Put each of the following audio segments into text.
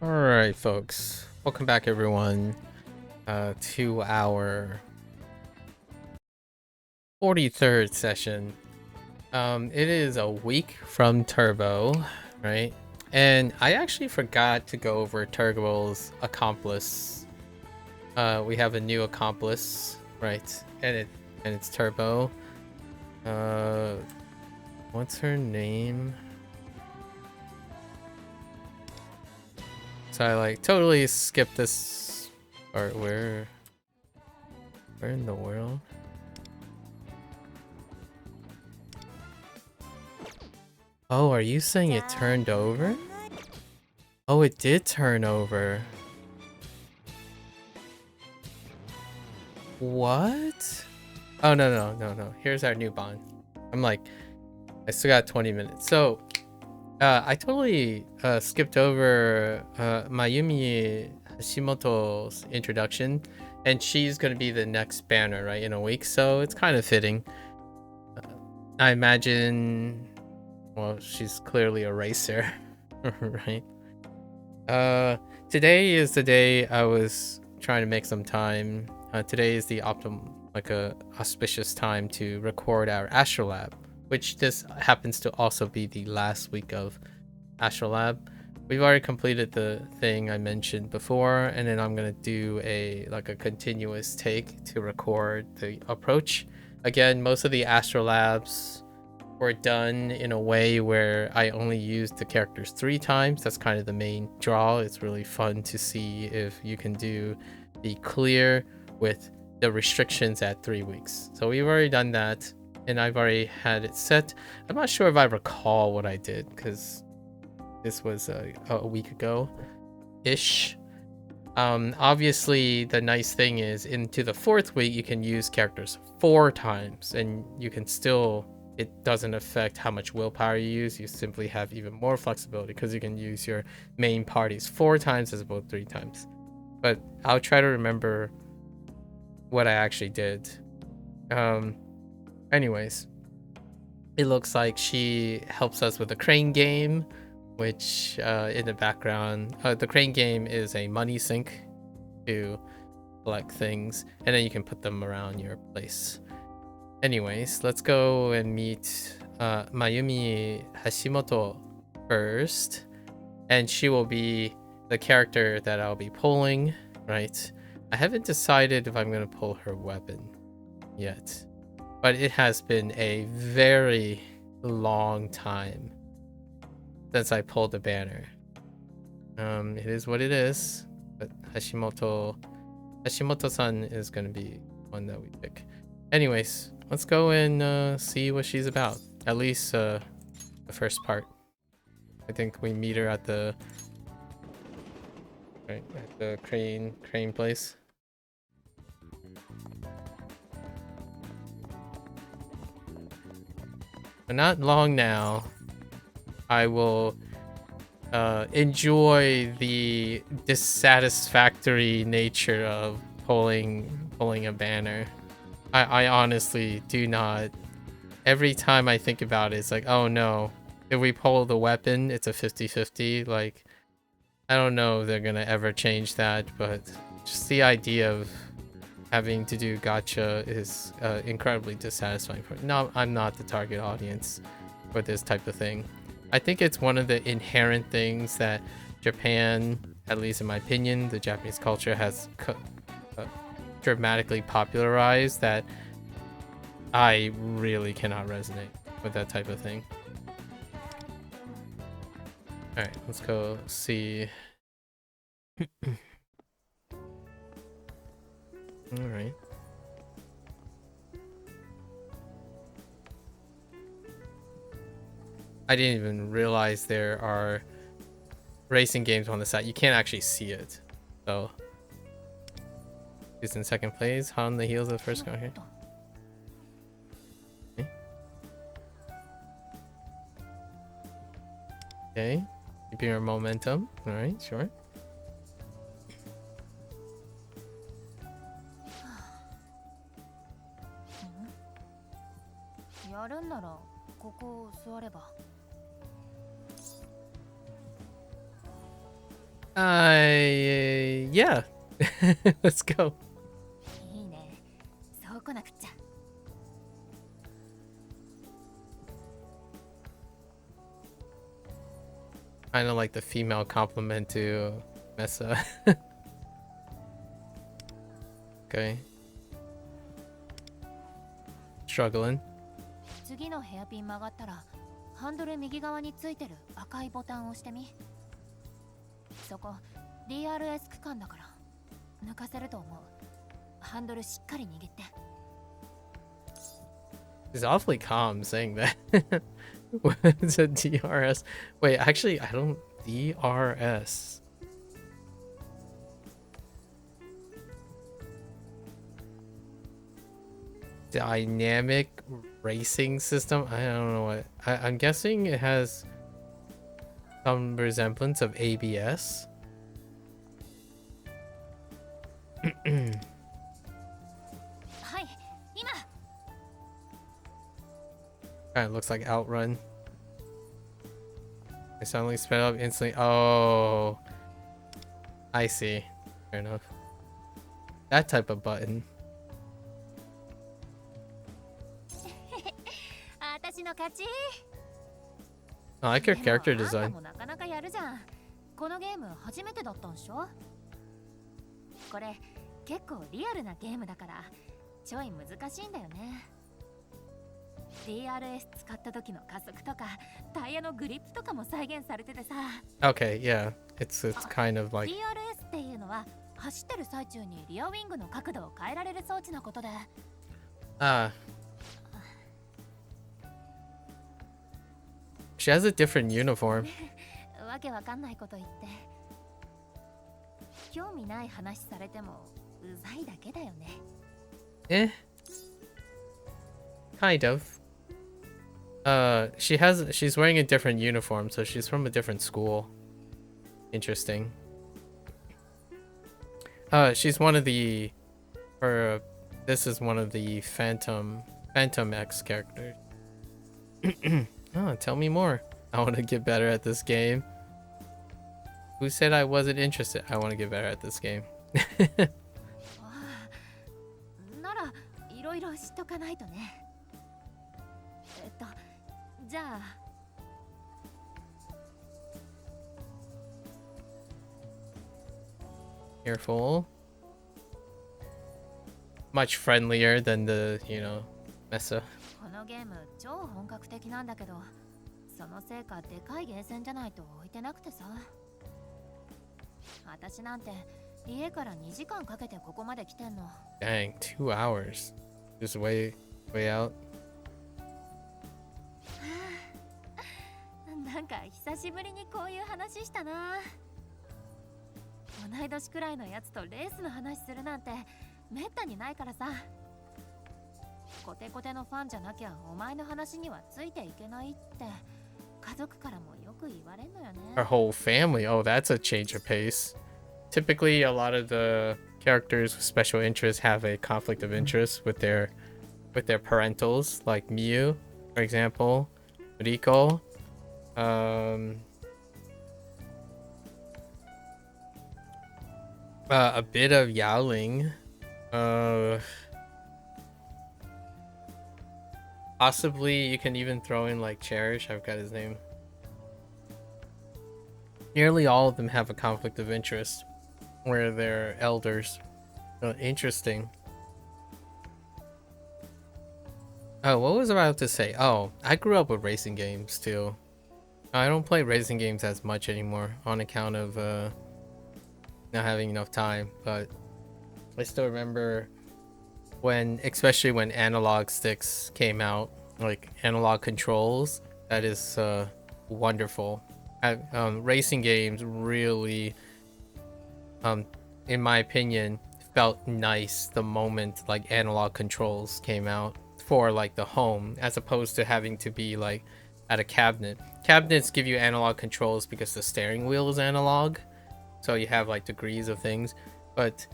Alright, folks. Welcome back, everyone, to our 43rd session. It is a week from Turbo, right? And I actually forgot to go over Turbo's accomplice. We have a new accomplice, right? And it's Turbo. What's her name? So I like totally skipped this part. Where in the world? Oh, are you saying it turned over? Oh, it did turn over. What? Oh, no. Here's our new bond. I'm like, I still got 20 minutes. So, I totally skipped over Mayumi Hashimoto's introduction, and she's gonna be the next banner, right, in a week. So it's kind of fitting. I imagine. Well, she's clearly a racer, right? Today is the day I was trying to make some time. Today is the auspicious time to record our Astrolab, which this happens to also be the last week of Astrolab. We've already completed the thing I mentioned before, and then I'm gonna do a continuous take to record the approach. Again, most of the Astrolabs were done in a way where I only used the characters 3 times. That's kind of the main draw. It's really fun to see if you can do the clear with the restrictions at 3 weeks. So we've already done that, and I've already had it set. I'm not sure if I recall what I did, because this was a week ago ish. Obviously the nice thing is into the 4th week you can use characters 4 times, and you can still, it doesn't affect how much willpower you use. You simply have even more flexibility because you can use your main parties 4 times as opposed to 3 times. But I'll try to remember what I actually did. Anyways, it looks like she helps us with the crane game, which in the background, the crane game is a money sink to collect things, and then you can put them around your place. Anyways, let's go and meet Mayumi Hashimoto first, and she will be the character that I'll be pulling, right? I haven't decided if I'm going to pull her weapon yet, but it has been a very long time since I pulled the banner. It is what it is, but Hashimoto-san is going to be one that we pick. Anyways, let's go and see what she's about. At least the first part. I think we meet her at the crane place. But not long now. I will enjoy the dissatisfactory nature of pulling a banner. I honestly do not. Every time I think about it, it's like, oh no, if we pull the weapon, it's a 50-50. Like, I don't know if they're gonna ever change that, but just the idea of having to do gacha is incredibly dissatisfying. No, I'm not the target audience for this type of thing. I think it's one of the inherent things that Japan, at least in my opinion, the Japanese culture has dramatically popularized, that I really cannot resonate with that type of thing. All right, let's go see. All right. I didn't even realize there are racing games on the site. You can't actually see it. So, he's in 2nd place, on the heels of the first car here. Okay, keeping our momentum. All right, sure. Yeah. Let's go. いいね。そうこなくっちゃ。Kind of like the female compliment to Mesa. Okay. Struggling. 次のヘアピン曲がったら、ハンドル右側についてる赤いボタンを押してみ。そこ DRS 区間だから抜かせると思う。ハンドルしっかり握って。 He's awfully calm saying that. It's a DRS. Wait, actually, I don't. DRS. Dynamic racing system? I don't know what. I'm guessing it has some resemblance of ABS. Kind of looks like Outrun. I suddenly sped up instantly. Oh, I see. Fair enough. That type of button. 私の勝ち。 I like your character design. もなかなかやるじゃん。このゲーム初めてだったんでしょ。これ結構リアルなゲームだからちょい難しいんだよね。DRS 使った時の加速とかタイヤのグリップとかも再現されててさ。 Okay, yeah. It's kind of like DRS っていうのは走ってる最中にリアウィングの角度を変えられる装置のことで。she has a different uniform. わけわかんないこと言って。興味ない話されてもうざいだけだよね。Kind of. She's wearing a different uniform, so she's from a different school. Interesting. She's one of the, this is one of the Phantom X characters. Oh, tell me more. I want to get better at this game. Who said I wasn't interested? I want to get better at this game. ならいろいろ知っとかないとね。じゃあ。Careful. Much friendlier than the, Mesa. このゲーム超本格的なんだけど、そのせいかでかいゲーセンじゃないと置いてなくてさ。私なんて家から2時間かけてここまで来てんの。 Dang, 2 hours. Just way out. なんか久しぶりにこういう話したな。同い年くらいのやつとレースの話するなんてめったにないからさ。コテコテのファンじゃなきゃお前の話にはついていけないって家族からもよく言われんのよね。 Our whole family. Oh, that's a change of pace. Typically, a lot of the characters with special interests have a conflict of interest with their parentals, like Miyu, for example, Riko. A bit of Yaoling. Possibly you can even throw in like Cherish. I've got his name. Nearly all of them have a conflict of interest where they're elders. Interesting. Oh, what was I about to say? Oh, I grew up with racing games too. I don't play racing games as much anymore on account of not having enough time, but I still remember especially when analog sticks came out, like analog controls. That is wonderful. Racing games really, in my opinion, felt nice the moment like analog controls came out for like the home, as opposed to having to be like at a cabinet. Cabinets give you analog controls because the steering wheel is analog, so you have like degrees of things, but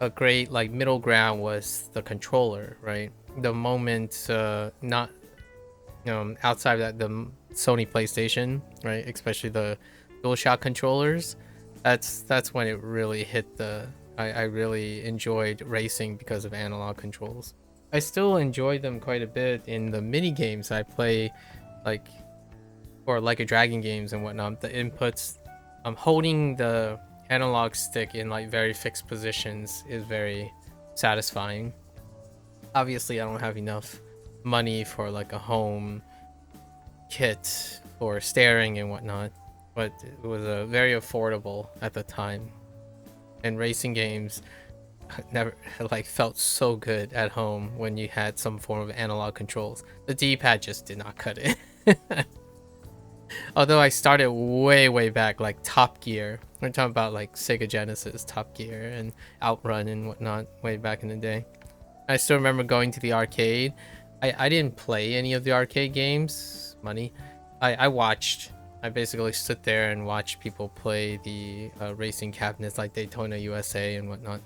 a great like middle ground was the controller, right? The moment not outside of that, the Sony PlayStation, right, especially the DualShock controllers, that's when it really hit the. I really enjoyed racing because of analog controls. I still enjoy them quite a bit in the mini games I play, like or like a Dragon games and whatnot. The inputs, holding the analog stick in like very fixed positions is very satisfying. Obviously, I don't have enough money for like a home kit for steering and whatnot, but it was very affordable at the time. And racing games never like felt so good at home when you had some form of analog controls. The D-pad just did not cut it. Although I started way back, like Top Gear. We're talking about like Sega Genesis, Top Gear, and Outrun and whatnot way back in the day. I still remember going to the arcade. I didn't play any of the arcade games. Money. I watched. I basically stood there and watched people play the racing cabinets like Daytona USA and whatnot,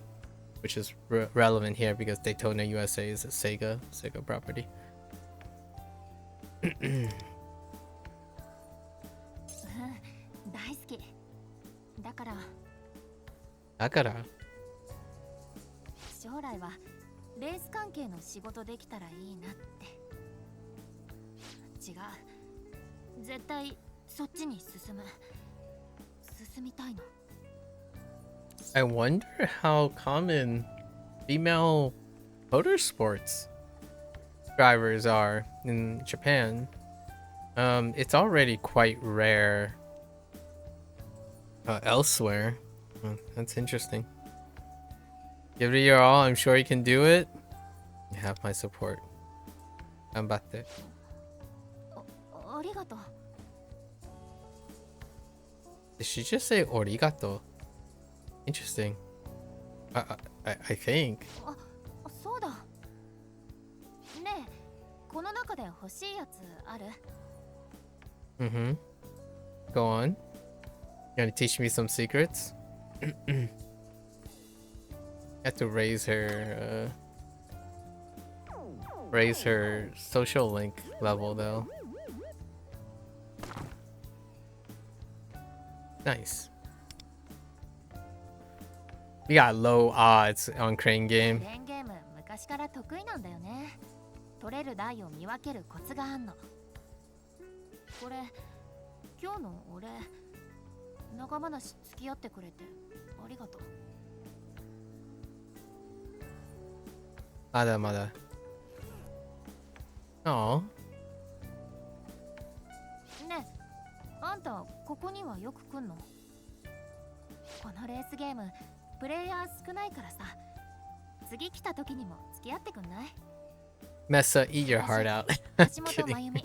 which is relevant here because Daytona USA is a Sega property. 大好き。だから将来はレース関係の仕事できたらいいなって。違う。絶対そっちに進みたいの。I wonder how common female motorsports drivers are in Japan. It's already quite rare elsewhere. That's interesting. Give it your all. I'm sure you can do it. You have my support. Ganbatte. ありがとう。 Did she just say origato? Interesting. I think. あ、そうだ。ねえ、この中で欲しいやつある？ Mm-hmm. Go on. You gonna teach me some secrets? I have to raise her social link level though. Nice. We got low odds on Crane game. クレーンゲーム昔から得意なんだよね。取れる台を見分けるコツがあんの。これ今日の俺長話付き合ってくれてありがとう。まだまだ。ああ。ねえ、あんたここにはよく来んの？このレースゲームプレイヤー少ないからさ。次来た時にも付き合ってくんない？ Messa, eat your heart out. 橋本まゆみ。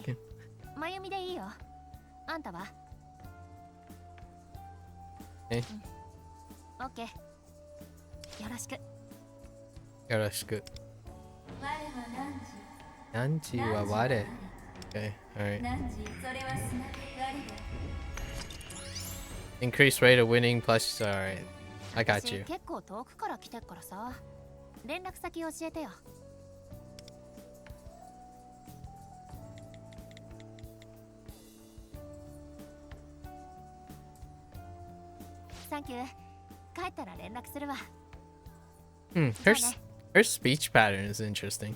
まゆみでいいよ。あんたは？え？オッケー。よろしく。よろしく。何時は我。Okay, alright. Increase rate of winning plus. Alright, I got you. 結構遠くから来てっからさ。連絡先教えてよ。サンキュー。帰ったら連絡するわ。Her speech pattern is interesting.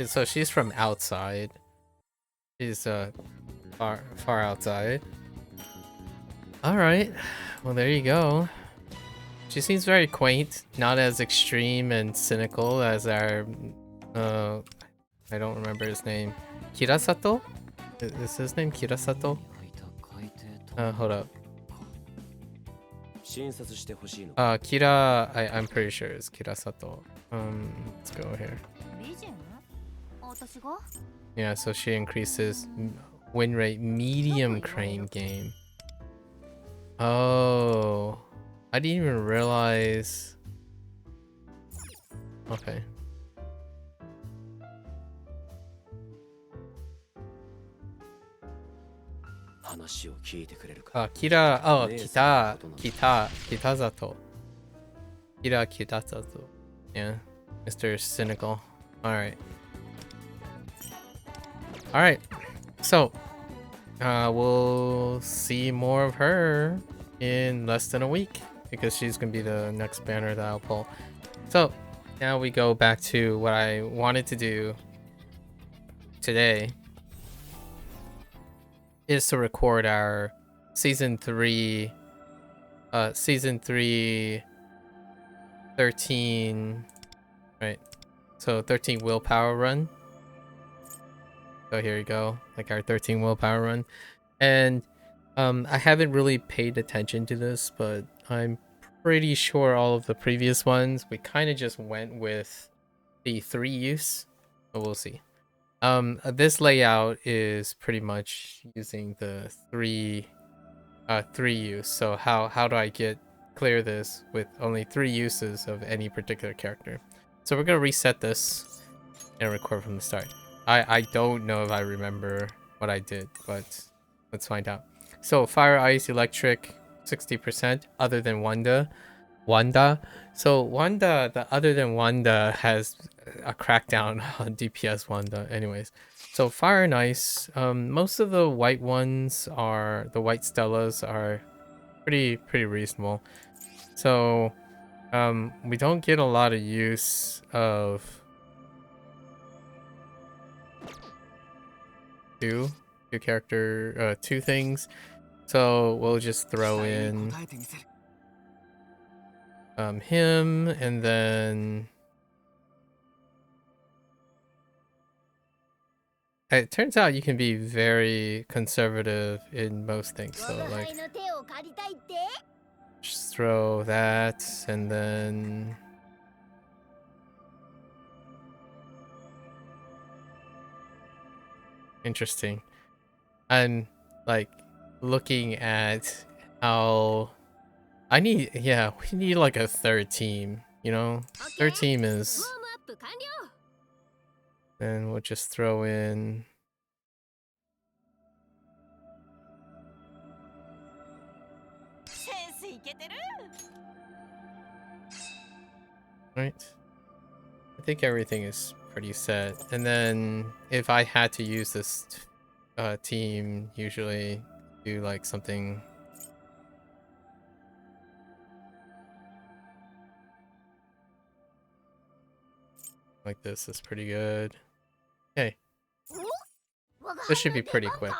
So she's from outside. She's far outside. All right. Well, there you go. She seems very quaint, not as extreme and cynical as our I don't remember his name. Kirasato? Is his name Kirasato? Hold up. Kira, I'm pretty sure it's Kirasato. Let's go here. Yeah, so she increases win rate medium crane game. Oh, I didn't even realize. Okay. Kira, oh, Kitazato. Kira Kitazato. Yeah, Mr. Cynical. Alright. Alright, so we'll see more of her in less than a week because she's gonna be the next banner that I'll pull. So now we go back to what I wanted to do today is to record our season 3 13, right? So 13 willpower run. So here you go, like our 13 willpower run. And I haven't really paid attention to this, but I'm pretty sure all of the previous ones we kind of just went with the 3 use, but we'll see. This layout is pretty much using the 3 use. So how do I clear this with only 3 uses of any particular character? So we're gonna reset this and record from the start. I don't know if I remember what I did, but let's find out. So fire, ice, electric, 60% other than Wanda. So Wanda, the other than Wanda has a crackdown on DPS Wanda. Anyways, so fire and ice. Most of the white ones are the white Stellas are pretty reasonable. So we don't get a lot of use of two things. So we'll just throw in him, and then it turns out you can be very conservative in most things. So like just throw that, and then interesting. I'm like looking at how we need like a third team, you know? Third team is, and we'll just throw in right. I think everything is pretty set. And then if I had to use this team, usually do like something like this is pretty good. Okay, this should be pretty quick.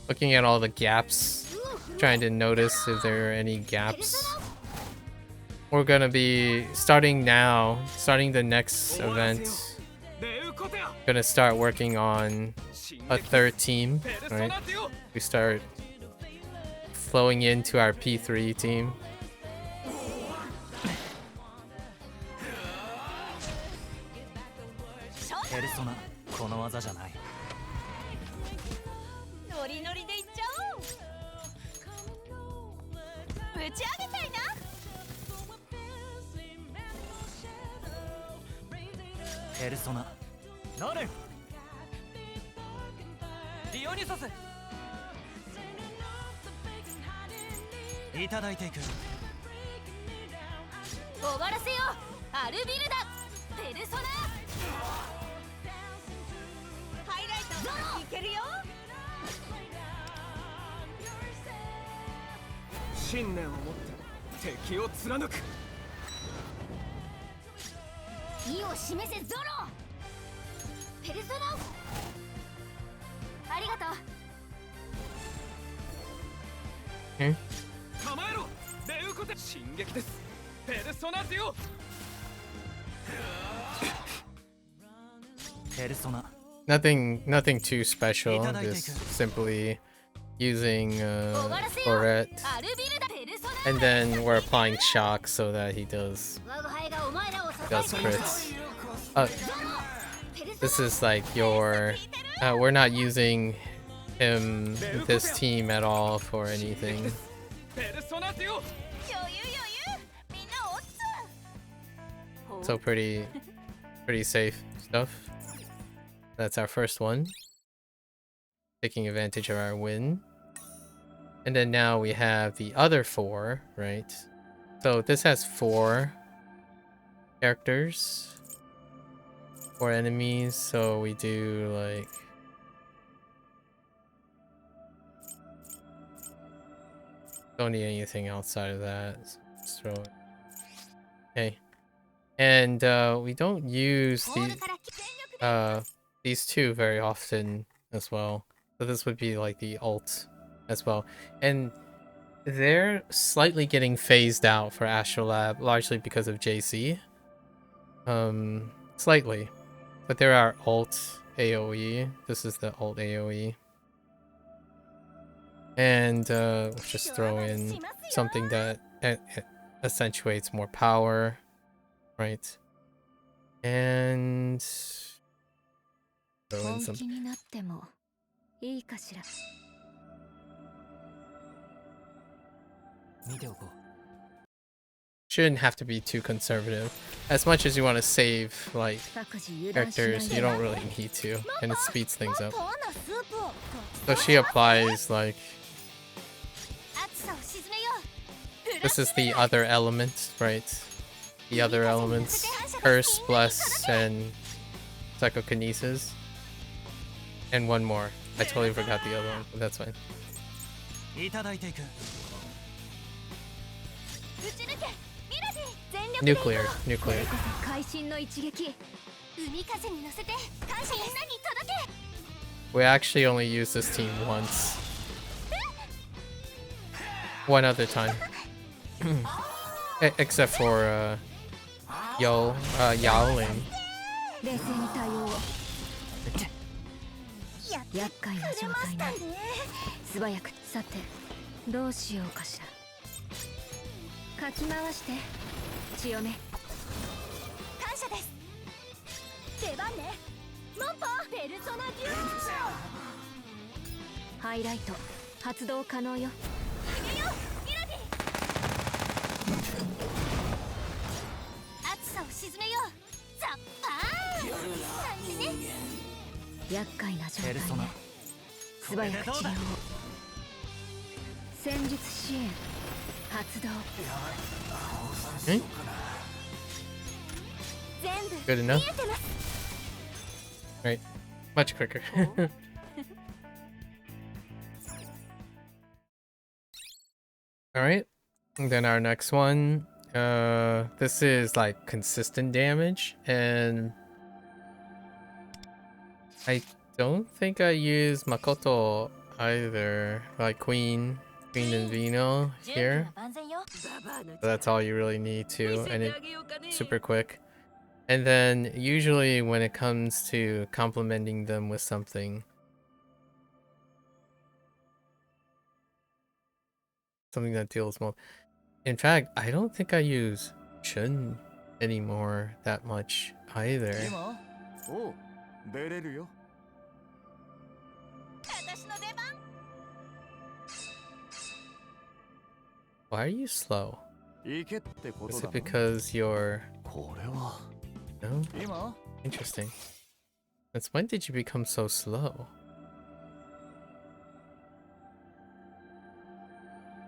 Looking at all the gaps, trying to notice if there are any gaps. We're gonna be starting the next event. Gonna start working on a third team, right? We start flowing into our P3 team. Okay. Nothing too special, just simply using Florette, and then we're applying shock so that he does crits. This is like your we're not using him, this team at all for anything. So pretty safe stuff. That's our first one. Taking advantage of our win. And then now we have the other 4, right? So this has 4 characters, 4 enemies. So we do like don't need anything outside of that. So just throw it. Okay. And we don't use these 2 very often as well. So this would be like the ult as well. And they're slightly getting phased out for Astrolab, largely because of JC. Slightly. But there are ult AoE. This is the ult AoE. And let's just throw in something that accentuates more power, right? And throw in some. Shouldn't have to be too conservative. As much as you want to save like characters, you don't really need to, and it speeds things up. So she applies like this is the other element, right? The other elements: curse, bless, and psychokinesis, and one more. I totally forgot the other one, but that's fine. Nuclear. We actually only used this team once. One other time. Except for Yaoling. Good enough? Right. Much quicker. Alright. And then our next one. This is like consistent damage, and I don't think I use Makoto either. Like Queen and Vino here. So that's all you really need to, and it's super quick. And then usually when it comes to complementing them with something that deals more. In fact, I don't think I use Shun anymore that much either. Why are you slow? Is it because you're... No? Interesting. That's when did you become so slow?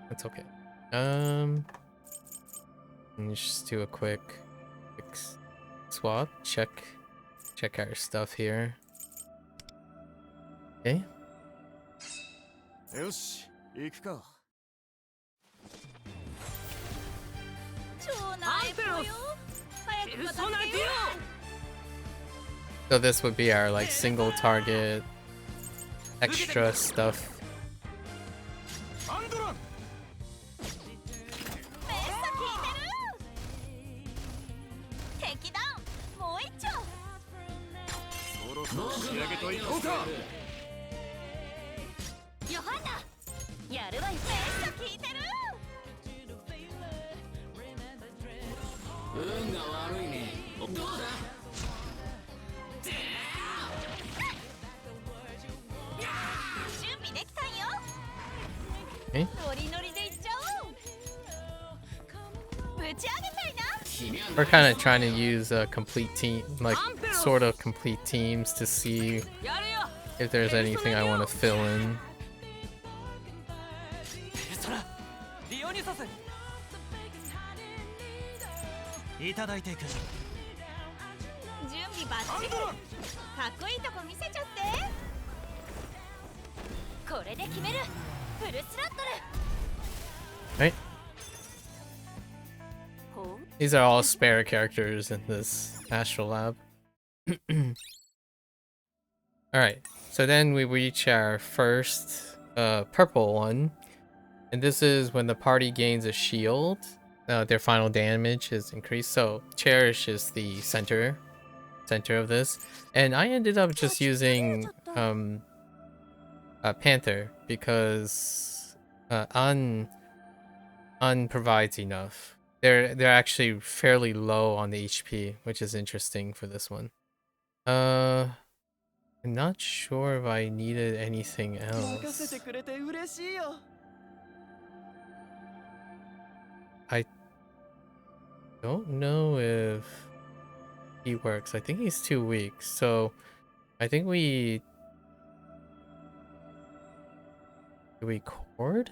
That's okay. Let me just do a quick swap. Check our stuff here. Okay. So this would be our like single target extra stuff. Okay. We're kind of trying to use a complete team, like sort of complete teams, to see if there's anything I want to fill in. 準備バッチリ。かっこいいとこ見せちゃって。これで決める。フルスロットル。 Right? These are all spare characters in this Astral Lab. Alright, so then we reach our first purple one. And this is when the party gains a shield. Their final damage is increased. So Cherish is the center of this. And I ended up just using Panther because Un provides enough. They're actually fairly low on the HP, which is interesting for this one. I'm not sure if I needed anything else. I don't know if he works. I think he's 2 weeks, so I think we cord?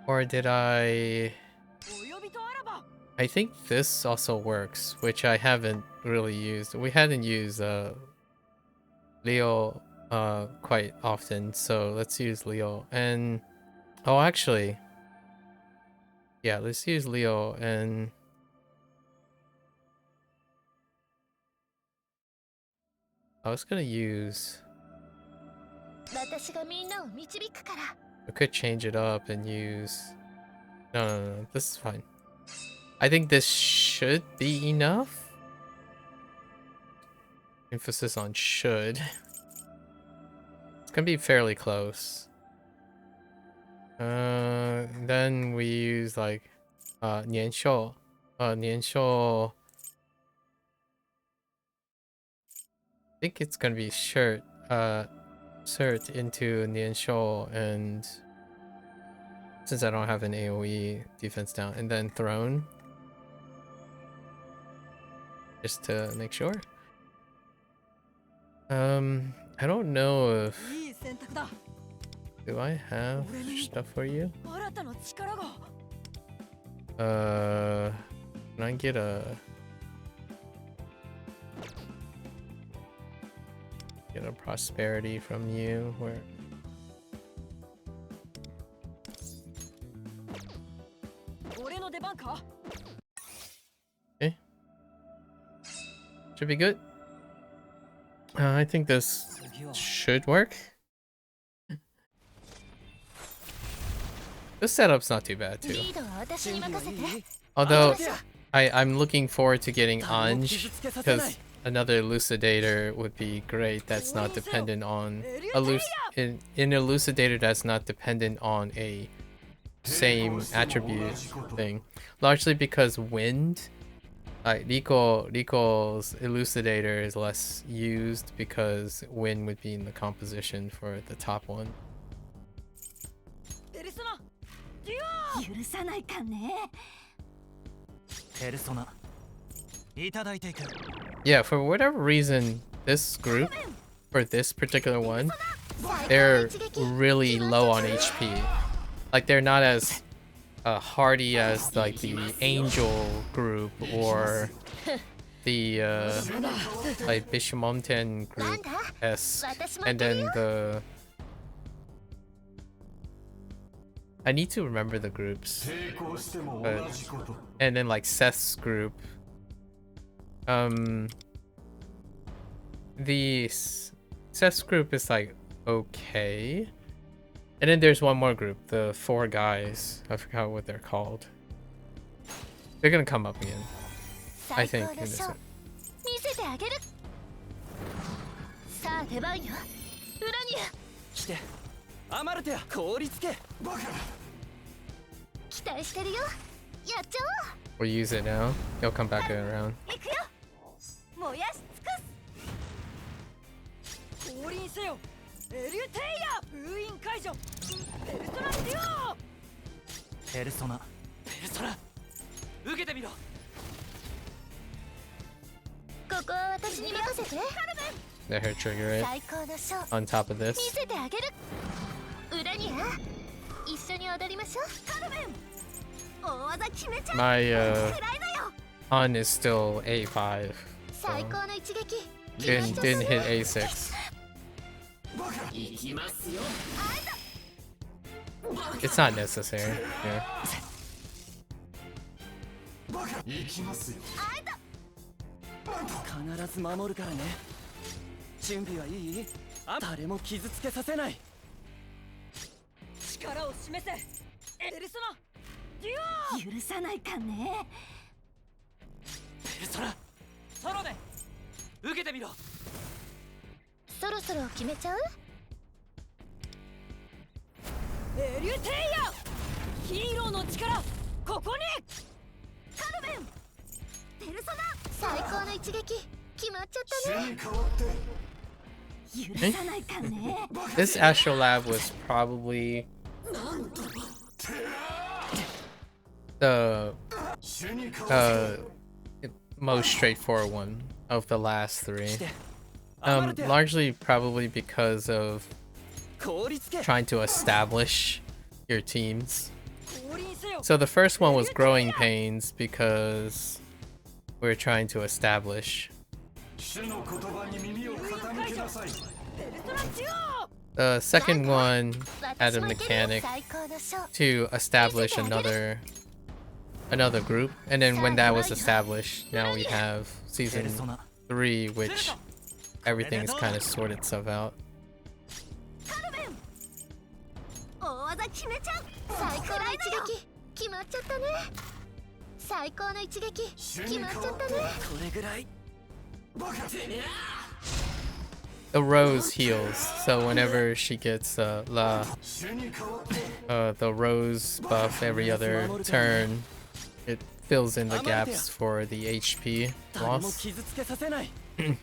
Or did I think this also works, which I haven't really used. We hadn't used Leo quite often, so let's use Leo. And oh, actually, yeah, let's use Leo. And I was gonna use, I could change it up and use, no, this is fine. I think this should be enough. Emphasis on should. It's gonna be fairly close. Then we use like 年兽. 年兽. I think it's gonna be shirt into 年兽, and since I don't have an AoE defense down, and then throne. Just to make sure. I don't know if, do I have stuff for you? Can I get a prosperity from you? Where? Okay. Should be good. I think this should work. This setup's not too bad too. Although I'm looking forward to getting Anj, because another elucidator would be great. That's not dependent on an elucidator that's not dependent on a same attribute thing. Largely because wind. Rico's elucidator is less used because wind would be in the composition for the top one. Yeah, for whatever reason, this group, for this particular one, they're really low on HP. Like, they're not as hardy as like the angel group or the like Bishamonten group and then the, I need to remember the groups, but, and then like Seth's group, the Seth's group is like okay. And then there's one more group, the 4 guys. I forgot what they're called. They're gonna come up again, I think, in this one. We'll use it now. He'll come back around. ペルソナ受けてみろ。ここは私に任せて。 Let her trigger it 最高のショー on top of 見 this. せてあげる。裏には一緒に踊りましょう。カルメン大技決めちゃう。 My くらいだよ。 on is still A5. 最高の一撃 Didn't hit A6. It's not necessary. Yeah. 必ず守るからね。準備はいい？誰も傷つけさせない。力を示せ。ペルソナデュオ。許さないかね。ペルソナソロで受けてみろ。そろそろ決めちゃう。エリュテイヤヒーローの力ここに。カルメンペルソナ最高の一撃決まっちゃったね。許さないかね。 This Astral Lab was probably the most straightforward one of the last three. Largely probably because of trying to establish your teams. So the first one was Growing Pains because we're trying to establish. The second one had a mechanic to establish another group, and then when that was established, now we have season 3, which everything's kind of sorted itself out. 大技決めちゃう。最高の一撃決まっちゃったね。最高の一撃決まっちゃったね。これぐらい。 The Rose heals, so whenever she gets the Rose buff every other turn, it fills in the gaps for the HP loss.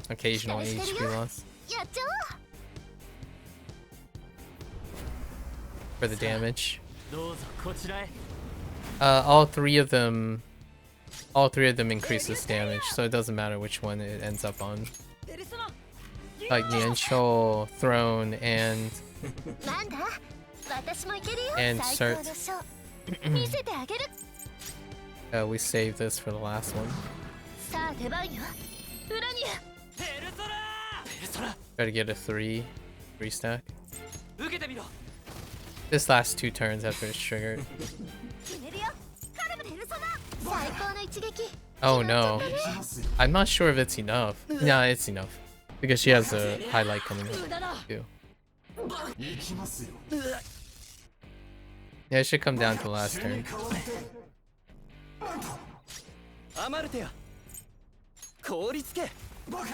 Occasional HP loss. やっちゃおう。 For the damage. どうぞこちらへ。 All three of them increases damage, so it doesn't matter which one it ends up on. Like Nianshou, Throne, and なんだ私もいけるよ。 And 最高のショー見せてあげる。 we saved this for the last one. さあ出番よ。裏に。ペルソナペルソナ Try to get a three stack. 受けてみろ。 This lasts 2 turns after it's triggered. 決めるよ。カルメンペルソナ最高の一撃。 Oh no. I'm not sure if it's enough. Nah, it's enough. Because she has a highlight coming up too. Yeah, it should come down to the last turn. アマルテア凍りつけ。な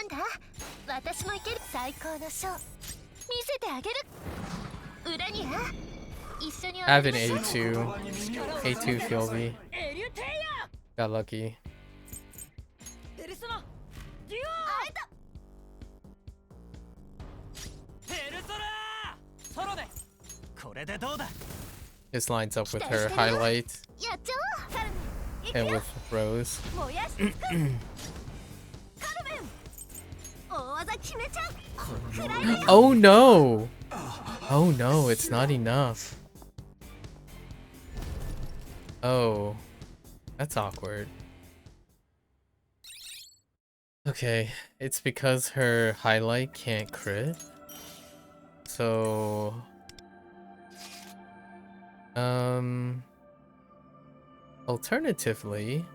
んだ私もいける。最高のショー見せてあげる。裏には一緒に I have 踊 an りましょう。 A2 Philby. エリュテイヤ Got lucky. ペルソナデュ会えた。オペルソナソロでこれでどうだ。 This lines up with her highlight やっちゃおう。カルメン行く and よ。 with Rose. 燃やしてつく。カルメン大技決めちゃう。くらいだよ。 Oh no! Oh no, it's not enough. Oh, that's awkward. Okay, it's because her highlight can't crit. So, alternatively,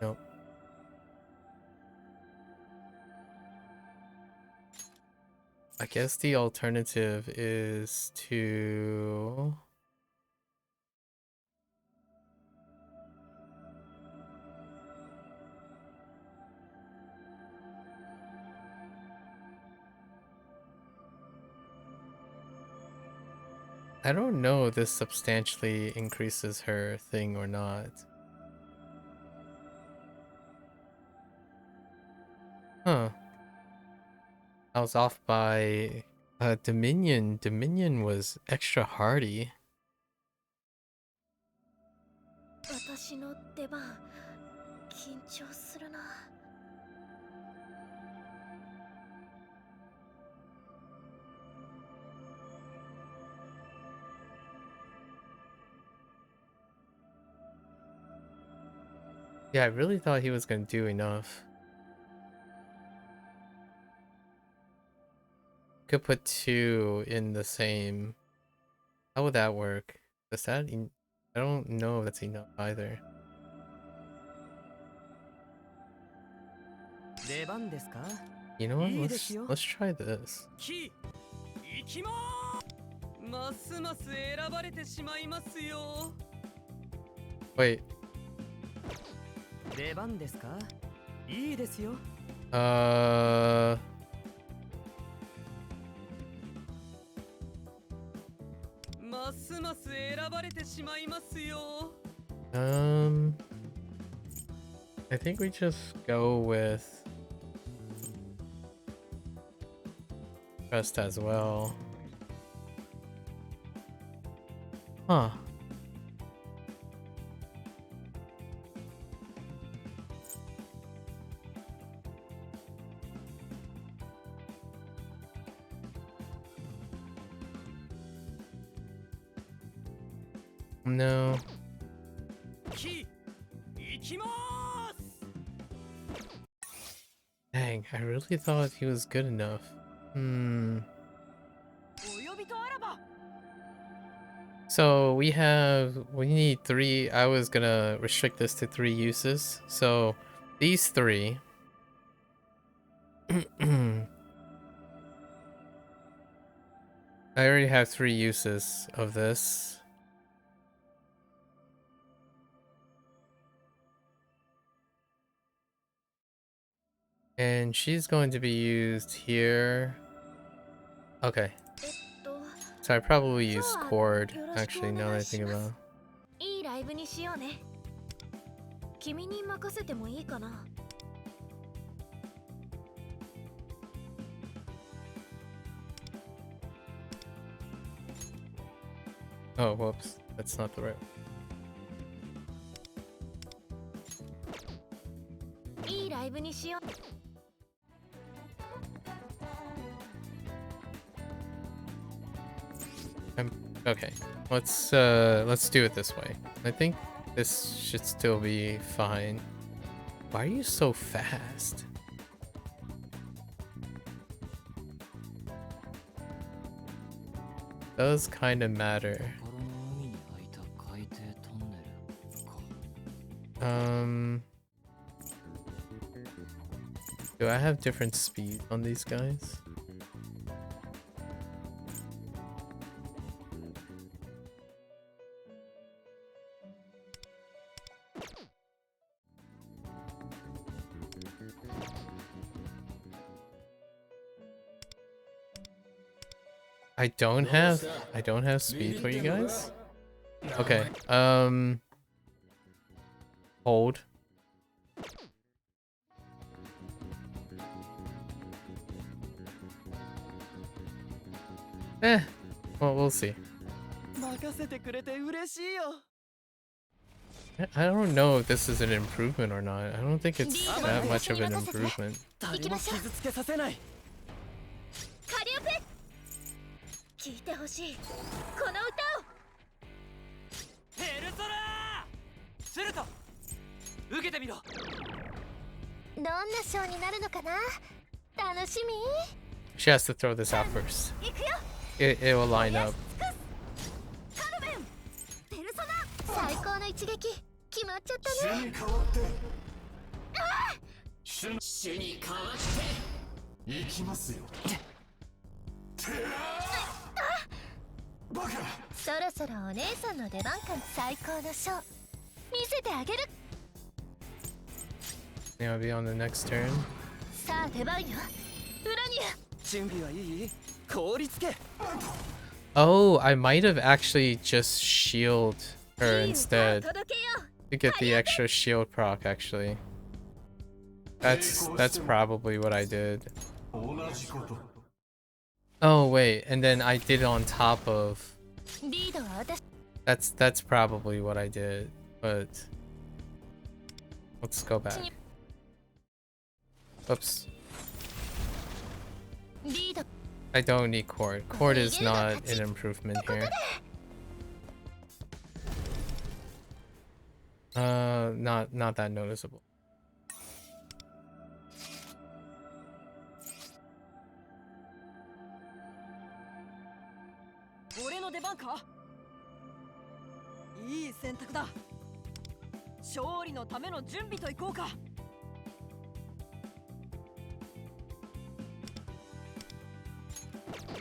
nope. I guess the alternative is to I don't know if this substantially increases her thing or not. Huh. I was off by Dominion. Dominion was extra hardy. 私の出番緊張するな。Yeah, I really thought he was gonna do enough. Could put 2 in the same. How would that work? Does that? I don't know if that's enough either. 出番ですか? You know what? いいですよ。 Let's try this. キ行きまーす。ますます選ばれてしまいますよ。 Wait. 出番ですか? いいですよ。 ますます選ばれてしまいますよ。 I think we just go with Trust as well. Huh. No. Dang, I really thought he was good enough. So we need 3. I was gonna restrict this to 3 uses. So these 3. I already have 3 uses of this. And she's going to be used here. Okay. So I probably use chord, actually, now that I think about it. Oh, whoops. That's not the right one. Okay, let's do it this way. I think this should still be fine. Why are you so fast? Does kind of matter. Do I have different speed on these guys? I don't have speed for you guys. Okay. Hold. Well, we'll see. I don't know if this is an improvement or not. I don't think it's that much of an improvement. She has to throw this out first. It will line up. Yeah, I'll be on the next turn. Oh, I might have actually just shield her instead to get the extra shield proc, actually. That's probably what I did. Oh wait, and then I did it on top of. That's probably what I did, but let's go back. Oops. I don't need court. Court is not an improvement here. Not that noticeable. 俺の出番か。いい選択だ。勝利のための準備といこうか。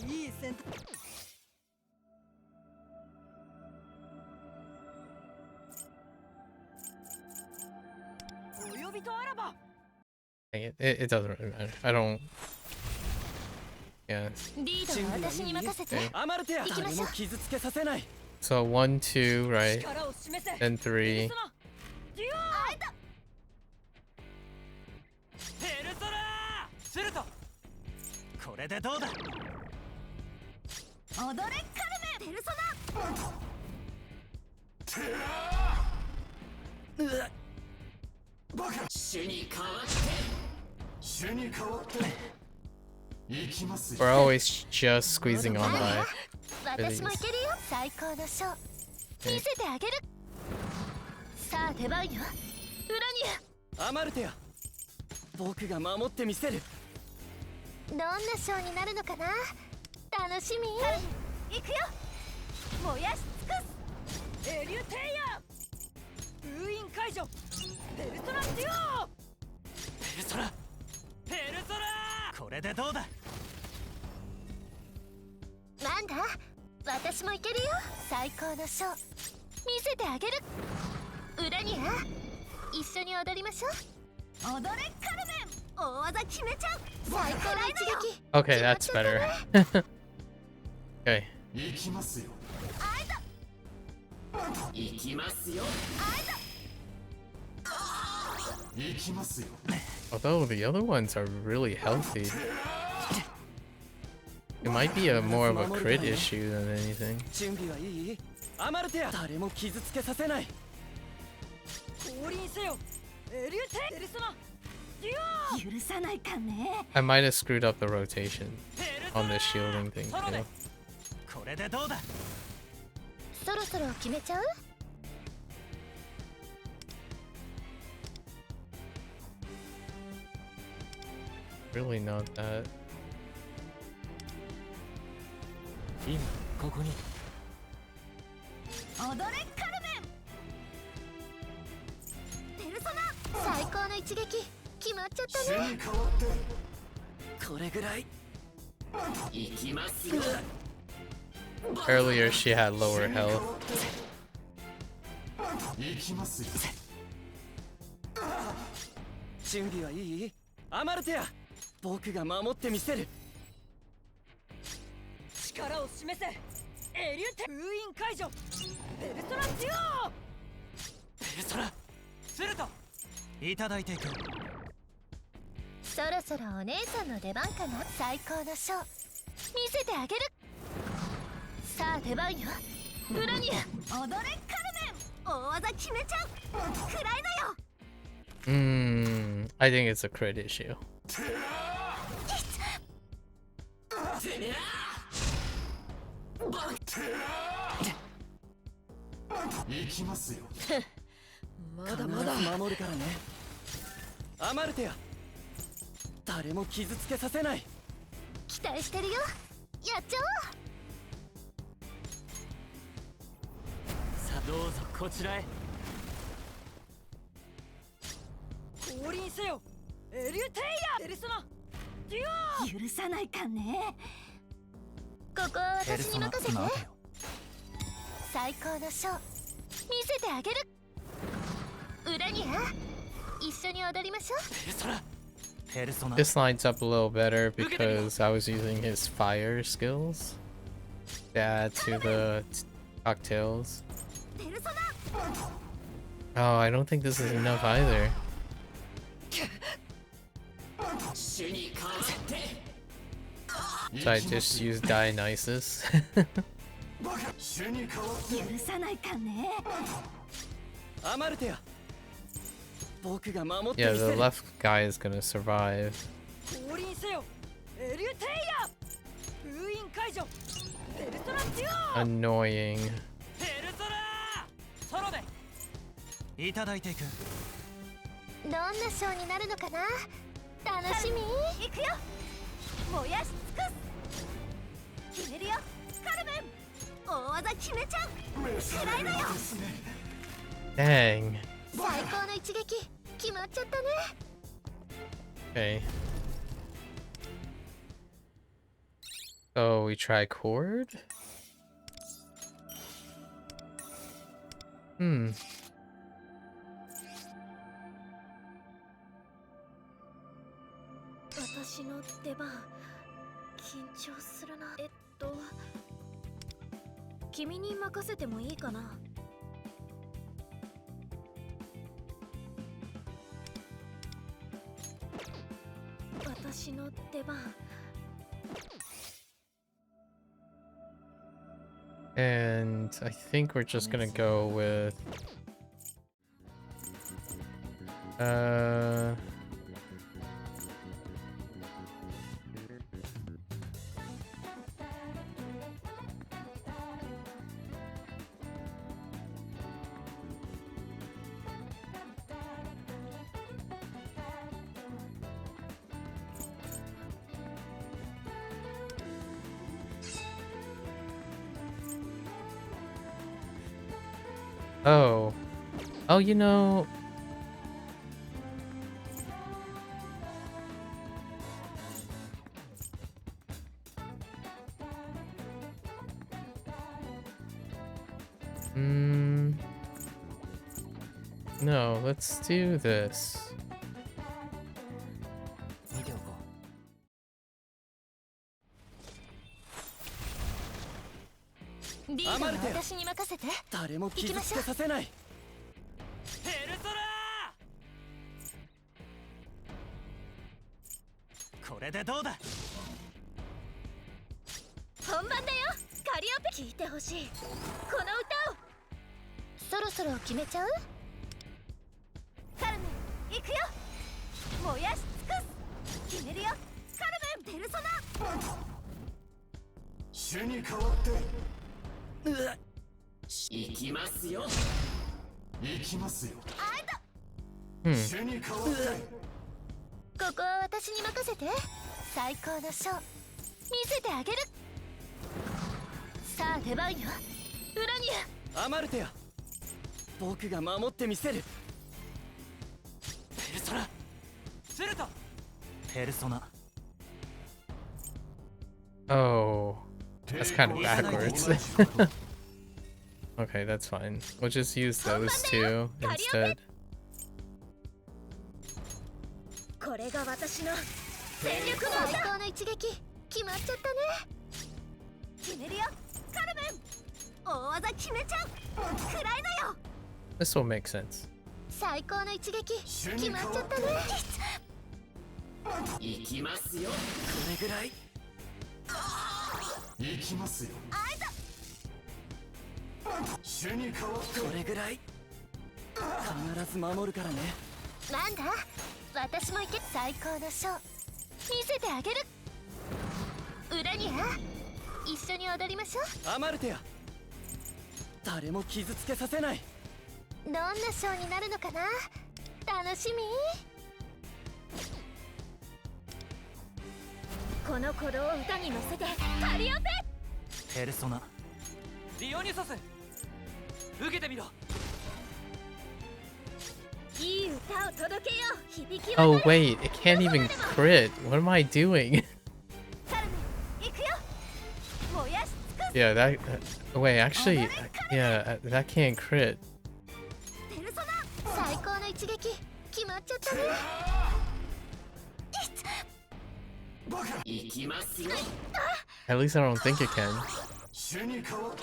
いい選択。お呼びとあらば。 Dang it. It doesn't really matter. I don't. Yeah. Okay. So 1, 2, right? Then 3. We're always just squeezing on by. Really. Okay, that's better. Okay. Although the other ones are really healthy. It might be more of a crit issue than anything. I might have screwed up the rotation on the shielding thing too. Really not that. Earlier she had lower health. I think it's a crit issue. This lines up a little better because I was using his fire skills to add to the cocktails. Oh, I don't think this is enough either. So I just use Dionysus. 許さないかね。アマルテア。僕が守って Yeah, みせ the る。 left guy is gonna survive. 降臨せよ。エリュテイヤ。封印解除。ペルソナデュオ。 Annoying. ペルソナ。ソロで。いただいていく。どんなショーになるのかな。楽しみ。行くよ。燃やし尽くす。決めるよ。カルメン。大技決めちゃう。くらいだよ。 Dang. 最高の一撃決まっちゃったね。 Okay. So we try chord? Hmm. 私の出番緊張するな。君に任せてもいいかな。私の出番。 And I think we're just gonna go with oh, you know, no, let's do this. 見ておこリーダーは私に任せて。う。誰も傷つけさせない。ペルソナ。これでどうだ。本番だよ。カリオペ聞いてほしい。この歌を。そろそろ決めちゃう。カルメン行くよ。燃やし尽くす。決めるよ。カルメンペルソナ。主に代わってうわ。行きますよ。行きますよ。 Hmm. 主に代わってここは私に任せて。最高のショー見せてあげる。さあ出番よ。裏にアマルテア。僕が守ってみせる。ペルソナ。スルト。ペルソナ。 Oh, that's kind of backwards. Okay, that's fine. We'll just use those two instead. これが私の全力の最高の一撃決まっちゃったね。決めるよ。カルメン大技決めちゃう。くらいだよ。 This will make sense. 最高の一撃決まっちゃったね。行きますよ。これぐらい。行きますよ。主に代わってこれぐらい。必ず守るからね。なんだ私も行け。最高のショー見せてあげる。裏には一緒に踊りましょう。アマルテア。誰も傷つけさせない。どんなショーになるのかな。楽しみ。この鼓動を歌に乗せてカリオペ。ペルソナ。ディオニュソス。受けてみろ。いい歌を届けよう。響き Oh 渡る。 wait, it can't even crit. What am I doing? カルメン行くよ。燃やし尽くす。 Yeah, that. Wait, actually, yeah, that can't crit. ペルソナ。最高の一撃決まっちゃったね。行きますよ。 At least I don't think it can. 主に代わって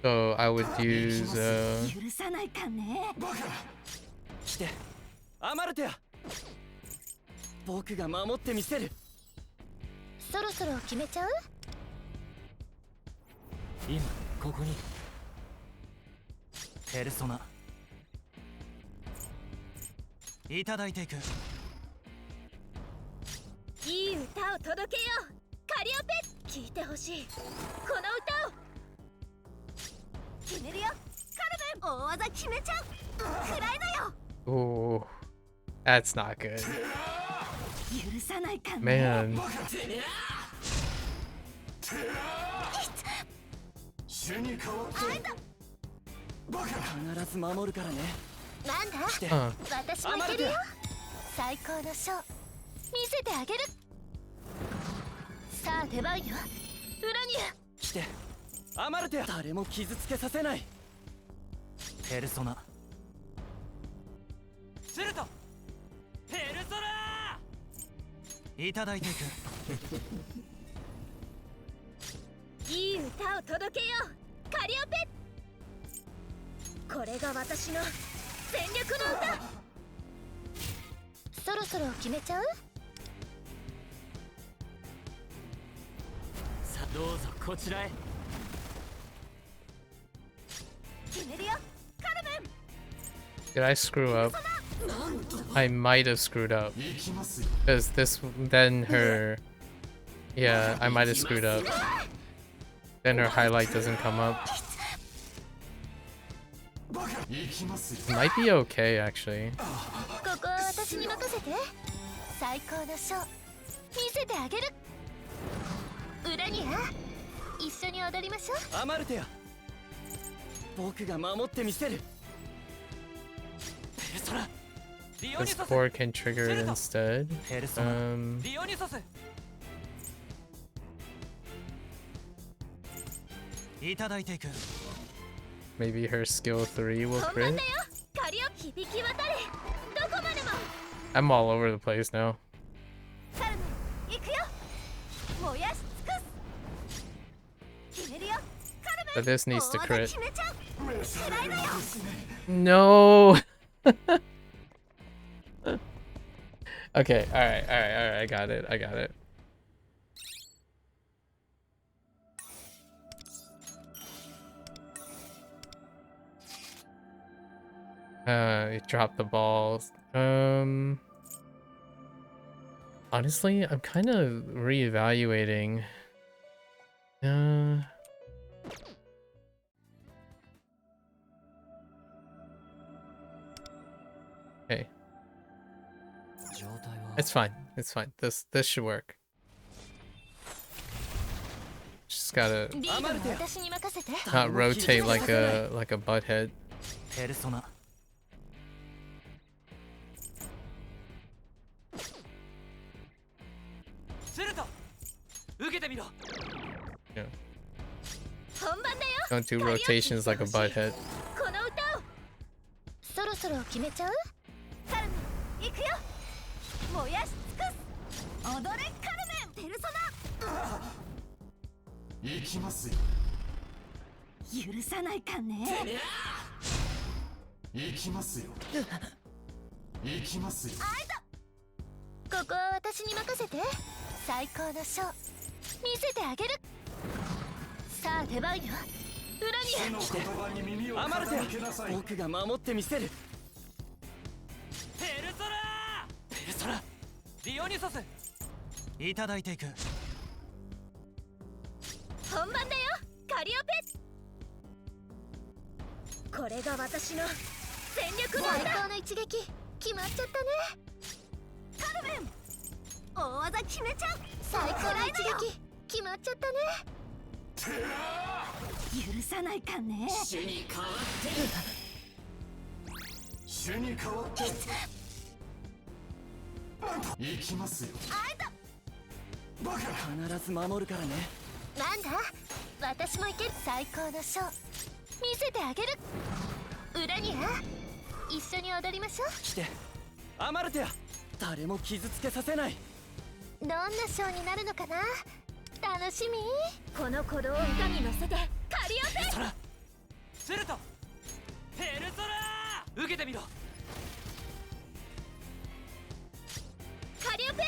So I would use. 許さないかね。バカ。来て。アマルテア。僕が守ってみせる。そろそろ決めちゃう？今ここにペルソナいただいていく。いい歌を届けよう。カリオペ、聞いてほしいこの歌を。決めるよカルメン。大技決めちゃうくらいだよ。 Ooh, that's not good. 許さないかね。 Man. 必ず守るからね。なんだ、 私もいけるよ。最高のショー見せてあげる。さあ出番よウラニア。来てアマルテア。誰も傷つけさせない。ペルソナするとペルソナいただいていく。いい歌を届けようカリオペ。これが私の全力の歌。そろそろ決めちゃう？さあどうぞこちらへ。決めるよカルメン。 Did I screw up? I might have screwed up. Because this, then her... Yeah, I might have screwed up. Then her highlight doesn't come up. Might be okay, actually. ここは私に任せて。最高のショー見せてあげる。ウラニア一緒に踊りましょう。アマルテア僕が守ってみせる。ペルソナ This 4 can trigger it instead. ペルソナディオニソスいただいていく。 Maybe her skill 3 will 本番 crit. だよカリオ響き渡れ。どこまでも I'm all over the place now. カルメン行くよ。燃やし尽くす。決めるよカルメン。 But this needs to 大技 crit. 決めちゃうくらいだよ。 No! Okay, alright, I got it, I got it. You dropped the balls. Honestly, I'm kind of reevaluating. Hey. It's fine. It's fine. This should work. Just gotta リードは私に任せて。 not rotate like a butt head. ペルソナすると受けてみろ。 Yeah. 本番だよ Don't do rotations like a butt head. この歌を。そろそろ決めちゃう？カルメン行くよ。燃やし尽くす。踊れカルメン。ペルソナ。行きますよ。許さないかね。行きますよ。行きますよ。ここは私に任せて。最高のショー見せてあげる。さあ出番よウラニア。の言葉に耳をアマルテ傾けなさい。僕が守ってみせる。ペルソナペルソナディオニソスいただいていく。本番だよカリオペ。これが私の全力の最高の一撃決まっちゃったね。カルメン大技決めちゃう。最高の一撃決まっちゃったね。許さないかね。主に変わって主に代わって行きますよ。バカ必ず守るからね。なんだ私もいける。最高のショー見せてあげる。ウラニア一緒に踊りましょう。来てアマルテア誰も傷つけさせない。どんなショーになるのかな。楽しみ。この鼓動を歌に乗せてカリオペ。ソラするとペルソナ受けてみろ。カリオペ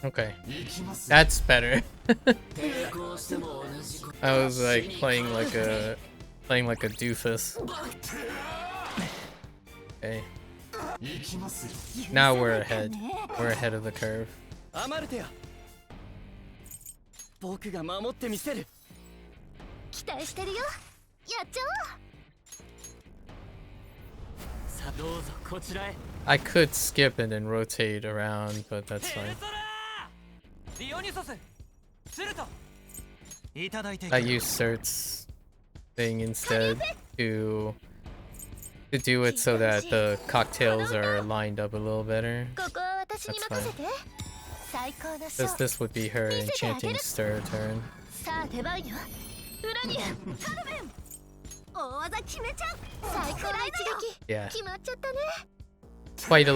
Okay, 行きますよ that's better. 抵抗しても同じこと I was like playing like a doofus. Okay, 行きますよ now we're ahead. We're ahead of the curve. アマルテや僕が守ってみせる期待してるよ。やっちゃさあどうぞこちらへ I could skip and then rotate around, but that's ペル fine. ソナディオニソススルトいただいて I use Cert's thing instead to do it so that the cocktails are lined up a little better. う。ここは私に任せて。最高のショ Because ー。 this would be her enchanting stir turn. さあ出番よ。裏にカルメン。大技決めちゃう。最高の一撃。 Yeah, 決まっちゃったね。 quite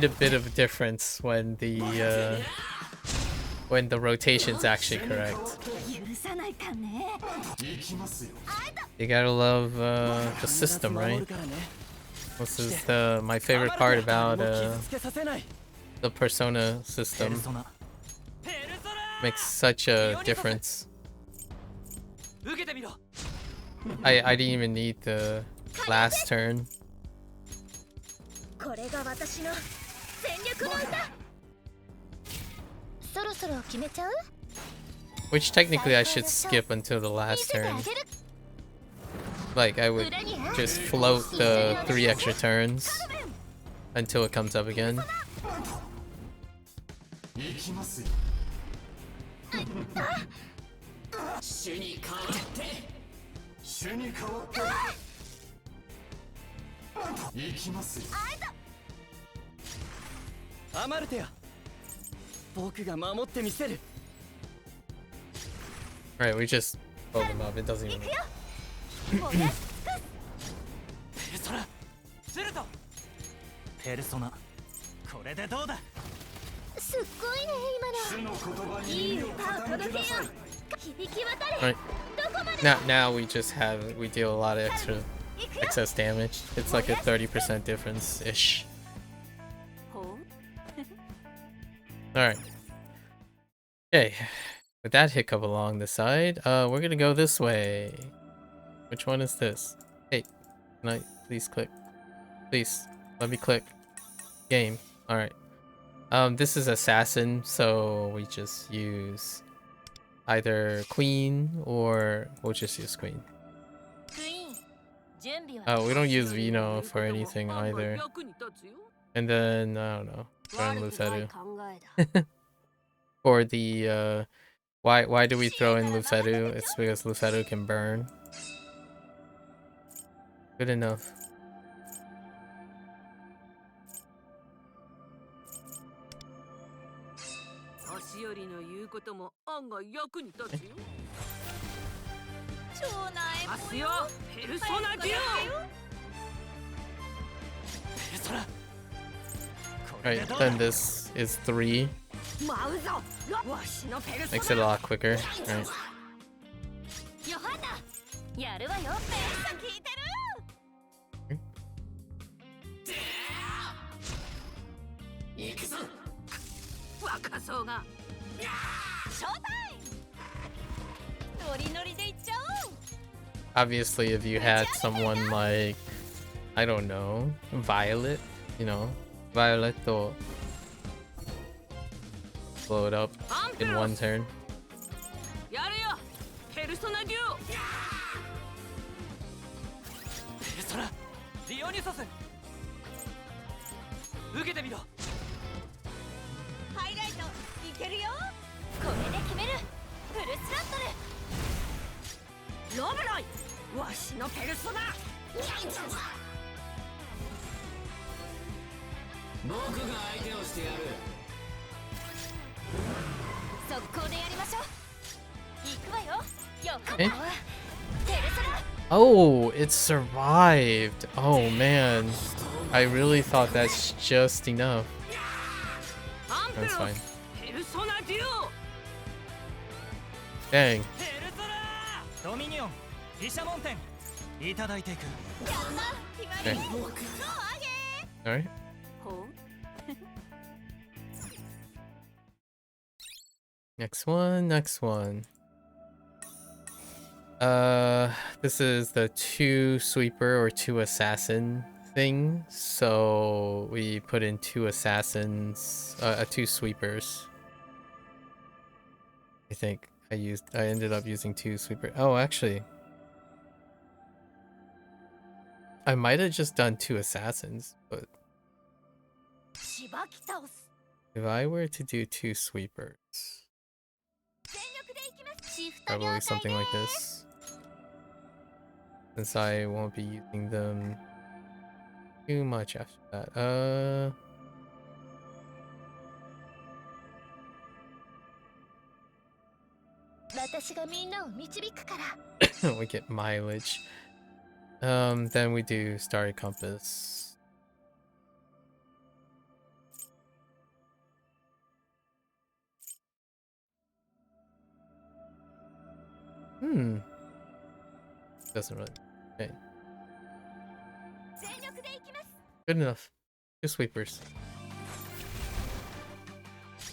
a bit of difference when the rotation's actually correct. 許さないかね。行きますよ You gotta love the system, right? This is my favorite part about the Persona system. Makes such a difference. 受けてみろ I didn't even need the last turn. これが私の全力の歌。そろそろ決めちゃう？ Which technically I should skip until the last 見せて turn. あげる。 Like I would 裏に just float the 3 extra turns until it comes up again. 行きますよ主に変わって主に変わって行きますよアマルテや僕が守ってみせる Alright, we just pulled them up. It doesn't even. ペルソナスルトペルソナこれでどうだすっごいね今の。主の言葉にいい耳を歌を傾け届けよなさいう響き渡れ。 Alright, どこまで now we deal a lot of excess damage. It's like a 30% difference ish. ほう。 Alright. Okay. With that hiccup along the side, we're gonna go this way. Which one is this? Hey, can I please click? Please, let me click. Game. Alright. This is assassin, so we just use either queen or we'll just use queen. クイーン。準備は。 Oh, we don't use Vino for anything either. 役に立つよ And then, I don't know, throw in 悪くない Lucedu. 考えだ。 For the, why do we throw in Lucedu? It's because Lucedu can burn. Good enough. 足寄りの言うことも案外役に立つよ超内パスよペルソナデュオペルソナこれ Right, でどうだ then this is 3. 舞うぞわしのペルソ Makes it a ナ lot quicker. Right. ヨハンナ。やるわよ。ペース聞いてる。行くぞ若そうがショータイム。ノリノリでいっちゃおう。 Obviously, if you had someone like, I don't know, Violet, you know, Violet will blow it up in one turn. やるよペルソナデュオペルソナディオニソス受けてみろハイライトいけるよ。これで決める。フルスラットル。ロブロイわしのペルソナ僕が相手をしてやる速攻でやりましょう。行くわよ。よかったえわ。ペルソナ。 Oh, it survived. Oh man, I really thought that's just enough. アンペロ That's ス fine. ペルソナデュオ Dang. ペルソナドミニオン毘沙門天いただいていくやった決まり。 Okay. 超上げ。 All right. Next one, next one. This is the 2 sweeper or 2 assassin thing. So we put in 2 assassins, 2 sweepers. I think I ended up using 2 sweeper. Oh, actually, I might have just done 2 assassins, but if I were to do 2 sweepers, probably something like this, since I won't be using them too much after that. We get mileage. Then we do Starry Compass. Doesn't really. Okay. Good enough. 2 sweepers.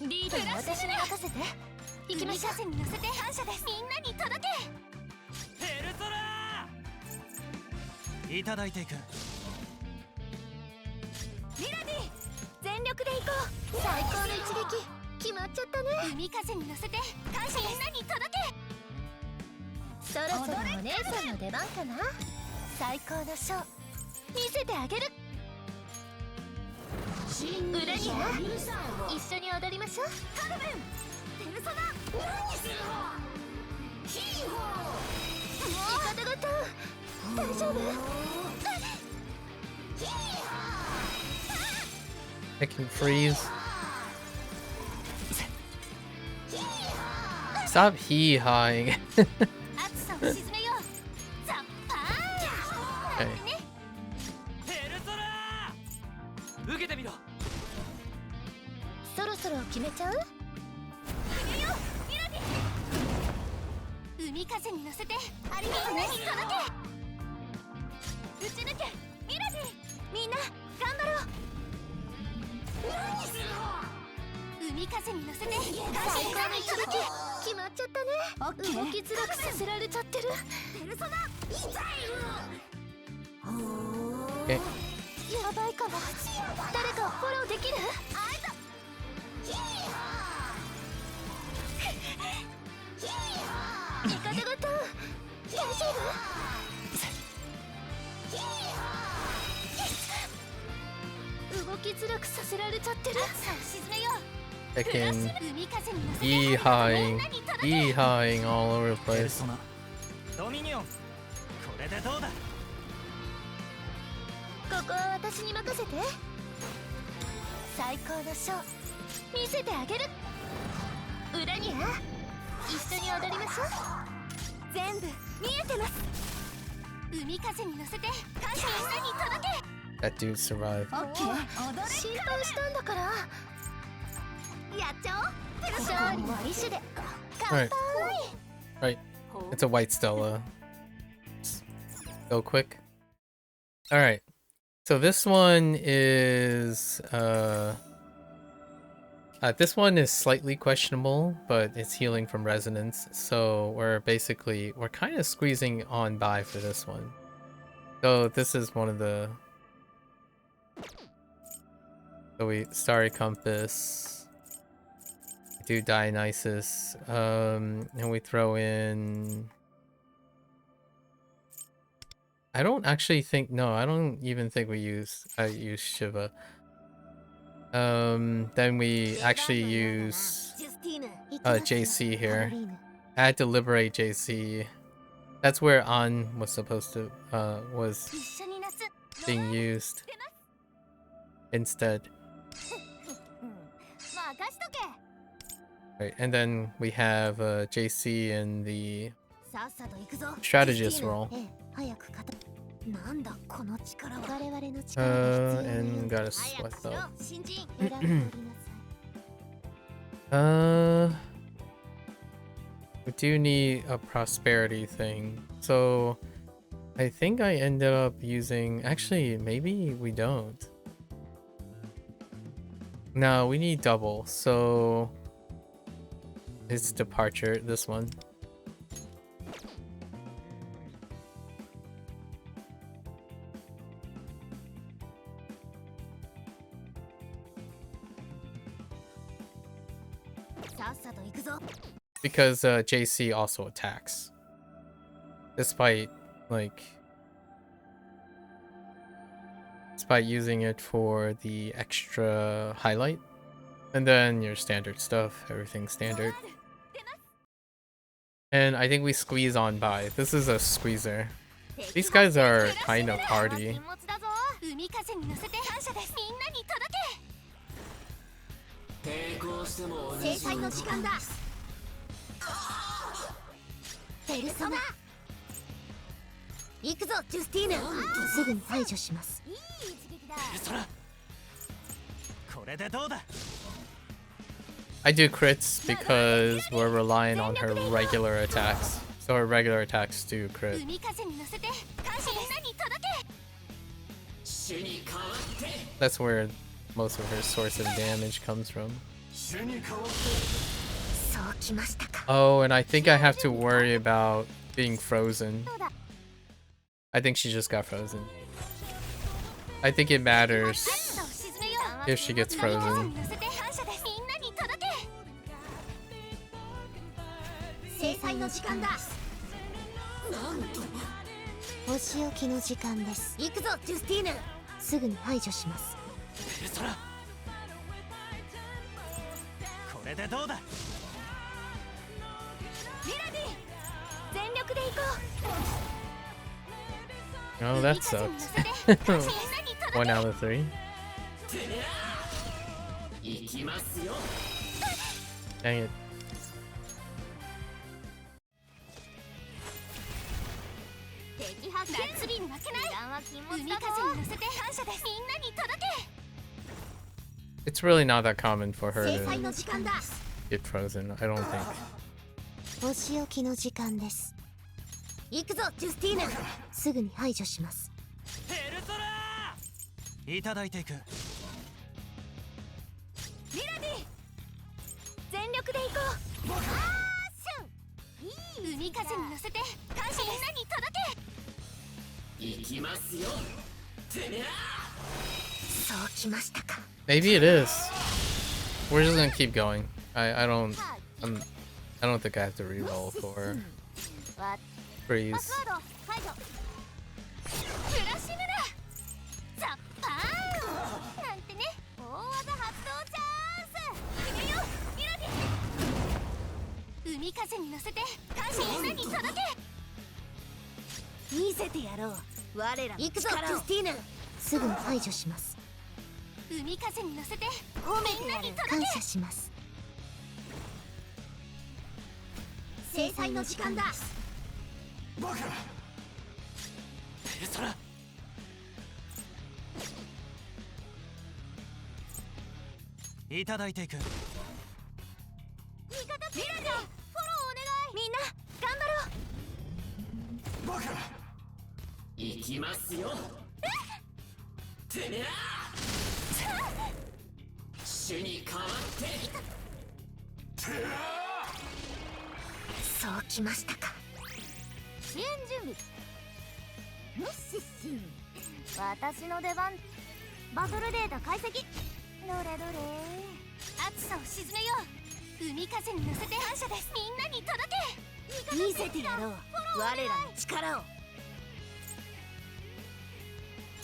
リードは私に任せて。行きましょう。に乗せて感謝です。みんなに届け。ペルソナーいただいていく。ミラディ全力で行こう。最高の一撃決まっちゃったね。海風に乗せて感謝です。みんなに届け。そろそろお姉さんの出番かな。最高のショー見せてあげる。裏には一緒に踊りましょう。カルメンペルソナ何するのヒーロー味方が大丈夫 I can freeze. Stop hee-hawing. Okay. ペルソナー受けてみろ。そろそろ決めちゃう？決めようミラディ。海風に乗せてありがとうね。届け。打ち抜けミラディ。みんな頑張ろう。何するの？海風に乗せて最高に届け。決まっちゃったね。動きづらくさせられちゃってる。ペルソナ痛い。Okay. やばいかも。誰かフォローできる？味方が大丈夫？動きづらくさせられちゃってる。沈めよう。I can hee-hawing all over the ペル place. ソナドミニオンこれでどうだ。ここは私に任せて。最高のショー見せてあげる。裏には一緒に踊りましょう。全部見えてます。海風に乗せて感謝みんなに届け。 That dude survived. オッケー。心配したんだから。やっちゃおう。勝利の意志で乾杯。 Right. It's a white Stella. Go quick. Alright. So this one is this one is slightly questionable, but it's healing from resonance. So we're kind of squeezing on by for this one. So this is one of the we Starry Compass, we do Dionysus, and we throw in I don't even think I use Shiva. Then we actually use JC here. I had to liberate JC. That's where An was supposed to was being used instead. Right, and then we have JC in the strategist role. And gotta sweat though. We do need a prosperity thing. So I think I ended up using, actually maybe we don't. No, we need double. So his departure, this one. Because JC also attacks. Despite using it for the extra highlight. And then your standard stuff, everything standard. And I think we squeeze on by. This is a squeezer. These guys are kind of hardy. I do crits because we're relying on her regular attacks. So her regular attacks do crit. That's where most of her source of damage comes from. Oh, and I think I have to worry about being frozen. I think she just got frozen. I think it matters if she gets frozen. Oh, that sucked. 1 out of 3. Dang it. It's really not that common for her to get frozen, I don't think. Maybe it is. We're just gonna keep going. I don't think I have to reroll for freeze.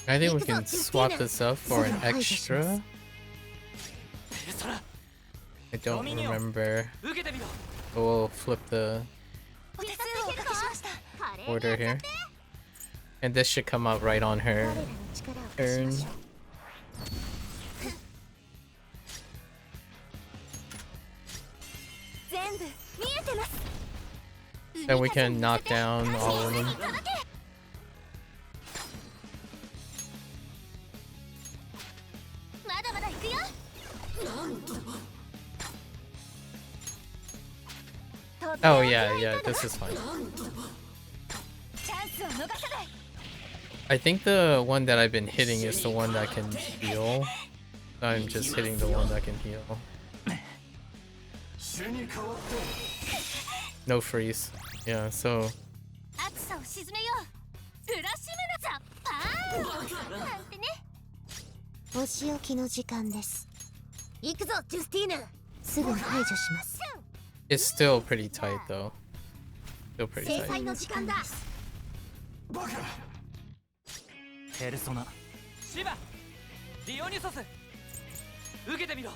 I think we can swap this up for an extra. I don't remember. We'll flip the order here. And this should come out right on her turn. Then we can knock down all of them. Oh yeah, this is fine. I think the one that I've been hitting is the one that can heal. I'm just hitting the one that can heal. No freeze. Yeah, so 暑さを沈めよう。浦島ザパーンなんてね。お仕置きの時間です。行くぞジュスティーヌ。すぐに排除します。 it's still pretty tight though. Still pretty 制 tight. 裁の時間だ。ペルソナシバディオニュソス受けてみろ。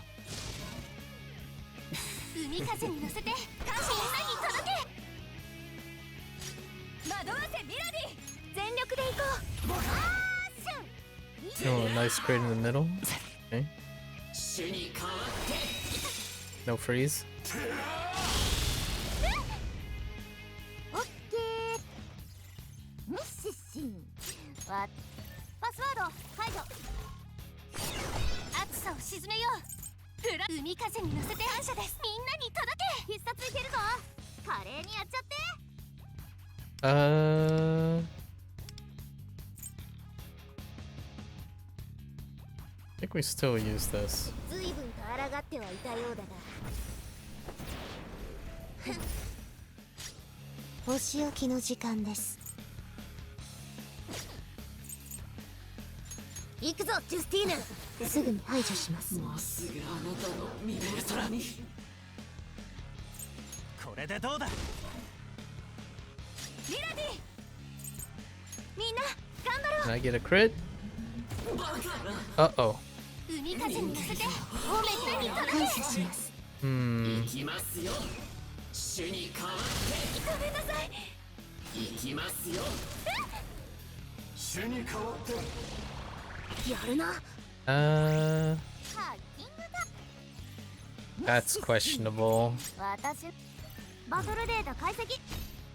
海風に乗せて感謝に届け。惑わせミラディ全力で行こう。Oh, nice crit in the middle. Okay. 主に代わって No freeze. オッケー。ミッシシンパスワード解除。暑さを沈めよう。海風に乗せて感謝です。みんなに届け。必殺いけるぞ。華麗にやっちゃって。I think we still use this. 随分と抗ってはいたようだが。お仕置きの時間です。行くぞジュスティーヌ。すぐに排除します。もうすぐあなたの見れる空に。これでどうだ。ミラディみんな頑張ろう。 Can I get a crit? Uh-oh. 海風に乗せて方面に届け。感謝します。行きますよ。主に代わってごめんなさい。行きますよ。主に代わってやるな。Uh, ハッキングthat's questionable. だ。私バトルデータ解析。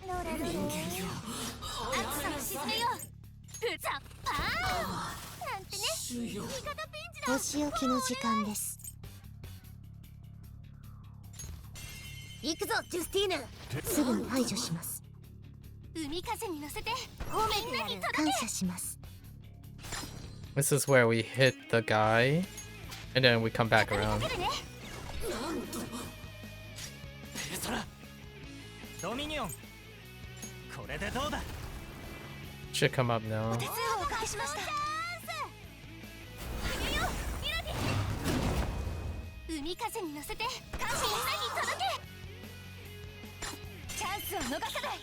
どれどれ。暑さを沈めよう。ザッパーンなんてね。味方ピンチだ。お仕置きの時間です。行くぞジュスティーヌ。すぐに排除します。海風に乗せて方面に届け。感謝します。 This is where we hit the guy, and then we come back around. ペルソナドミニオンこれでどうだ。 Should come up now. 手数をおかけしました。海風に乗せて感謝みんなに届け。チャンスを逃さない。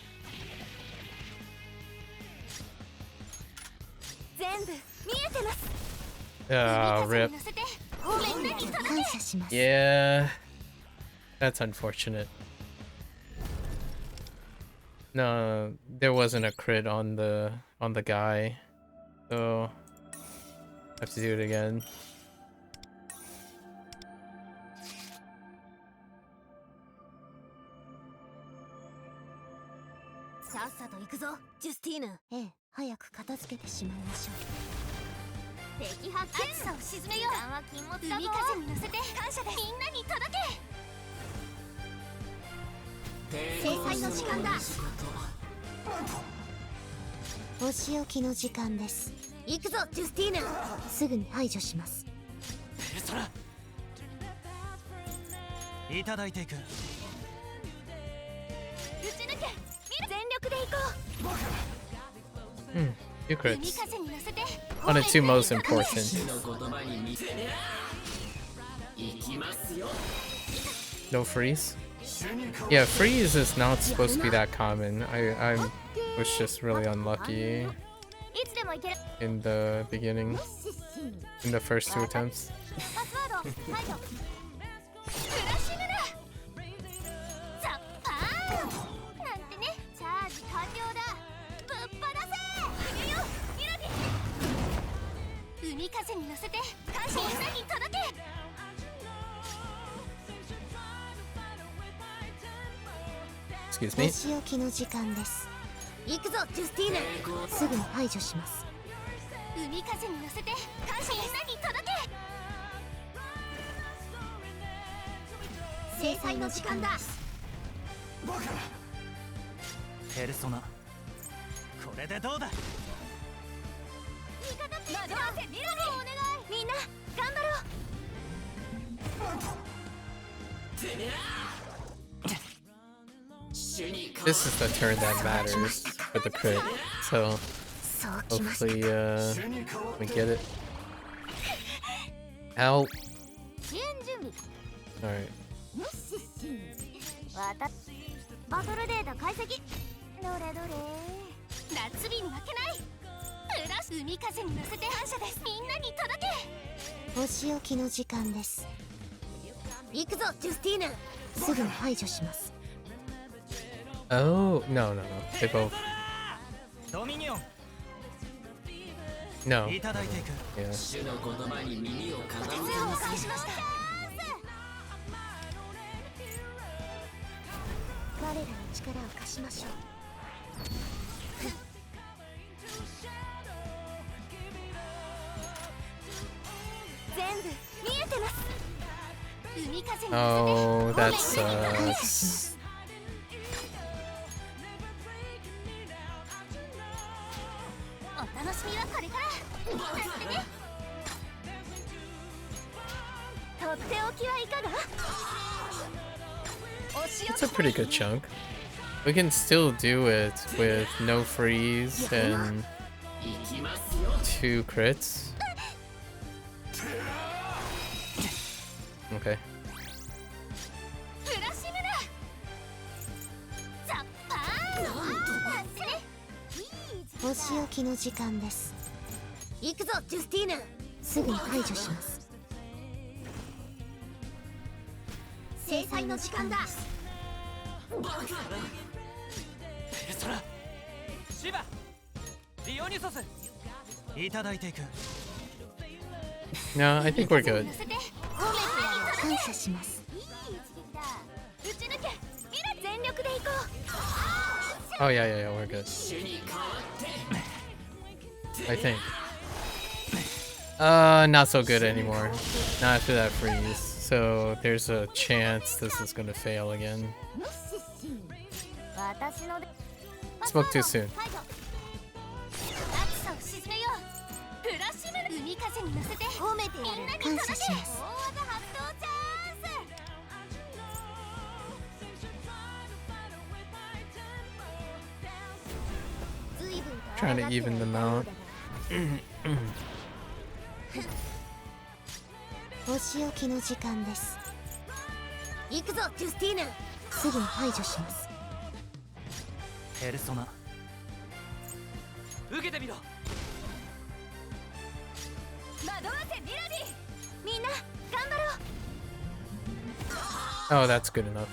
全部見えてます。 Ah, 海風 rip. に乗せて方面に届感け。謝します。 Yeah, that's unfortunate. No, there wasn't a crit on the guy, so I have to do it again. さっさと行くぞジュスティーヌ。ええ、早く片付けてしまいましょう。敵発見。暑さを沈めよう。海風に乗せて感謝です。みんなに届け。制裁の時間だ。お仕置きの時間です。行くぞジュスティーヌ。すぐに排除します。ペルソナいただいていく。打ち抜け。全力で行こう。 Few 海 crits 風に乗せて on the two most important. の言葉に見せね行きますよ。 No freeze. Yeah, freeze is not supposed to be that common. I was just really unlucky いつでも行ける。 in the beginning, in the first two attempts. パスワード解除。フラッシュだ。ザッパーンなんてね。チャージ完了だ。ぶっ放せ。逃げようミラディ。海風に乗せて感謝みんなに届け。 Excuse お me. 仕置きの時間です。行くぞジュスティーヌ。すぐに排除します。海風に乗せて感謝みんなに届け。制裁の時間だ。ペルソナこれでどうだ。味方ピンチだ。惑わせミラディ。お願い。みんな頑張ろう。This is the turn that matters for the crit. So そうきました。 hopefully we get it. Ow. 支援準備。 Alright. バトルデータ解析。どれどれ。夏日に負けない。プラス海風に乗せて感謝です。みんなに届け。お仕置きの時間です。行くぞ、ジュスティーヌ。すぐに排除します。 Oh, no, no, no. They both. ドミニオン No. いただいていく Yeah. 主の言葉に耳を傾け通を返しました。我らの力を貸しましょう。全部見えてます。海風に乗 Oh, せて that 感謝しま sucks. す。お楽しみはこれから。待ってね。とっておきはいかが？お仕 It's 置 a き pretty good chunk. We can still do it with no freeze and 行きますよ 2 crits. Okay. ブラシムだ。ザッパーン。お仕置きの時間です。行くぞ、ジュスティーヌ。すぐに排除します。制裁の時間だ。ペルソナシバディオニュソスいただいていく No, I think we're good. 乗せて褒めて感謝します。いい一撃だ。打ち抜け。全力で行こう。 Oh, yeah, yeah, yeah, we're good. 主に代わって I think. Not so good anymore. Not after that freeze. So there's a chance this is gonna fail again. Spoke too soon. 海風に乗せて褒めてやる。感謝します。 Trying to even them out. お仕置きの時間です。行くぞ、ジュスティーヌ。すぐに排除します。ペルソナ受けてみろ惑わせミラディ。みんな頑張ろう。 Oh, that's good enough.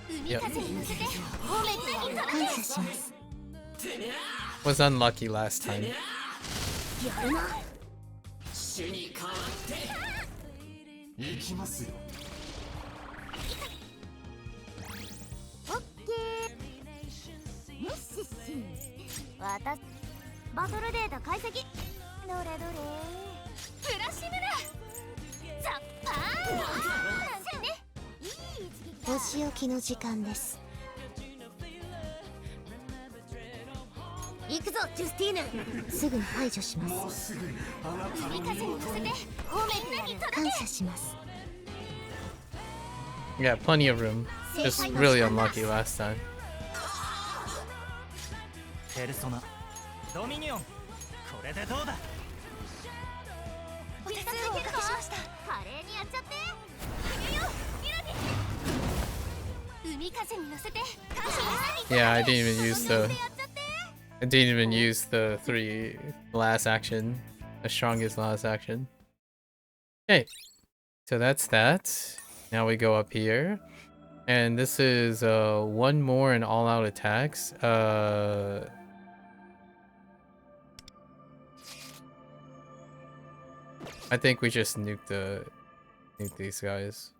海風に乗せて褒めてやる。感謝します。 Was unlucky last time. やるな。主に代わって行きますよ。オッケー。よしし。私バトルデータ解析。どれどれ。ブラシムだ。ザッパーン。ね。いい一撃だ。お仕置きの時間です。行くぞ、ジュスティーヌ。すぐに排除します。もうすぐにあなたの海風に乗せて褒めてやる。感謝します。 Yeah, plenty of room. Just really unlucky last time. ペルソナドミニオンこれでどうだお手数をおかけしました。華麗にやっちゃって。いくよ、ミラディ。海風に乗せて感謝。 Yeah, I didn't even use the. I didn't even use the last action, the strongest last action. Okay, so that's that. Now we go up here, and this is one more in all-out attacks. I think we just nuke these guys.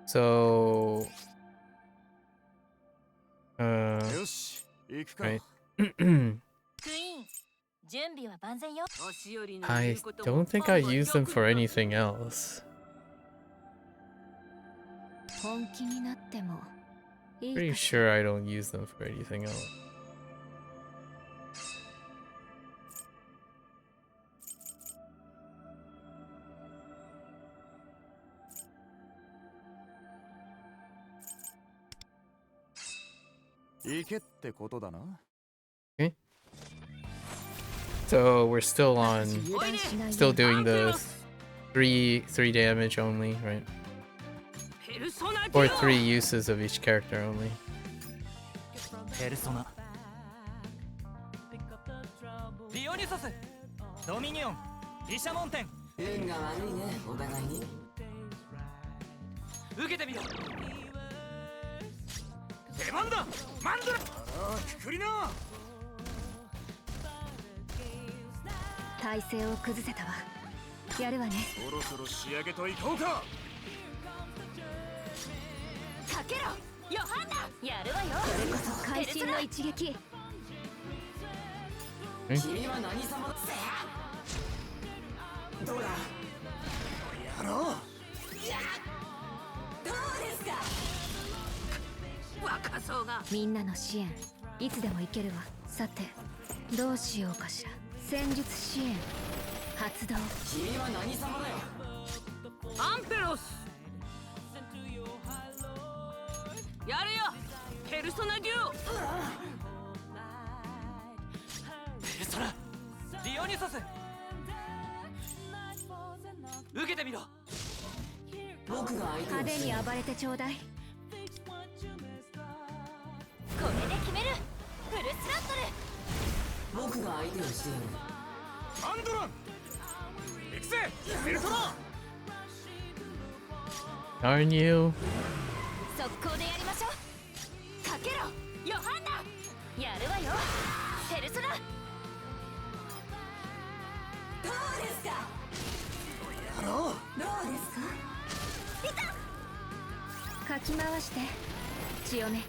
So. よし、行くか。 Right. クイーン準備は万全よ。 I don't think I use them for anything else. 本気になってもいい Pretty かしら。 sure I don't use them for anything else. Okay. So we're still doing the three damage only, right? Or 3 uses of each character only. ペルソナディオニソスドミニオン毘沙門天運が悪いねお互いに受けてみろ出番だマンドラくくりな体勢を崩せたわやるわねそろそろ仕上げといこうかかけろヨハンナやるわよこれこそ会心の一撃君は何様だどうだやろうどうですか若そうがみんなの支援いつでも行けるわさてどうしようかしら戦術支援発動君は何様だよアンペロスやるよペルソナデュオペルソナディオニソス受けてみろ僕が相手派手に暴れてちょうだいこれで決めるフルスラットル僕が相手をしてやるアンドラン行くぜペルソナ Darn you. 速攻でやりましょうかけろヨハンナやるわよペルソナどうですかやろうどうですかかき回して強め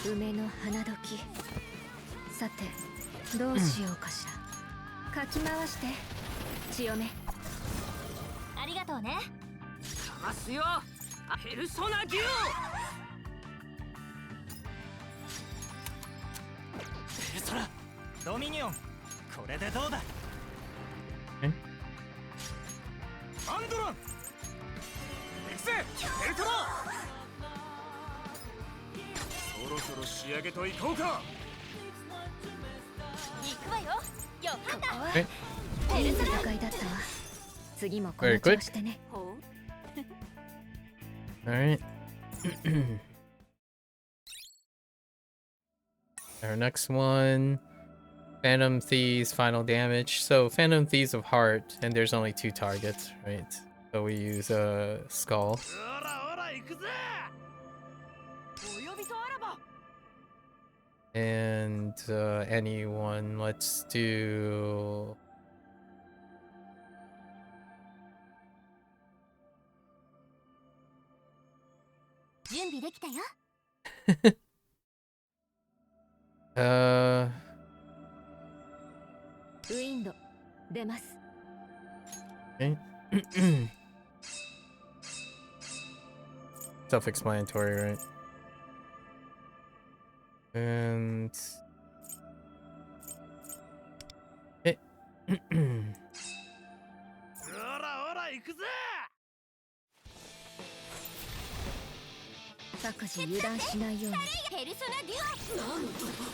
梅の花時さてどうしようかしらかき回して強めありがとうねかますよペルソナデュオペルソナドミニオンこれでどうだアンドラン行くぜペルトナそろそろ仕上げといこうか行くわよヨハンナえペルソナ戦いだったわ次もこの調子でね Alright. Our next one, Phantom Thieves final damage. So Phantom Thieves of Heart, and there's only 2 targets, right? So we use a skull. And anyone, let's do... Uh, ウィンド出ます okay. Self-explanatory, right? And okay. 各自油断しないようにペルソナデュオ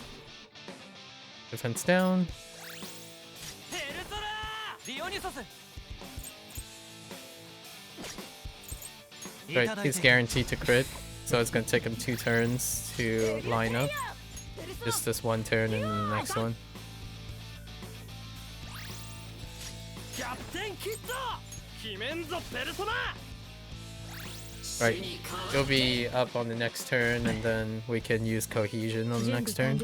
Defense down. ペルソナディオニソス Right, he's guaranteed to crit, so it's gonna take him 2 turns to line up. Just this one turn and the next one. キャプテンキッド決めんぞペルソナ Right, he'll be up on the next turn, and then we can use cohesion on the next turn.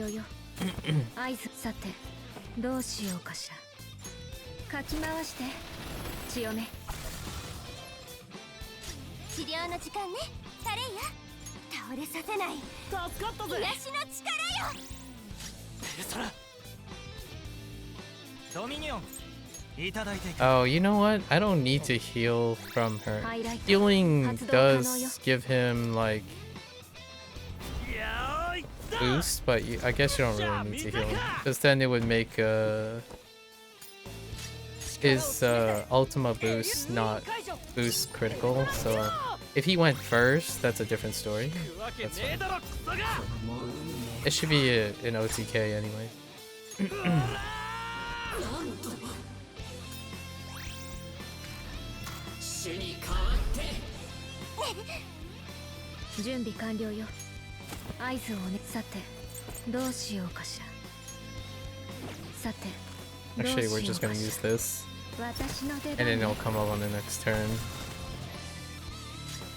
合図さてどうしようかしらかき回して強め治療の時間ねタレイヤ倒れさせない助かったぜ癒しの力よペルソナドミニオンいただいていく Oh, you know what? I don't need to heal from her. Healing does give him, like, boost, but I guess you don't really need to heal him. Because then it would make his Ultima boost not boost critical, so if he went first, that's a different story. That's fine. It should be an OTK anyway. 準備完了よ。合図をね。さて、どうしようかしら。さて、 Actually, we're just gonna use this, 私の出 and then it'll come up on the next turn.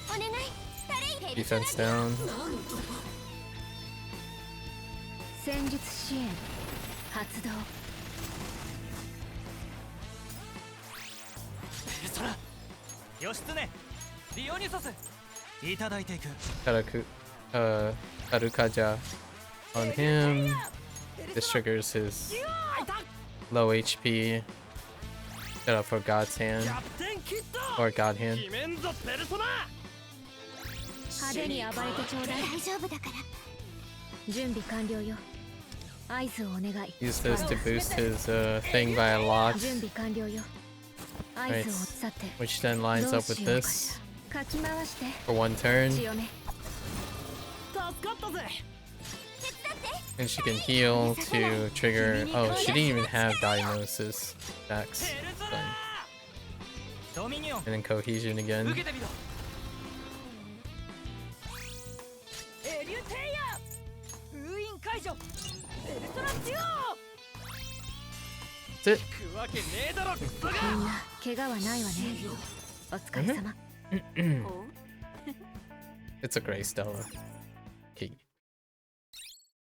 お願い。誰 Defense down. 戦術支援発動。ペルソナ義経ディオニュソスいただいていく。 Arukaja on him. This triggers his low HP. Set up for God's hand. Or God hand. 派手に暴れてちょうだい。大丈夫だから。準備完了よ。合図をお願い。 Use this to boost his thing by a lot. 準備完了よ。合 Right. 図をさて。 Which then lines どう up し with ようか this しら。かき回して。 for one turn. 強め。助かったぜ。 And she can heal to trigger. Oh, she didn't even have diagnosis. Max. ドミニオン And then cohesion 受 again. けてみろ。エリュテイヤ封印解除。ペルソナデュオ That's it. くわけねえだろクソが。みんな怪我はないわね。お疲れ様。 It's a gray Stella. Okay.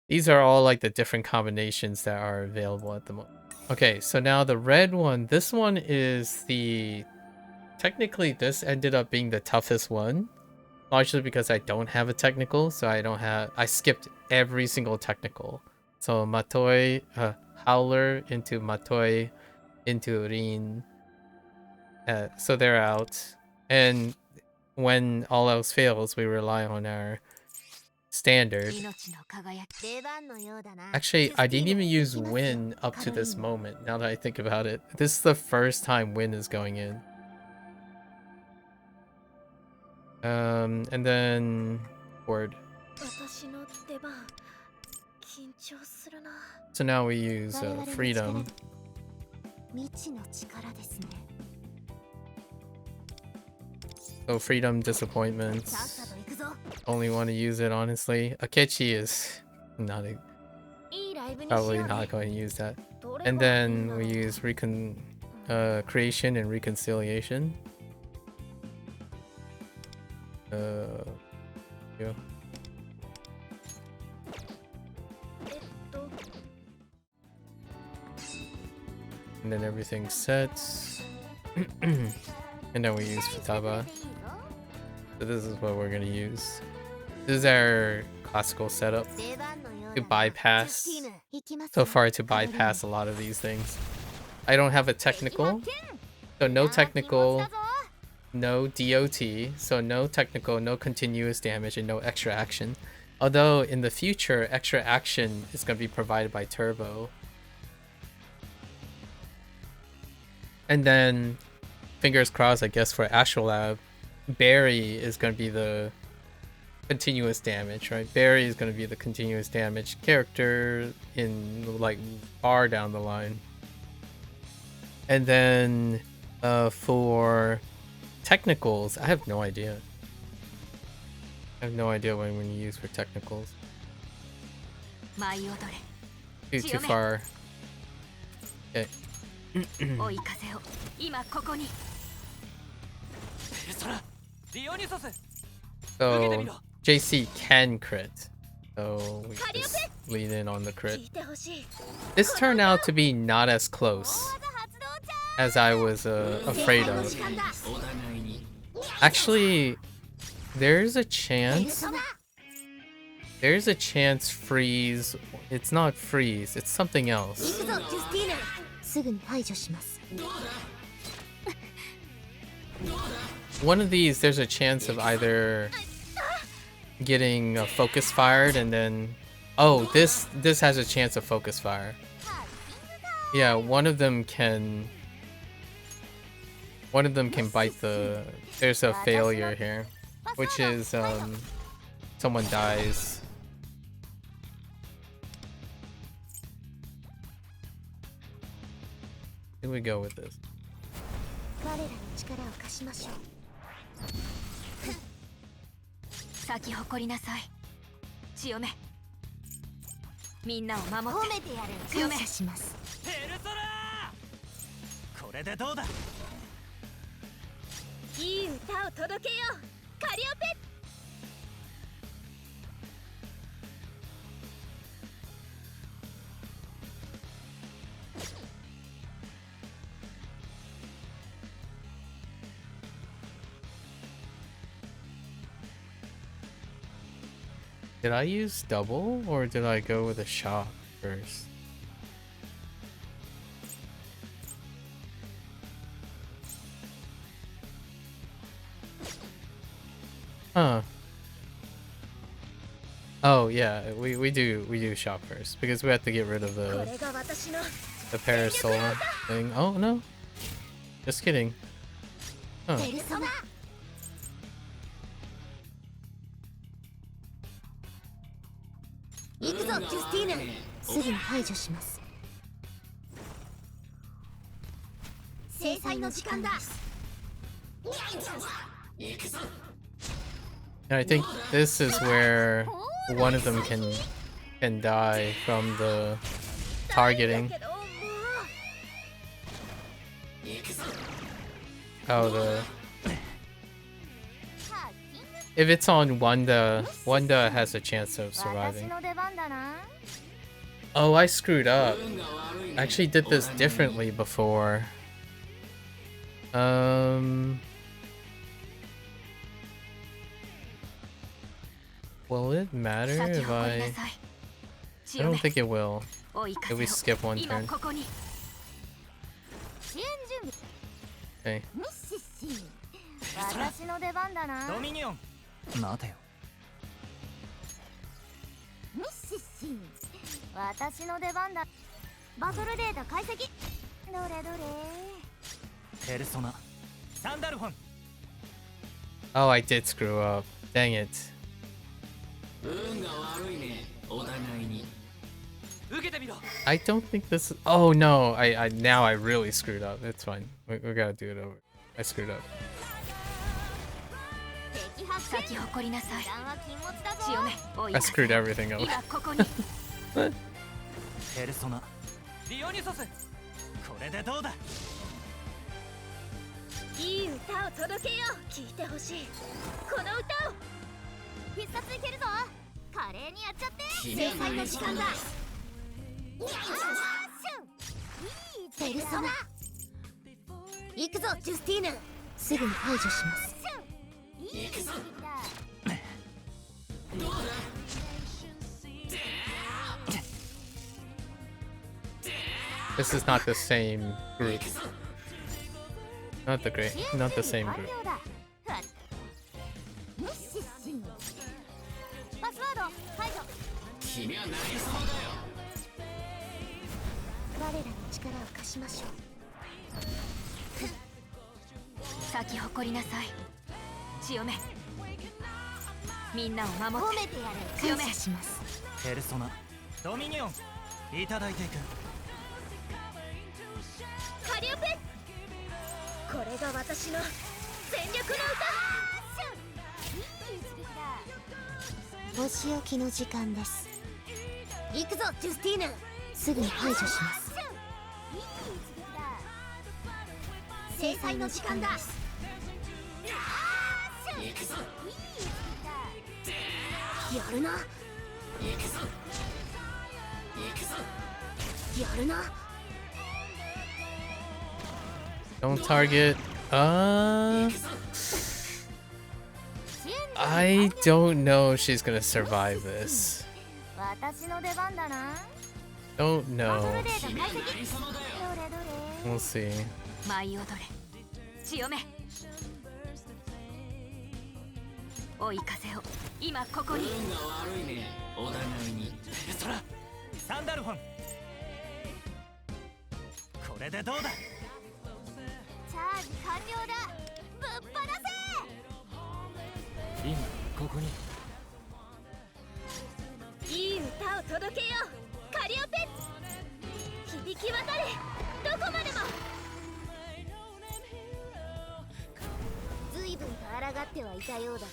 These are all like the different combinations that are available at the moment. Okay, so now the red one, this one is the... Technically, this ended up being the toughest one. Largely because I don't have a technical, so I skipped every single technical. So Matoi, Howler into Matoi, into Rin. So they're out. And when all else fails, we rely on our standard. 命の輝き。出番のようだな。 Actually, I didn't even use Win up to this moment, now that I think about it. This is the first time Win is going in. And then... Word. 私の出番。緊張するな。 So now we use Freedom. 未知の力ですね。 So Freedom, さっ Disappointments. さと行くぞ。 Only want to use it, honestly. Akechi is not a, いいライブにしよう probably ね。 not going to use that. どれが And いい then な we use Creation and Reconciliation. Yeah. と And then everything's set. And then we use Futaba. So this is what we're gonna use. This is our classical setup 出番のよう to だな。 bypass, ジャスティーヌ行きます so よ。 far to bypass a lot of these things. I don't have a technical, so no technical, no DOT, so no technical, no continuous damage, and no extra action. Although in the future, extra action is going to be provided by Turbo. And then, fingers crossed, I guess, for Astrolab, Barry is going to be the continuous damage, right? Barry is going to be the continuous damage character in, like, far down the line. And then, for technicals, I have no idea. I have no idea what I'm going to use for technicals. 舞い踊れ。 Too far. Okay. 追い風を今ここに。ペルソナディオニュソス So, JC can crit. So, we just lean in on the 聞 crit. いてほしい。 This turned out to be not as close 大技発動ちゃ as I was afraid ん。 of. 時間だ。 Actually, there's a ペル chance. ソナ。 There's a chance freeze. It's not freeze. It's something 行 else. くぞジャスティーヌ。すぐに排除します。 One of these, there's a chance of either getting a focus fired and then... Oh, this has a chance of focus fire. Yeah, one of them can one of them can bite the. There's a failure here, which is someone dies. Here we go with this. 我らに力を貸しましょう。咲き誇りなさい。千代目。みんなを守って。褒めてやる。強め感謝します。ペルソナこれでどうだ。いい歌を届けよう。カリオペ。Did I use double or did I go with a shock first? Huh. Oh yeah, we do shock first because we have to get rid of the parasol thing. Oh no. Just kidding. Huh. ペルソナ。行くぞ、ジュスティーヌ。すぐに排除します。制裁の時間だ。And I think this is where one of them can die from the targeting. Oh, if it's on Wanda has a chance of surviving. Oh, I screwed up. I actually did this differently before. Will it matter if I don't think it will. If we skip one turn. Okay. 私の出番だな。ドミニオン待てよ。ミッシッシン。私の出番だ。バトルデータ解析。どれどれ。ペルソナサンダルフォン。 Oh, I did screw up. Dang it. 運が悪いね。お互いに。受けてみろ。 I don't think this. Oh no! Now I really screwed up. It's fine. We gotta do it over. I screwed up. 咲き誇りなさい。千代目。 I screwed everything up. 今ここに。ペルソナディオニソスこれでどうだ。いい歌を届けよう。聞いてほしい。この歌を。必殺いけるぞ。華麗にやっちゃって。制裁の時間だ。ペルソナ。行くぞ、ジュスティーヌ。すぐに排除します。行くぞ。どうだ。This is not the same group. Not the same group. パスワード排除。君は何様だよ。我らに力を貸しましょう。咲き誇りなさい。千代目。みんなを守って。褒めてやる。強め。感謝します。ペルソナドミニオンいただいていく。カリオペ。これが私の全力の歌。お仕置きの時間です。行くぞ、ジュスティーヌ。すぐに排除します。制裁の時間だ。行くぞ。やるな。行くぞ。行くぞ。やるな。 Don't target. I don't know if she's gonna survive this. 私の出番だな。 Don't know. バトルデータ解析。どれどれ。 We'll see. 舞い踊れ。千代目。追い風を今ここに。運が悪いね。お互いに。ペルソナサンダルフォンこれでどうだ。チャージ完了だ。こに。いい歌を届けようカリオペ。響き渡れどこまでも。随分と抗ってはいたようだが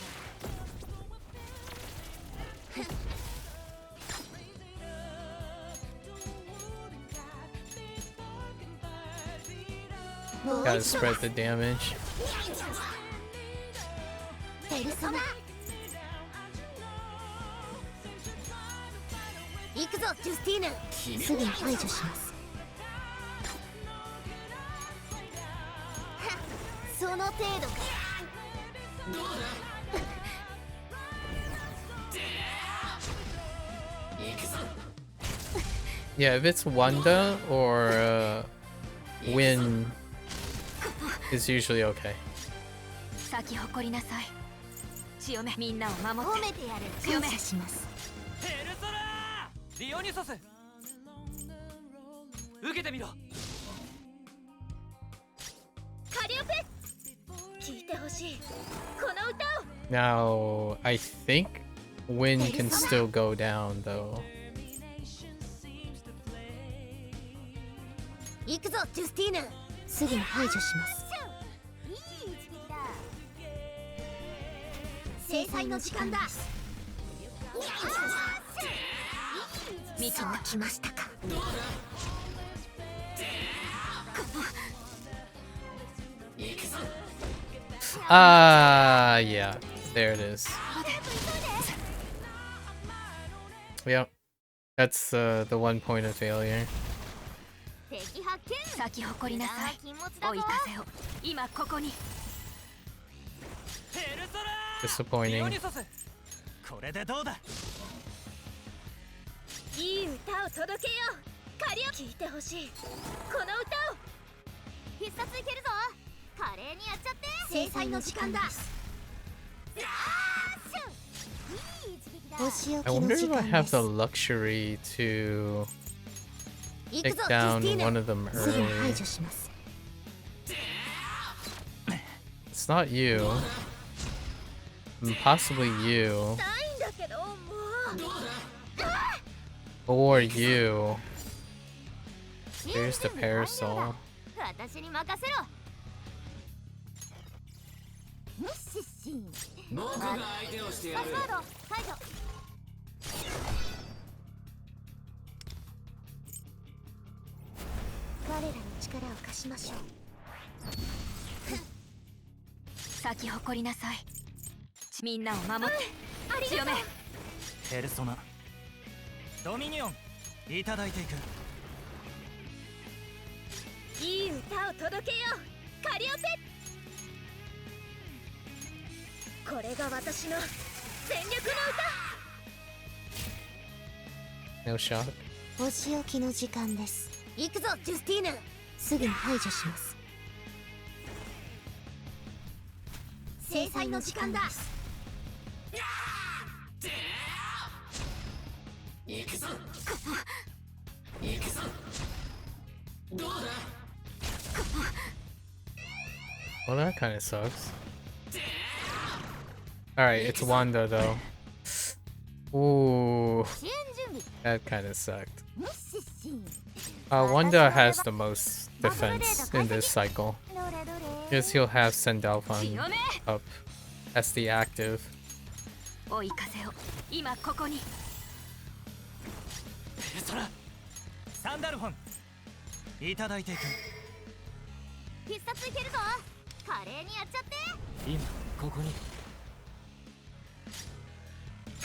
Gotta spread the damage. ペルソナ行くぞジュスティーヌ。すぐに排除します。その程度か。Yeah, if it's Wanda or Win is usually okay. 咲き誇りなさい。強めみんなを守って。褒めてやる。強めします。ペルソナーディオニュソス、受けてみろ。カリオペ聞いてほしいこの歌を。 Now, I think Win can still go down though. 行くぞジュスティーヌ。すぐに排除します。いい一撃だ。制裁の時間だ。見ときましたか。 Ah, yeah, there it is. Yep, that's the 1 point of failure. 敵発見。咲き誇りなさい。追い風を今ここに。ペルソナー Disappointing. ディオニュソス、これでどうだ。いい歌を届けようカリオ。聞いてほしいこの歌を。必殺いけるぞ。華麗にやっちゃって。制裁の時間だ。 I wonder if I have the luxury to take down one of them early. It's not you. Possibly you. Or you. There's the parasol. 私に任せろ。無視し。僕が相手をしてやる。パスワード解除。我らの力を貸しましょう。咲き誇りなさい。みんなを守って。強め。ペルソナドミニオンいただいていく。いい歌を届けようカリオペ。これが私の全力の歌。 No shot. お仕置きの時間です。行くぞジュスティーヌ。すぐに排除します。制裁の時間だ。行くぞ行くぞ。どうだ。 Well, that kind of sucks. Alright, it's Wanda though. Ooh, that kind of sucked. Wanda has the most defense in this cycle. Because he'll have Sandalphon up as the active. 追い風を今ここに。ペルソナサンダルフォンいただいていく。必殺いけるぞ。華麗にやっちゃって。今ここに。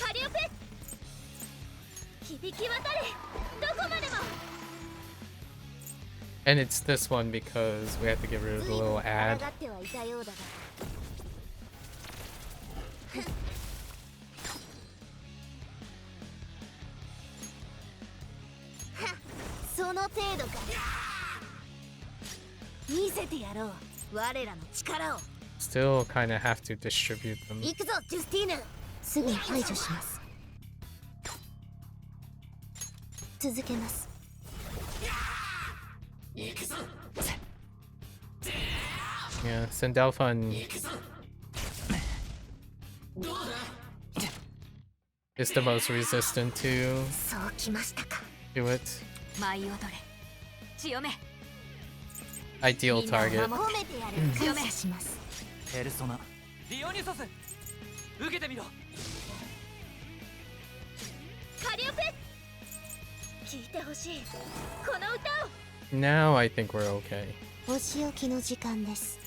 カリオペ響き渡れどこまでも。 And it's this one because we have to get rid of the little ad. 抗ってはいたようだが。その程度か。見せてやろう我らの力を。 Still kind of have to distribute them. 行くぞジュスティーヌ。すぐに排除します。続けます。行くぞ。 Yeah, Sandalphon 行くぞ。どうだ。is the most resistant to そうきましたか。 it. 舞い踊れ強め Ideal target. 褒めてやる。感謝します。ペルソナディオニュソス受けてみろカリオペ聞いてほしいこの歌を Now I think we're okay. お仕置きの時間です。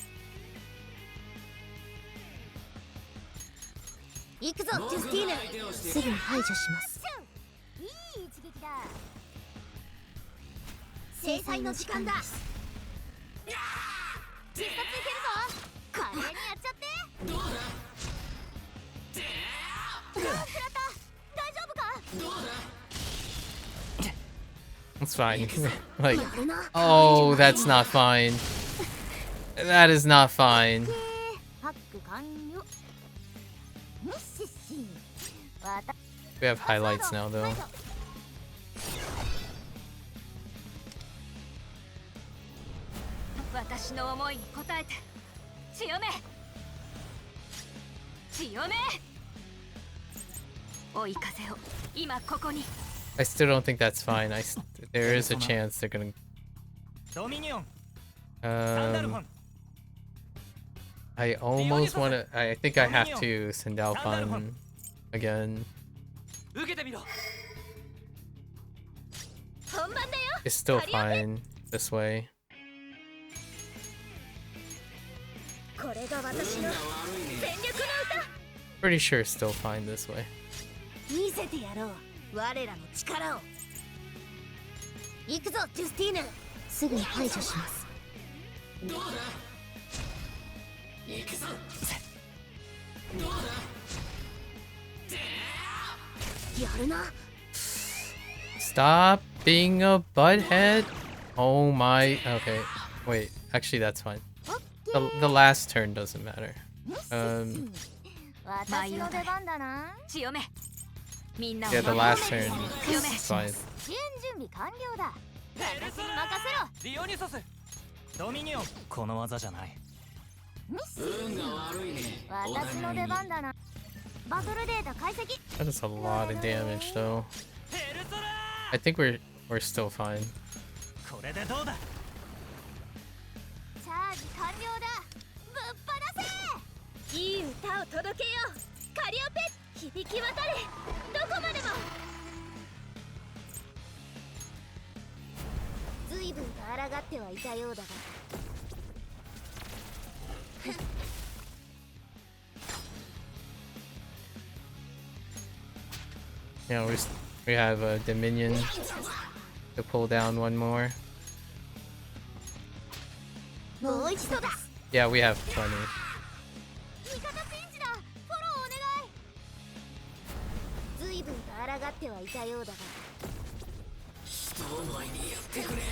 行くぞジュスティーヌ。すぐに排除します。いい一撃だ制裁の時間だ。必殺いけるぞ華麗にやっちゃってどうだ食らった大丈夫か It's fine. Like, oh, that's not fine. That is not fine. ハック完了むっしっしわた We have highlights now, though. 私の思いに応えて強め強め追い風を今ここに I still don't think that's fine. There is a chance they're gonna. ドミニオン Um, I almost want to. I think I have to send Alphan again. 受けてみろ 本番だよ It's still fine this way. これが私の全力の Pretty sure it's still fine this way. 見せてやろう。我らの力を。行くぞジュスティーヌ。すぐに排除します。どうだ行くぞどうだやるな。 Stop being a butthead. Oh my. Okay. Wait. Actually, that's fine. The last turn doesn't matter. 私の出番だな強めみんなを Yeah, the last turn is fine. 支援準備完了だ私に任せろディオニュソスドミニオンこの技じゃない運が悪いね私の出番だなバトルデータ解析 That is a lot of damage, though. I think we're still fine. これでどうだチャージ完了だぶっ放せいい歌を届けようカリオペ響き渡れどこまでも随分と抗ってはいたようだが。Yeah, we have a Dominion to pull down one more. もう一度だ。 Yeah, we have plenty. 味方ピンチだフォローお願い随分と抗ってはいたようだが。人思いにやってくれ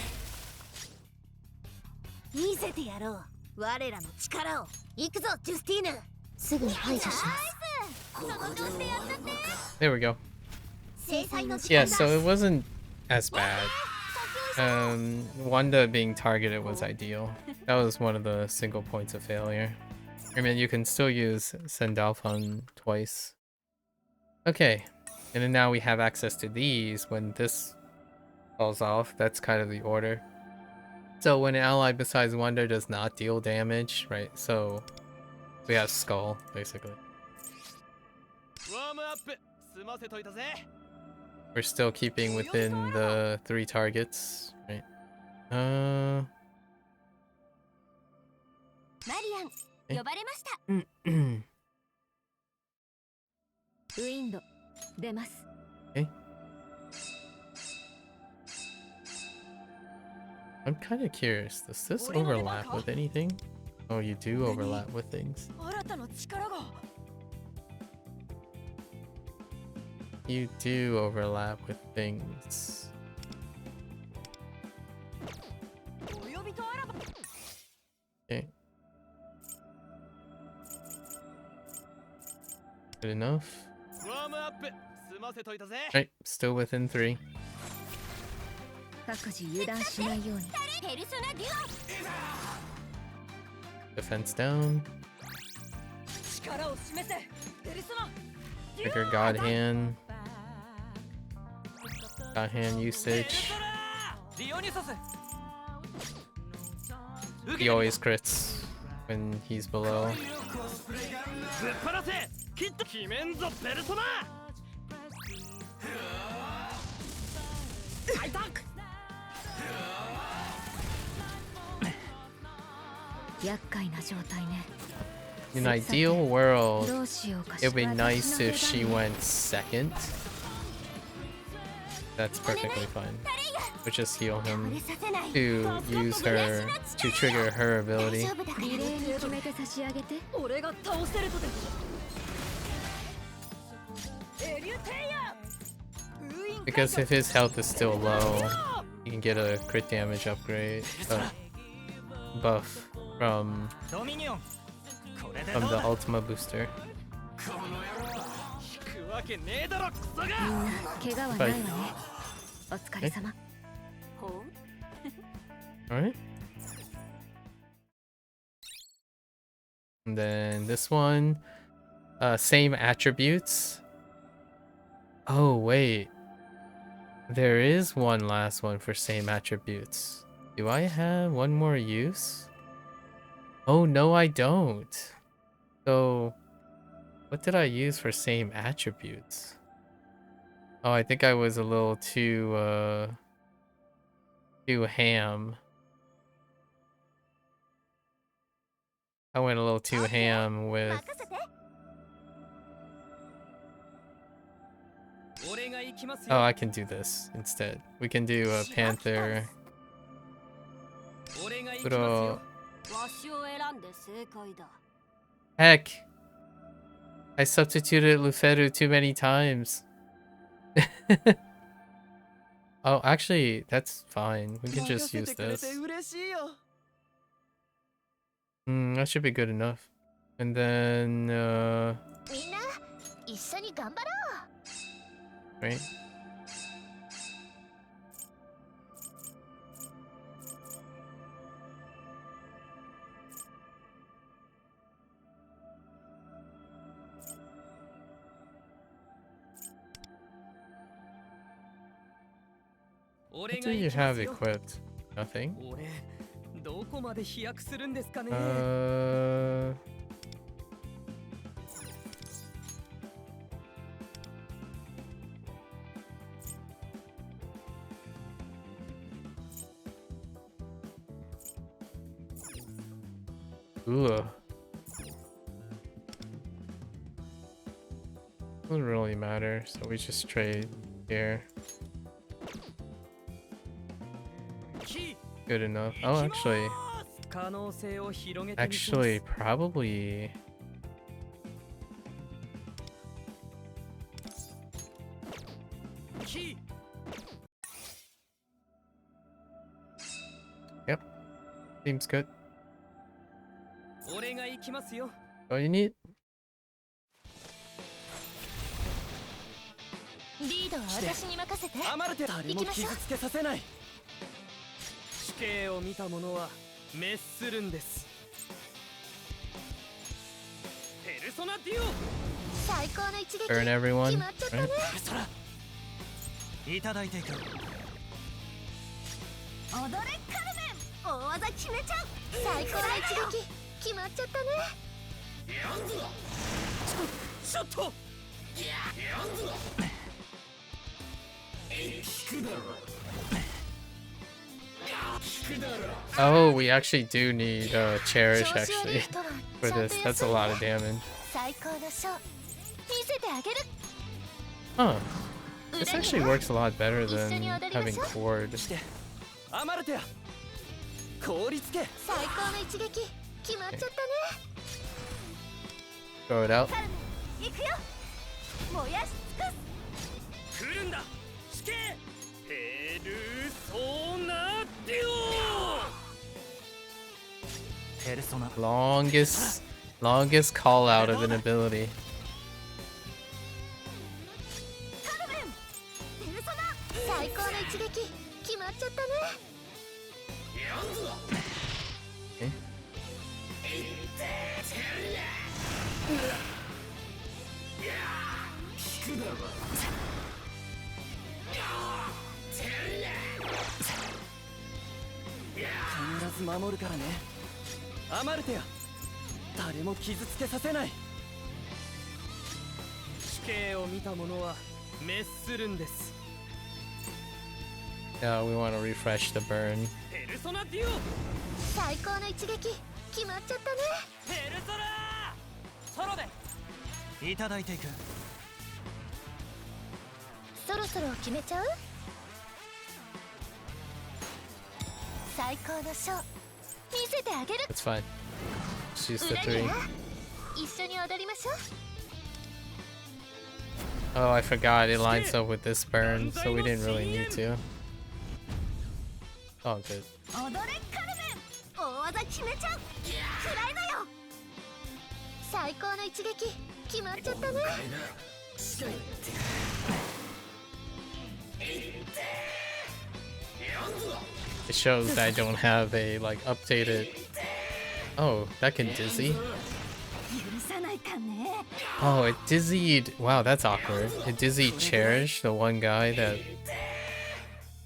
見せてやろう。我らの力を。行くぞジュスティーヌ。すぐに排除します。その調子でやっちゃって There we go. 制裁の時 Yeah, 間だ。 so it wasn't as bad. Wanda being targeted was ideal. That was one of the single points of failure. I mean, you can still use Sendalphon twice. Okay, and then now we have access to these when this falls off. That's kind of the order. So when an ally besides Wanda does not deal damage, right? So we have Skull, basically. We're still keeping within the 3 targets, right? マリアン呼ばれました ウィンド出ます Okay. I'm kind of curious. Does this overlap with anything? Oh, you do overlap with things. 新たな力が You do overlap with things. お呼びとあらば Okay. Good enough. ワームアップ済ませといたぜ Right, still within 3. 各自油断しないようにペルソナデュ Defense down. 力を示せペルソナ Trigger God Hand. hand usage. ディオニュソス He always crits when he's below. ぶっ放せきっと決めんぞペルソナ開拓厄介な状態ね。 In an ideal world, どうしようかし it ら。 would be nice if she went second. That's perfectly fine. We'll just heal him to use her to trigger her ability. リレーに決めて差し上げて。俺が倒せるとでエリュテイヤ Because if his health is still low, he can get a crit damage upgrade buff from ドミニオンこれで the どうだ Ultima booster. 引くわけねえだろクソがみんな怪我はないわね。お疲れ様。 Alright. And then this one, same attributes. Oh, wait. There is one last one for same attributes. Do I have one more use? Oh, no, I don't. So, what did I use for same attributes? Oh, I think I was a little too ham. I went a little too ham with... 俺が行きますよ Oh, I can do this instead. We can do a Panther. 俺が行きますよ Kuro. わしを選んで正解だ Heck! I substituted Luferu too many times. Oh, actually, that's fine. We can just use this. 嬉しいよ That should be good enough. And then, みんな一緒に頑張ろう right? What do you have equipped? Nothing? 俺どこまで飛躍するんですかね Ooh. Doesn't really matter, so we just trade here. Good enough. Oh, actually, probably. Yep. Seems good. All you need. リードは私に任せてアマルテ誰も傷つけさせない死刑を見た者は滅するんですペルソナデュオ最高の一撃 Burn everyone. 決まっちゃったね Right? ペルソナいただいていく踊れカルメン大技決めちゃう最高の一撃決まっちゃったねちょっと Oh, we actually do need Cherish actually for this. That's a lot of damage. 最高のショー見せてあげる Huh. This actually works a lot better than having cord. アマルテや凍りつけ最高の一撃決まっちゃったね Throw it out. カルメン行くよ燃やし尽くす来るんだ死刑ペルソナデュオペルソナ Longest call out of an ability. カルメンペルソナ最高の一撃決まっちゃったね Okay. ず守るからね。アマルテや誰も傷つけさせない。死刑を見た者は滅するんです。 Yeah, we want to refresh the burn. ペルソナデュオ。最高の一撃決まっちゃったね。ペルソナソロでいただいていく。そろそろ決めちゃう？最高のショー見せてあげる。 It's fine. Just use the 裏 three. には一緒に踊りましょう。 Oh, I forgot it lines up with this burn, so we didn't really need to. Oh, good. 踊れカルメン、大技決めちゃう。フライだよ。最高の一撃決まっちゃったね。 It shows that I don't have a like updated. Oh, that can dizzy. 許さないかね。 Oh, it dizzied. Wow, that's awkward. It dizzied Cherish, the one guy that.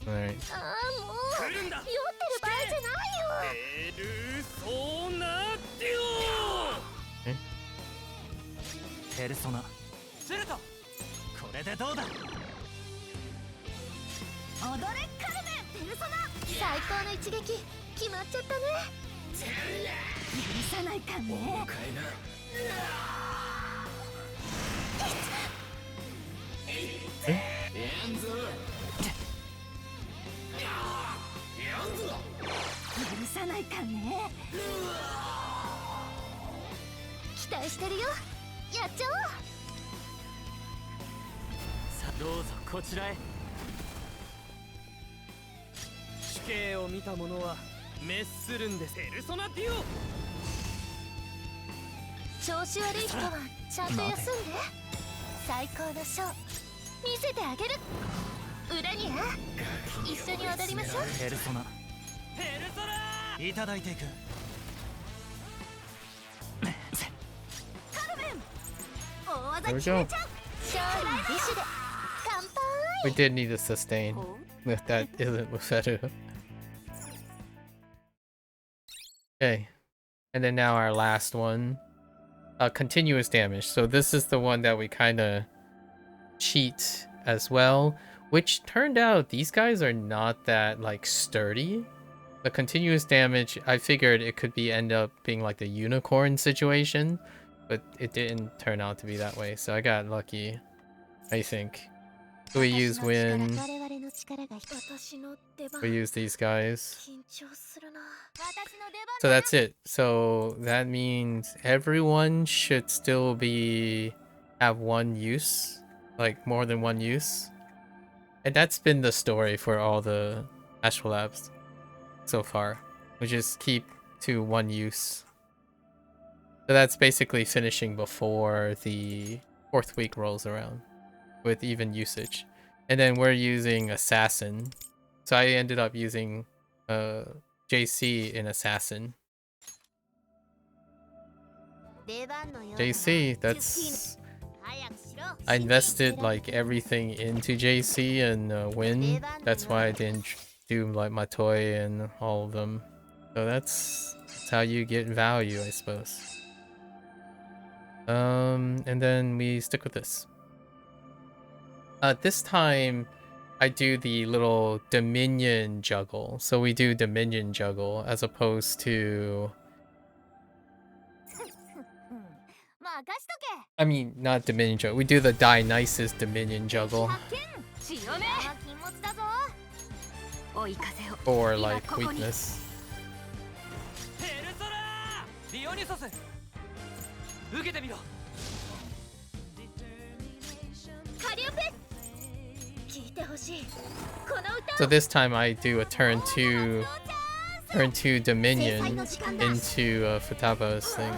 Alright. ああもう酔ってる場合じゃないよ。ペルソナデュオ。え？ペルソナするとこれでどうだ。踊れカルメン、ペルソナ最高の一撃決まっちゃったね。許さないかね。許さないかね。期待してるよ。やっちゃおう。さあどうぞこちらへ。死刑を見た者は滅するんです。ペルソナデュオ。調子悪い人はちゃんと休んで。最高のショー見せてあげる。裏には一緒に踊りましょう。ペルソナペルソナいただいていく。カルメン大技 There we 決め go. ちゃう。勝利のディッシュで乾杯。 We did need a sustain. If that isn't Mufetu. Okay. And then now our last one. Continuous damage. So this is the one that we kind of cheat as well. Which turned out these guys are not that like sturdy. The continuous damage, I figured it could be end up being like the unicorn situation. But it didn't turn out to be that way. So I got lucky, I think. So we use Win. We use these guys. So that's it. So that means everyone should still have one use, like more than one use. And that's been the story for all the Astral Labs so far. We just keep to one use. So that's basically finishing before the 4th week rolls around with even usage. And then we're using Assassin. So I ended up using JC in Assassin. JC, that's... I invested like everything into JC and Win. That's why I didn't do like my toy and all of them. So that's how you get value, I suppose. And then we stick with this. This time I do the little Dominion juggle. So we do Dominion juggle as opposed to... I mean, not Dominion juggle. We do the Dionysus Dominion juggle. For like weakness. So this time I do a turn 2 Dominion into Futaba's thing.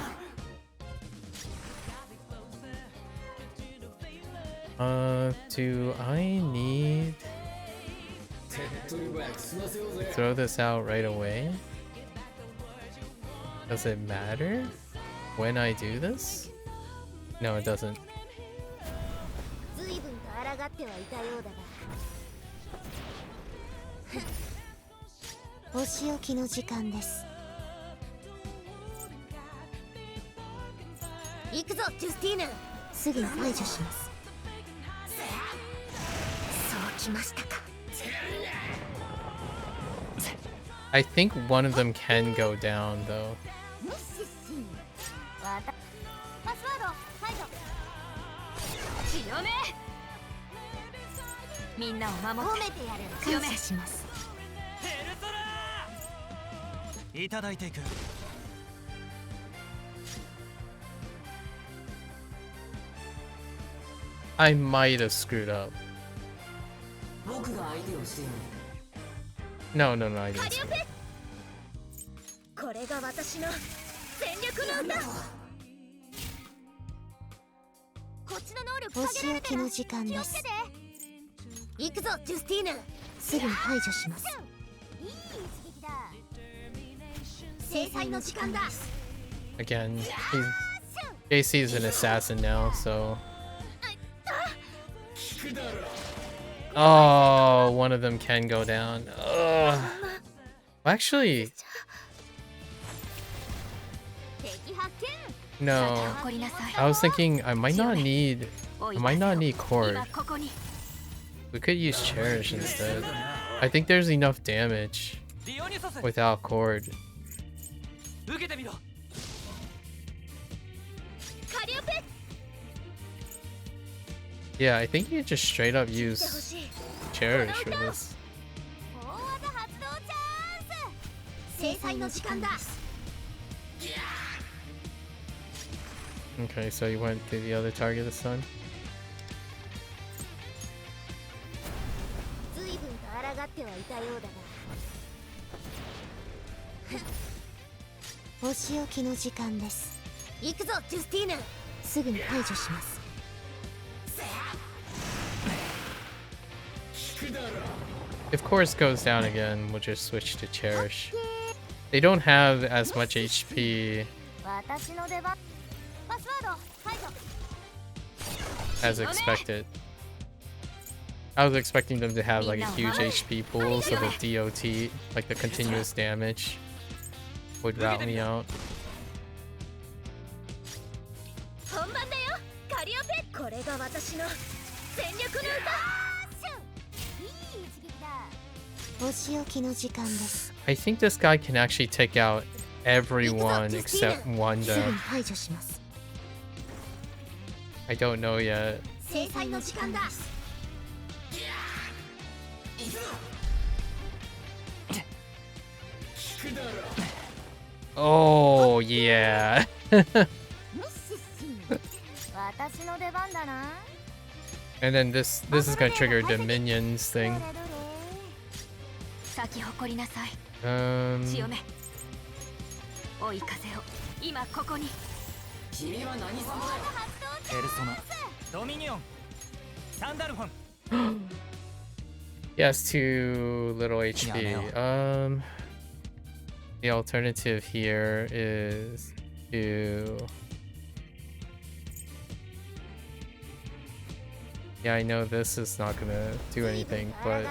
Do I need to throw this out right away? Does it matter when I do this? No, it doesn't. お仕置きの時間です。行くぞジュスティーヌ。すぐに排除します。そうきましたか。 I think one of them can go down though. パスワード排除。強め。みんなを守って。褒めてやる。感謝します。いただいていく。 I might have screwed up. 僕が相手をしてやる。 No, no, no, I カ didn't. リオペ。これが私の全力の歌。こっちの能力お下げられてる。仕置きの時間です。気をつけて。行くぞジュスティーヌ。すぐに排除します。いい一撃だ。制裁の時間だ。 Again, JC is an assassin now, so. Oh, one of them can go down. Ugh. Actually, 敵発見。 no. 怒りなさい。 I was thinking I might not need cord. 今ここに。 We could use cherish instead. I think there's enough damage ディオニュソス without cord. 受けてみろ。カリオペ。 Yeah, I think you could just straight up 来てほ use しい。 cherish for this. 大技発動チャンス。制裁の時間だ。 Okay, so you went to the other target this time. 随分と抗ってはいたようだが。お仕置きの時間です。行くぞジュスティーヌ。すぐに排除します。 If course goes down again, we'll just switch to cherish. They don't have as much HP 私の出番。パスワード排除。 as expected. I was expecting them to have like a huge HP pool, so the DOT, like the continuous damage, would route me out. 本番だよカリオペ。これが私の全力の歌。いい一撃だ。お仕置きの時間です。 I think this guy can actually take out everyone except すぐ Wanda. に排除します。 I don't know yet. 制裁の時間だ。 Oh yeah. 私の出番だな。 And then this is gonna trigger the minions thing. 咲き誇りなさい。 Um, め。追い風を今ここに。君は何様だ。ペルソナドミニオンサンダルフォン。 he has too little HP. The alternative here is to. Yeah, I know this is not gonna do anything, but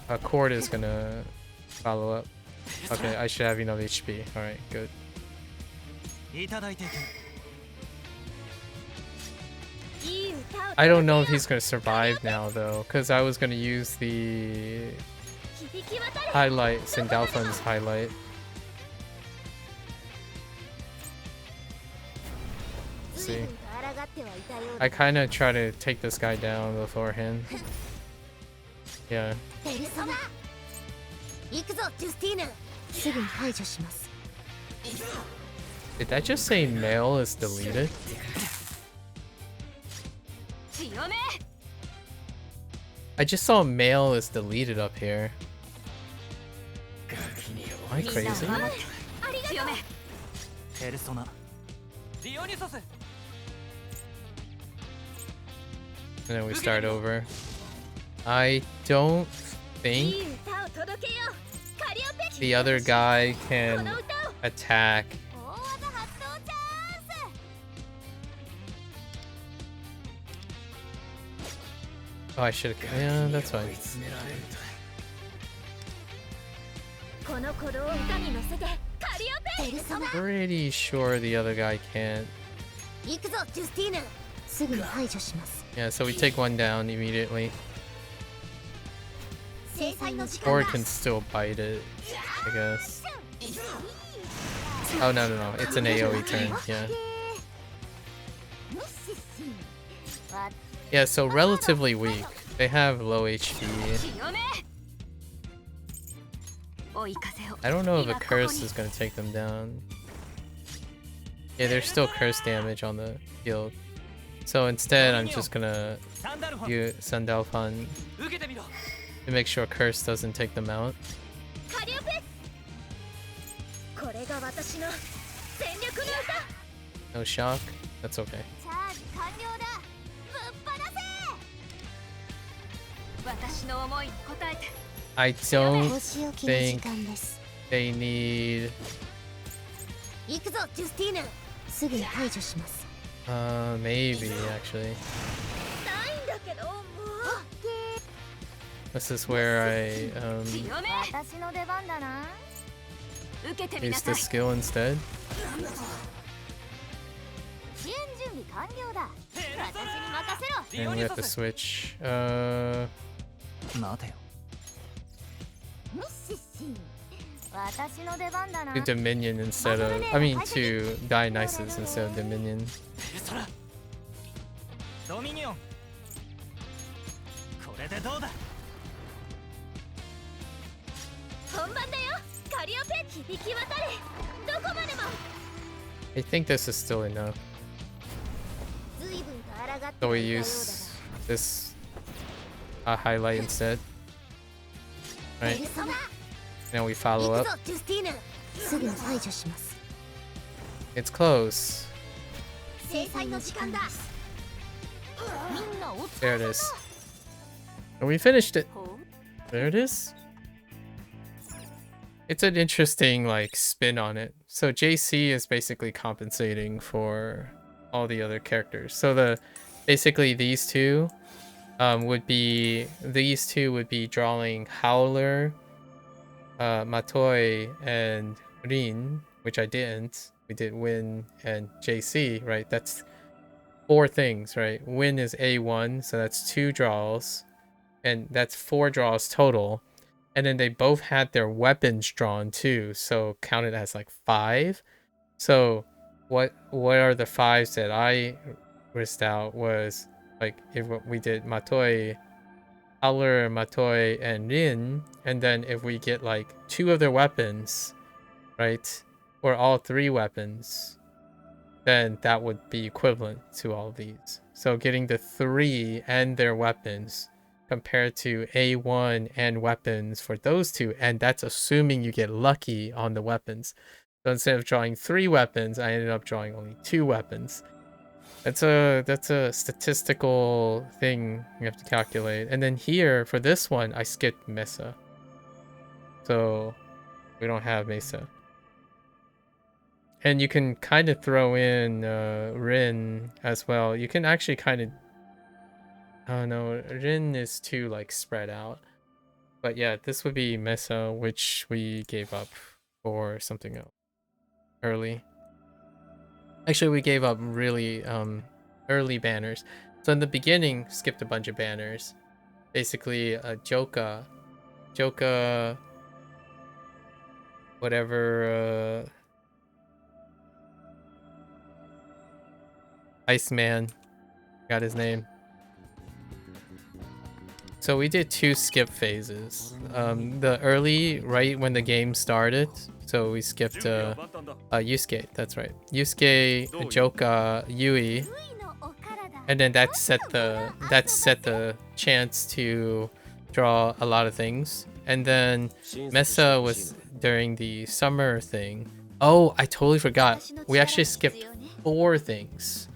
a cord is gonna follow up. Okay, I should have enough HP. Alright, good. いただいていく。 I don't know if he's gonna survive now though, because I was gonna use the highlight, Sindalfun's highlight. See, I kind of try to take this guy down beforehand. Yeah. 行くぞジュスティーヌ。すぐに排除します。 Did that just say male is deleted? 強め。 I just saw male is deleted up here. Am I crazy? 強め。ペルソナディオニュソス And then we start over. I don't い think い歌を届けよう。カリオペ。 the other guy こ can の歌を。 attack. 大技発動チャンス。 Oh, I should have. Yeah, that's fine. この鼓動を歌に乗せてカリオペ。ペルソナ Pretty sure the other guy can't. 行くぞジュスティーヌ。すぐに排除します。 Yeah, so we take one down immediately. 制裁の時間 Or だ。 can still bite it, I guess. Oh, no, no, no. It's an AoE turn. Yeah. Yeah, so relatively weak. They have low HP. 清め。追い風を。 I don't know if a curse is going to take them down. Yeah, there's still curse damage on the field. So instead, I'm just going to サンダルフォン。 use Sandalfan 受けてみろ。 to make sure curse doesn't take them out. カリオペ。これが私の全力の歌。 No shock? That's okay. チャージ完了だ。ぶっ放せ。私の思いに応えて。 I don't お仕置きの時間です。 they need... 行くぞジュスティーヌ。すぐに排除します。 maybe, actually. ないんだけどもう。 This is where I 清め。私の出番だな。受けてみな use さ the い。 skill instead. 支援準備完了だ。私に任せろ。 And we have to switch. 待てよ。ミッシッシー。私の出番だな。 to Dominion instead of... I mean, to Dionysus instead of Dominion. ペルソナ。ドミニオン。これでどうだ。本番だよ。カリオペ響き渡れ。どこまでも。 I think this is still enough. 随分と抗って So く we れたようだ use this highlight insteid. な。 Right? ペルソナ。 Now we follow 行 up. くぞジュスティーヌ。すぐに排除します。 It's close. 制裁の時間だ。みんなお疲 There れ it 様。 is. And we finished it. ほう There it is. It's an interesting like spin on it. So JC is basically compensating for all the other characters. So basically these two would be drawing Howler, Matoi, and Rin, which I didn't. We did Win and JC, right? That's 4 things, right? Win is A1, so that's 2 draws, and that's 4 draws total. And then they both had their weapons drawn too, so counted as like 5. So what are the 5s that I list out was like if we did Matoi, Howler, Matoi, and Rin, and then if we get like 2 of their weapons, right, or all 3 weapons, then that would be equivalent to all of these. So getting the 3 and their weapons compared to A1 and weapons for those 2, and that's assuming you get lucky on the weapons. So instead of drawing 3 weapons, I ended up drawing only 2 weapons. That's a statistical thing you have to calculate. And then here for this one, I skipped Mesa, so we don't have Mesa. And you can kind of throw in Rin as well. You can actually kind of... Oh no, Rin is too like spread out. But yeah, this would be Mesa, which we gave up for something else early. Actually, we gave up really early banners. So in the beginning, skipped a bunch of banners. Basically, Joka, whatever, Iceman, got his name. So we did 2 skip phases. The early, right when the game started, so we skipped Yusuke, that's right. Yusuke, Joka, Yui, and then that set the chance to draw a lot of things. And then Mesa was during the summer thing. Oh, I totally forgot. We actually skipped 4 things.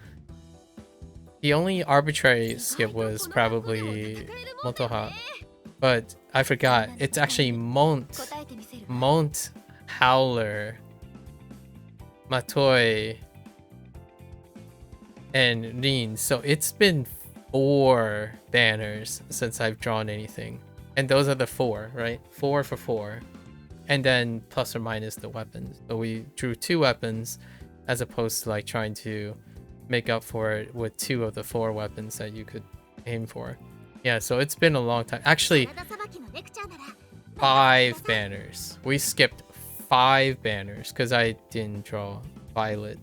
The only arbitrary skip was probably Motoha, but I forgot. It's actually Mont, Howler, Matoi, and Rin. So it's been 4 banners since I've drawn anything. And those are the 4, right? 4 for 4. and then plus or minus the weapons. So we drew 2 weapons as opposed to like trying to make up for it with 2 of the 4 weapons that you could aim for. Yeah, so it's been a long time. Actually, 5 banners. We skipped 5 banners because I didn't draw Violet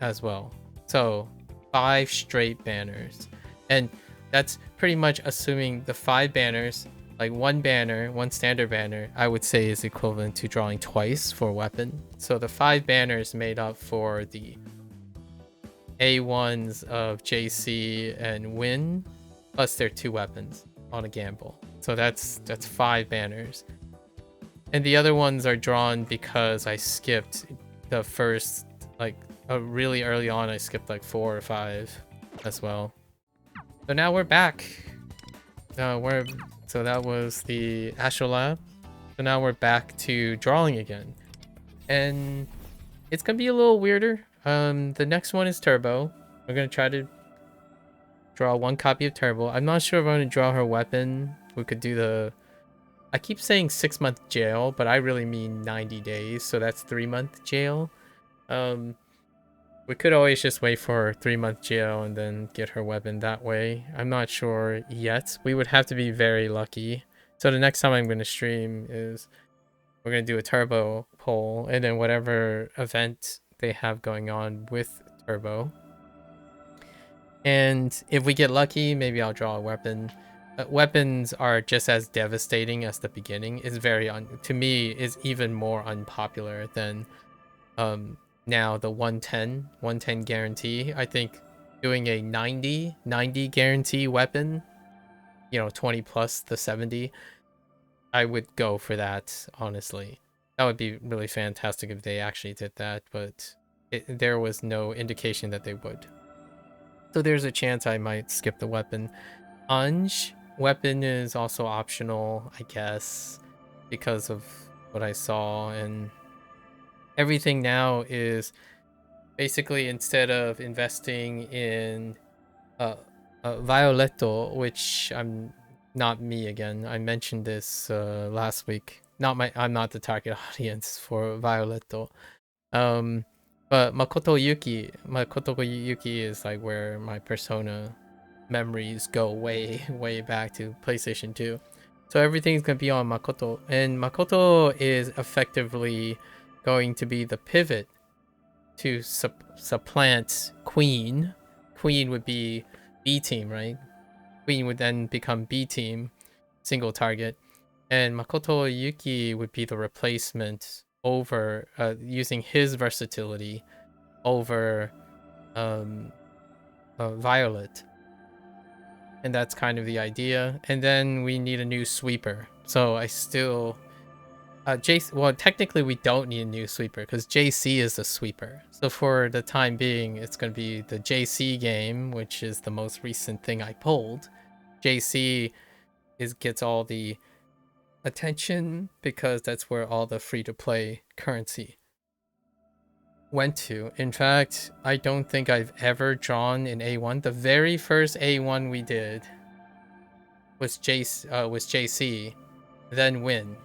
as well. So 5 straight banners. And that's pretty much assuming the 5 banners, like 1 banner, 1 standard banner, I would say is equivalent to drawing twice for weapon. So the 5 banners made up for the A1s of JC and Win, plus their 2 weapons on a gamble. So that's 5 banners. And the other ones are drawn because I skipped the first, like really early on, I skipped like 4 or 5 as well. So now we're back. So that was the Astral Lab. So now we're back to drawing again. And it's gonna be a little weirder. The next one is Turbo. We're gonna try to draw 1 copy of Turbo. I'm not sure if I'm gonna draw her weapon. We could do the... I keep saying 6-month jail, but I really mean 90 days. So that's 3-month jail. We could always just wait for 3-month jail and then get her weapon that way. I'm not sure yet. We would have to be very lucky. So the next time I'm going to stream is we're going to do a Turbo poll and then whatever event they have going on with Turbo. And if we get lucky, maybe I'll draw a weapon. Weapons are just as devastating as the beginning. It's very, to me, is even more unpopular than now the 110 guarantee. I think doing a 90 guarantee weapon, you know, 20 plus the 70, I would go for that, honestly. That would be really fantastic if they actually did that, but there was no indication that they would. So there's a chance I might skip the weapon. Unge weapon is also optional, I guess, because of what I saw, and everything now is basically, instead of investing in Violetto, which I'm not me again. I mentioned this last week. I'm not the target audience for Violetto. But Makoto Yuki is like where my Persona memories go way back to PlayStation 2. So everything's gonna be on Makoto, and Makoto is effectively going to be the pivot to supplant Queen. Queen would be B team, right? Queen would then become B team, single target, and Makoto Yuki would be the replacement over using his versatility over Violet. And that's kind of the idea. And then we need a new sweeper. So I still well, technically we don't need a new sweeper because JC is the sweeper. So for the time being, it's going to be the JC game, which is the most recent thing I pulled. JC gets all the attention because that's where all the free-to-play currency went to. In fact, I don't think I've ever drawn an A1. The very first A1 we did was JC, then Win.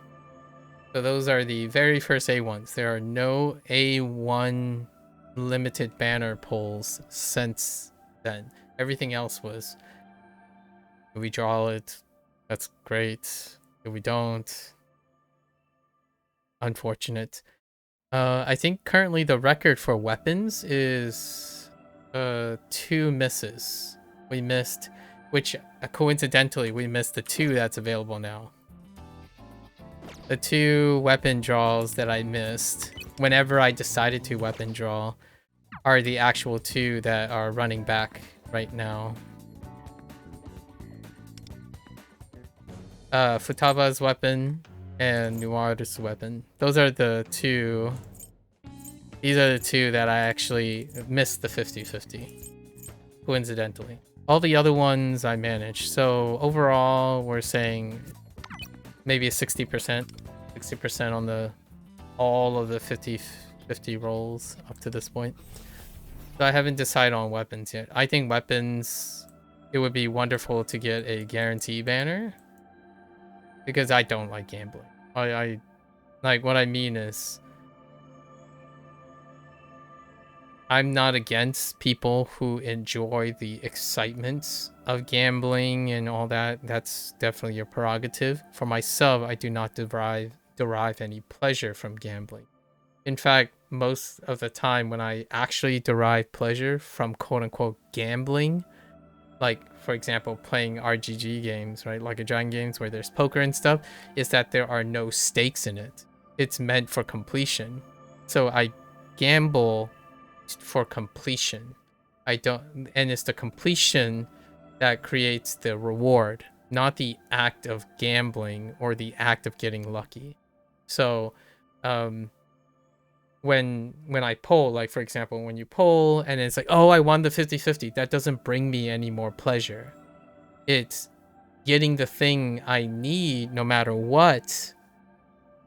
So those are the very first A1s. There are no A1 limited banner pulls since then. Everything else was, if we draw it, that's great. If we don't, unfortunate. I think currently the record for weapons is 2 misses. We missed, which coincidentally we missed the 2 that's available now. The 2 weapon draws that I missed whenever I decided to weapon draw are the actual 2 that are running back right now. Futaba's weapon and Nuaru's weapon. Those are the 2. These are the 2 that I actually missed the 50-50, coincidentally. All the other ones I managed. So overall, we're saying maybe a 60% on all of the 50-50 rolls up to this point. So I haven't decided on weapons yet. I think weapons, it would be wonderful to get a guarantee banner because I don't like gambling. Like, what I mean is, I'm not against people who enjoy the excitement of gambling and all that. That's definitely your prerogative. For myself, I do not derive any pleasure from gambling. In fact, most of the time when I actually derive pleasure from quote unquote gambling, like for example playing RGG games, right, like a Dragon games where there's poker and stuff, is that there are no stakes in it. It's meant for completion. So I gamble for completion. I don't, and it's the completion that creates the reward, not the act of gambling or the act of getting lucky. So when I pull, like for example, when you pull and it's like, oh, I won the 50-50, that doesn't bring me any more pleasure. It's getting the thing I need no matter what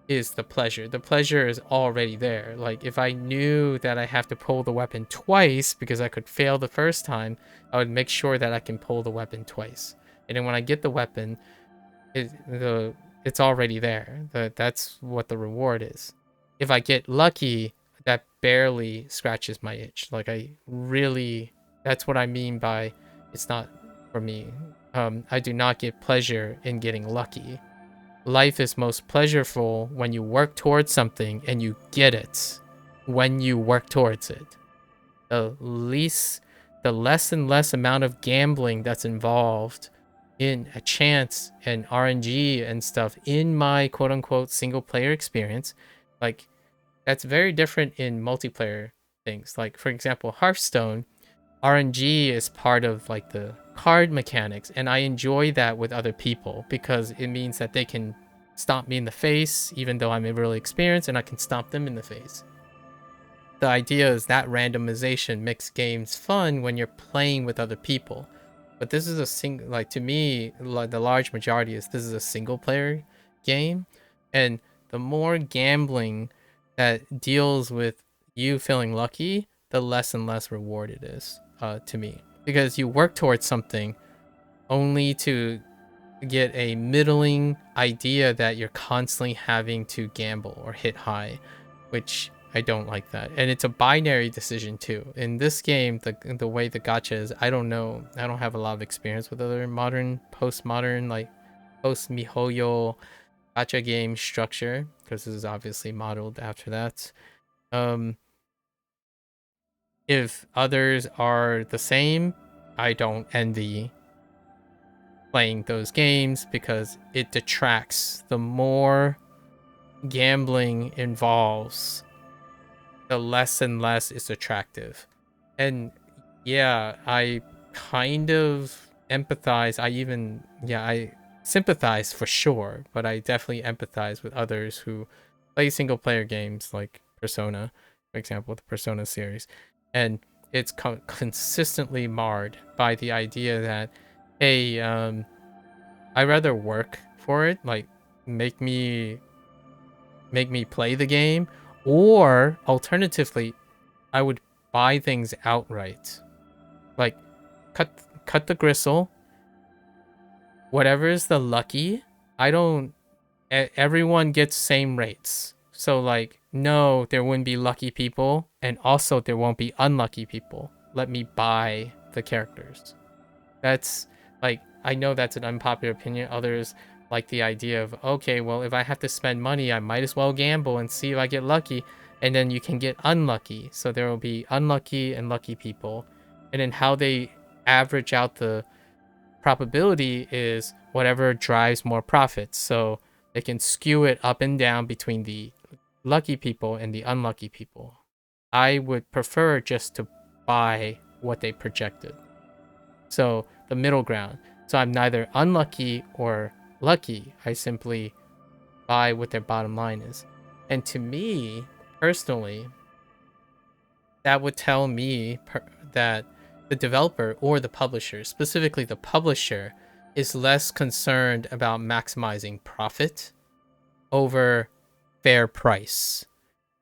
is the pleasure. The pleasure is already there. Like if I knew that I have to pull the weapon twice because I could fail the first time, I would make sure that I can pull the weapon twice. And then when I get the weapon, it's already there. That's what the reward is. If I get lucky, that barely scratches my itch. Like that's what I mean by it's not for me. I do not get pleasure in getting lucky. Life is most pleasurable when you work towards something and you get it when you work towards it. The less and less amount of gambling that's involved in a chance and RNG and stuff in my quote unquote single player experience, like that's very different in multiplayer things. Like for example, Hearthstone, RNG is part of like the card mechanics, and I enjoy that with other people because it means that they can stomp me in the face even though I'm really experienced, and I can stomp them in the face. The idea is that randomization makes games fun when you're playing with other people. But this is like to me, like the large majority is this is a single player game, and the more gambling that deals with you feeling lucky, the less and less reward it is to me, because you work towards something only to get a middling idea that you're constantly having to gamble or hit high, which I don't like that. And it's a binary decision too. In this game, the way the gacha is, I don't know. I don't have a lot of experience with other postmodern, like post-MiHoYo gacha game structure, because this is obviously modeled after that. If others are the same, I don't envy playing those games because it detracts. The more gambling involves, the less and less it's attractive. And yeah, I kind of empathize. I sympathize for sure, but I definitely empathize with others who play single player games like Persona, for example, the Persona series. And it's consistently marred by the idea that, hey, I'd rather work for it, like make me play the game, or alternatively, I would buy things outright. Like cut the gristle. Whatever is the lucky, everyone gets same rates. So like, no, there wouldn't be lucky people, and also there won't be unlucky people. Let me buy the characters. That's like, I know that's an unpopular opinion. Others like the idea of, okay, well, if I have to spend money, I might as well gamble and see if I get lucky. And then you can get unlucky. So there will be unlucky and lucky people. And then how they average out the probability is whatever drives more profits. So they can skew it up and down between the lucky people and the unlucky people. I would prefer just to buy what they projected. So the middle ground. So I'm neither unlucky or lucky. I simply buy what their bottom line is. And to me, personally, that would tell me that the developer or the publisher, specifically the publisher, is less concerned about maximizing profit over fair price.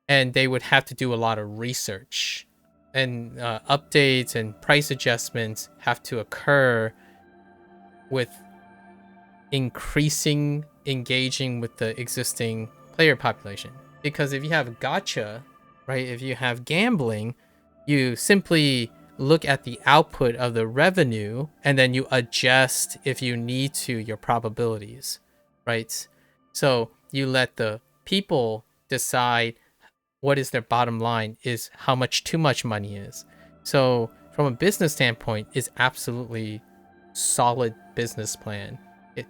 And they would have to do a lot of research, and updates and price adjustments have to occur with increasing engaging with the existing player population. Because if you have gacha, right, if you have gambling, you simply look at the output of the revenue and then you adjust, if you need to, your probabilities, right? So you let the people decide what is their bottom line, is how much too much money is. So from a business standpoint, it's absolutely solid business plan.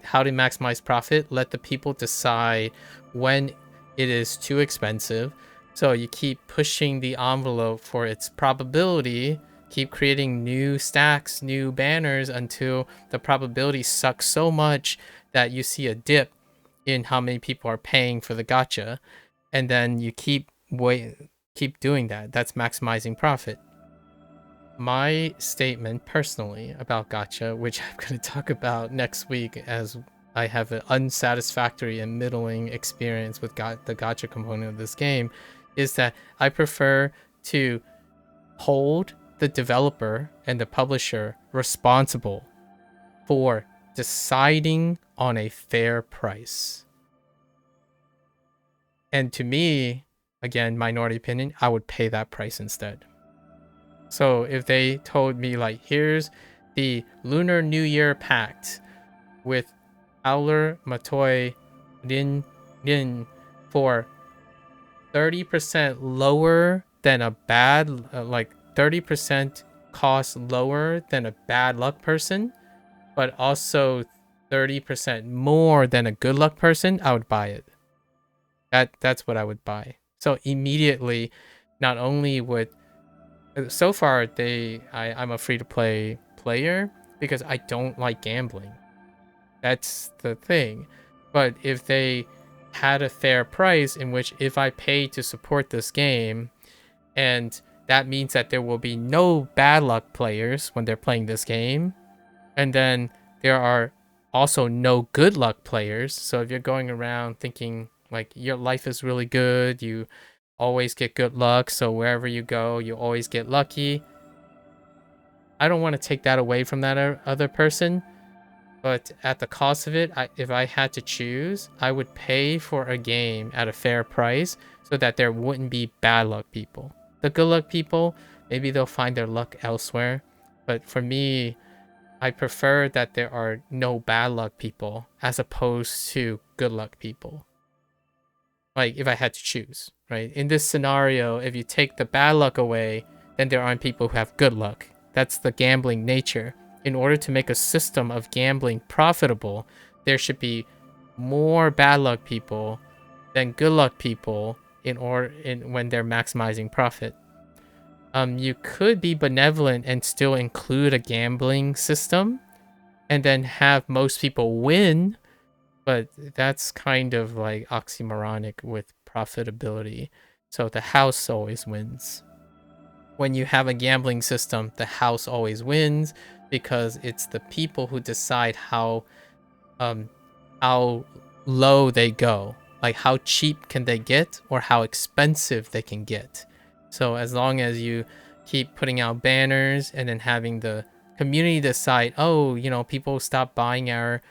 How to maximize profit, let the people decide when it is too expensive. So you keep pushing the envelope for its probability, keep creating new stacks, new banners until the probability sucks so much that you see a dip in how many people are paying for the gacha. And then you keep doing that. That's maximizing profit. My statement personally about gacha, which I'm going to talk about next week as I have an unsatisfactory and middling experience with the gacha component of this game, is that I prefer to hold the developer and the publisher responsible for deciding on a fair price. And to me, again, minority opinion, I would pay that price instead. So if they told me, like, here's the Lunar New Year Pact with Howler, Matoi, Rin for 30% lower than a bad, like 30% cost lower than a bad luck person, but also 30% more than a good luck person, I would buy it. That's what I would buy. So immediately, not only would, so far I'm a free-to-play player because I don't like gambling. That's the thing. But if they had a fair price in which if I pay to support this game, and that means that there will be no bad luck players when they're playing this game, and then there are also no good luck players. So if you're going around thinking like your life is really good, you always get good luck, so wherever you go, you always get lucky. I don't want to take that away from that other person, but at the cost of it, if I had to choose, I would pay for a game at a fair price so that there wouldn't be bad luck people. The good luck people, maybe they'll find their luck elsewhere, but for me, I prefer that there are no bad luck people as opposed to good luck people. Like, if I had to choose, right? In this scenario, if you take the bad luck away, then there aren't people who have good luck. That's the gambling nature. In order to make a system of gambling profitable, there should be more bad luck people than good luck people when they're maximizing profit. You could be benevolent and still include a gambling system and then have most people win, but that's kind of like oxymoronic with profitability. So the house always wins. When you have a gambling system, the house always wins because it's the people who decide how low they go, like how cheap can they get or how expensive they can get. So as long as you keep putting out banners and then having the community decide, oh, you know, people stop buying our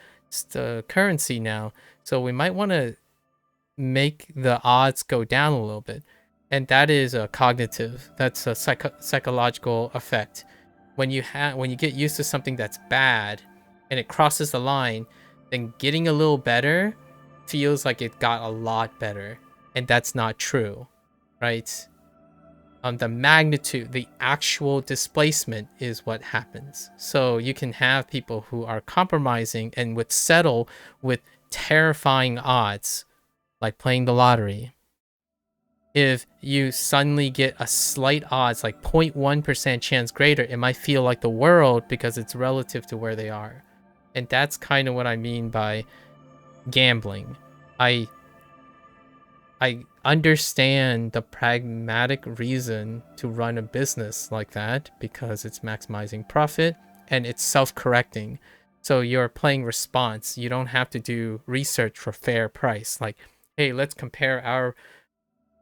currency now, so we might want to make the odds go down a little bit. And that is a cognitive, that's a psychological effect. When you get used to something that's bad and it crosses the line, then getting a little better feels like it got a lot better, and that's not true, right? The magnitude, the actual displacement is what happens. So you can have people who are compromising and would settle with terrifying odds, like playing the lottery. If you suddenly get a slight odds, like 0.1% chance greater, it might feel like the world because it's relative to where they are. And that's kind of what I mean by gambling. I understand the pragmatic reason to run a business like that because it's maximizing profit and it's self-correcting. So you're playing response. You don't have to do research for fair price. Like, hey, let's compare our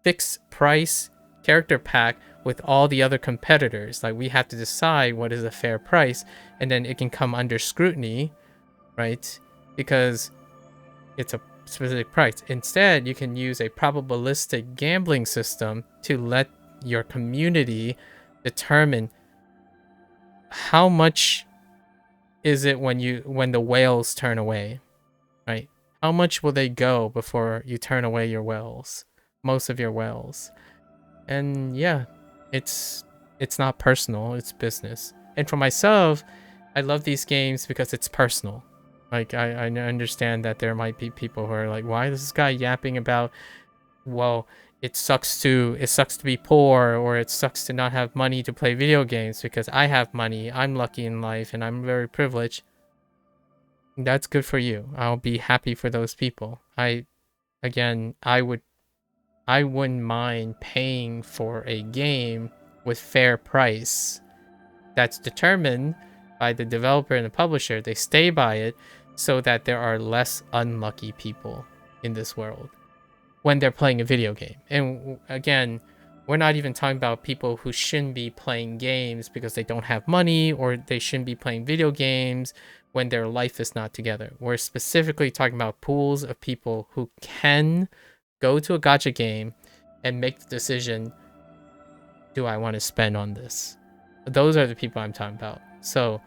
fixed price character pack with all the other competitors. Like, we have to decide what is a fair price, and then it can come under scrutiny, right? Because it's a specific price. Instead, you can use a probabilistic gambling system to let your community determine how much is it when the whales turn away, right? How much will they go before you turn away your whales, most of your whales? And yeah, it's not personal, it's business. And for myself, I love these games because it's personal. Like I understand that there might be people who are like, why is this guy yapping about, well, it sucks to be poor, or it sucks to not have money to play video games, because I have money, I'm lucky in life, and I'm very privileged. That's good for you. I'll be happy for those people. I wouldn't mind paying for a game with fair price that's determined by the developer and the publisher. They stay by it so that there are less unlucky people in this world when they're playing a video game. And again, we're not even talking about people who shouldn't be playing games because they don't have money, or they shouldn't be playing video games when their life is not together. We're specifically talking about pools of people who can go to a gacha game and make the decision, do I want to spend on this? Those are the people I'm talking about. So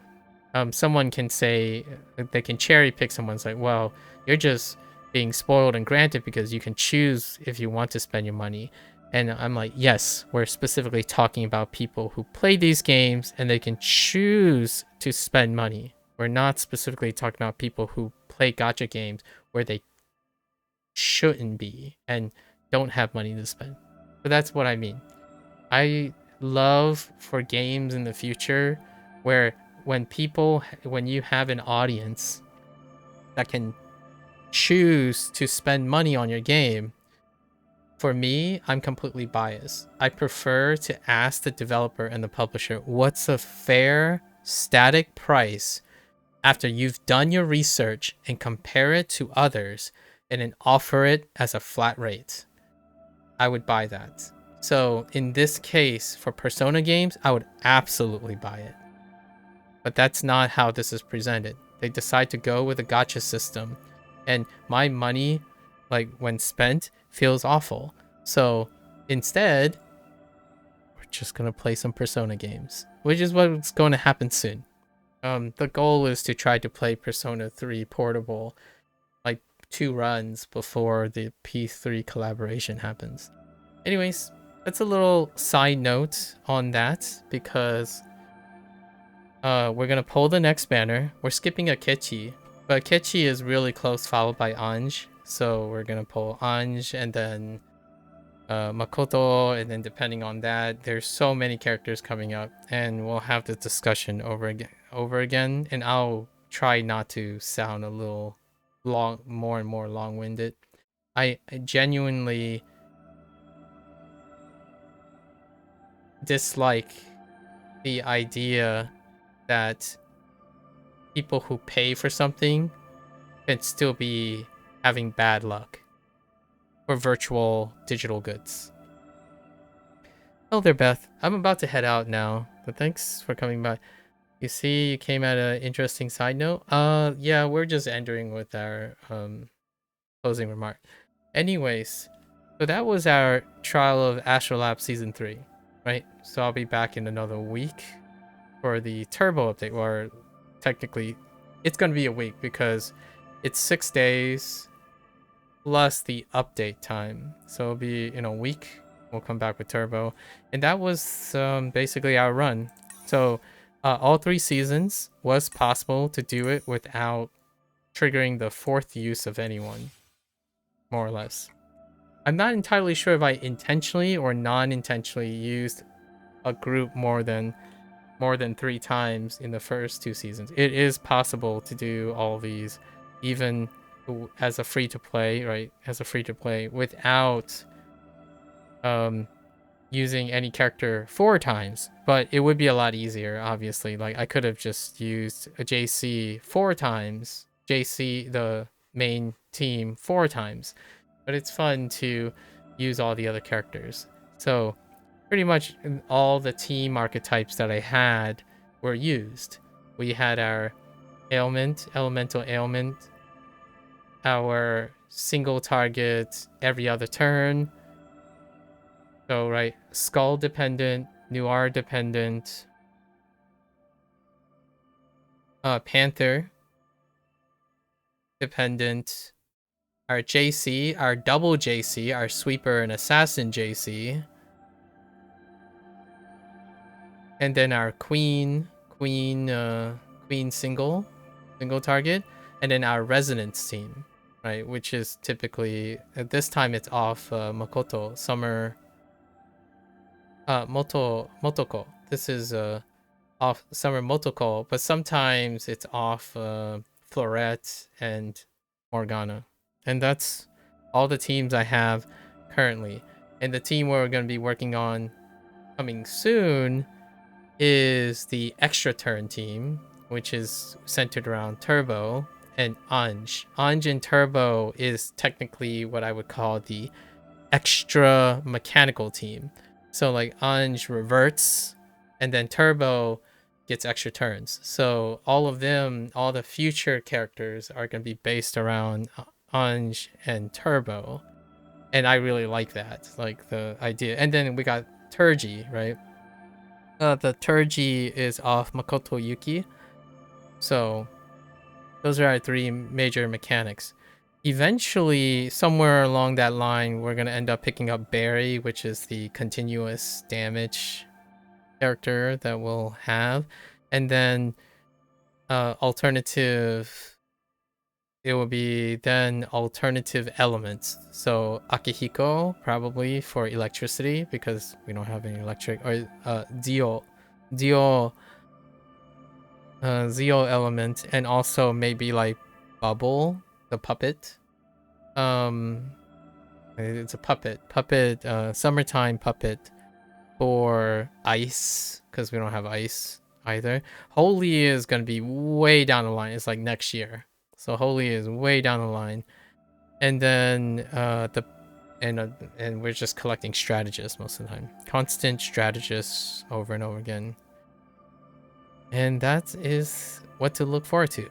someone can say, they can cherry pick someone's like, well, you're just being spoiled and granted because you can choose if you want to spend your money. And I'm like, yes, we're specifically talking about people who play these games and they can choose to spend money. We're not specifically talking about people who play gacha games where they shouldn't be and don't have money to spend. But that's what I mean. I love for games in the future where when you have an audience that can choose to spend money on your game, for me, I'm completely biased. I prefer to ask the developer and the publisher, what's a fair static price after you've done your research, and compare it to others and then offer it as a flat rate. I would buy that. So in this case, for Persona games, I would absolutely buy it. But that's not how this is presented. They decide to go with a gacha system, and my money, like when spent, feels awful. So instead, we're just gonna play some Persona games, which is what's going to happen soon. The goal is to try to play Persona 3 portable like 2 runs before the P3 collaboration happens. Anyways, that's a little side note on that, because we're gonna pull the next banner. We're skipping Akechi, but Akechi is really close followed by Ange, so we're gonna pull Ange and then Makoto, and then depending on that, there's so many characters coming up, and we'll have the discussion over again, and I'll try not to sound a little more and more long-winded. I genuinely dislike the idea that people who pay for something can still be having bad luck for virtual digital goods. Oh there, Beth. I'm about to head out now, but thanks for coming by. You see, you came at an interesting side note. Yeah, we're just entering with our closing remark. Anyways, so that was our trial of Astrolab Season 3, right? So I'll be back in another week for the Turbo update, or technically, it's going to be a week because it's 6 days plus the update time. So it'll be in a week. We'll come back with Turbo. And that was basically our run. So all 3 seasons was possible to do it without triggering the 4th use of anyone, more or less. I'm not entirely sure if I intentionally or non-intentionally used a group more than 3 times in the first 2 seasons. It is possible to do all of these even as a free-to-play, right? As a free-to-play without using any character 4 times, but it would be a lot easier, obviously. Like I could have just used a JC 4 times, JC the main team 4 times, but it's fun to use all the other characters. So pretty much all the team archetypes that I had were used. We had our elemental ailment, our single target every other turn. So right, skull dependent, noir dependent, panther dependent, our JC, our double JC, our sweeper and assassin JC, and then our queen single target, and then our resonance team, right, which is typically at this time it's off Makoto summer motoko. This is off summer motoko, but sometimes it's off Florette and Morgana. And that's all the teams I have currently. And the team we're going to be working on coming soon is the extra turn team, which is centered around Turbo and Anj. Anj and Turbo is technically what I would call the extra mechanical team. So like Anj reverts and then Turbo gets extra turns. So all of them, all the future characters are going to be based around Anj and Turbo. And I really like that, like the idea. And then we got Turji, right? The Turji is off Makoto Yuki. So those are our three major mechanics. Eventually, somewhere along that line, we're going to end up picking up Barry, which is the continuous damage character that we'll have. And then alternative, it will be then alternative elements. So Akihiko, probably for electricity, because we don't have any electric, or Dio element, and also maybe like Bubble, the puppet. It's a puppet, summertime puppet for ice, because we don't have ice either. Holy is gonna be way down the line. It's like next year, so Holy is way down the line. And then and we're just collecting strategists most of the time, constant strategists over and over again. And that is what to look forward to.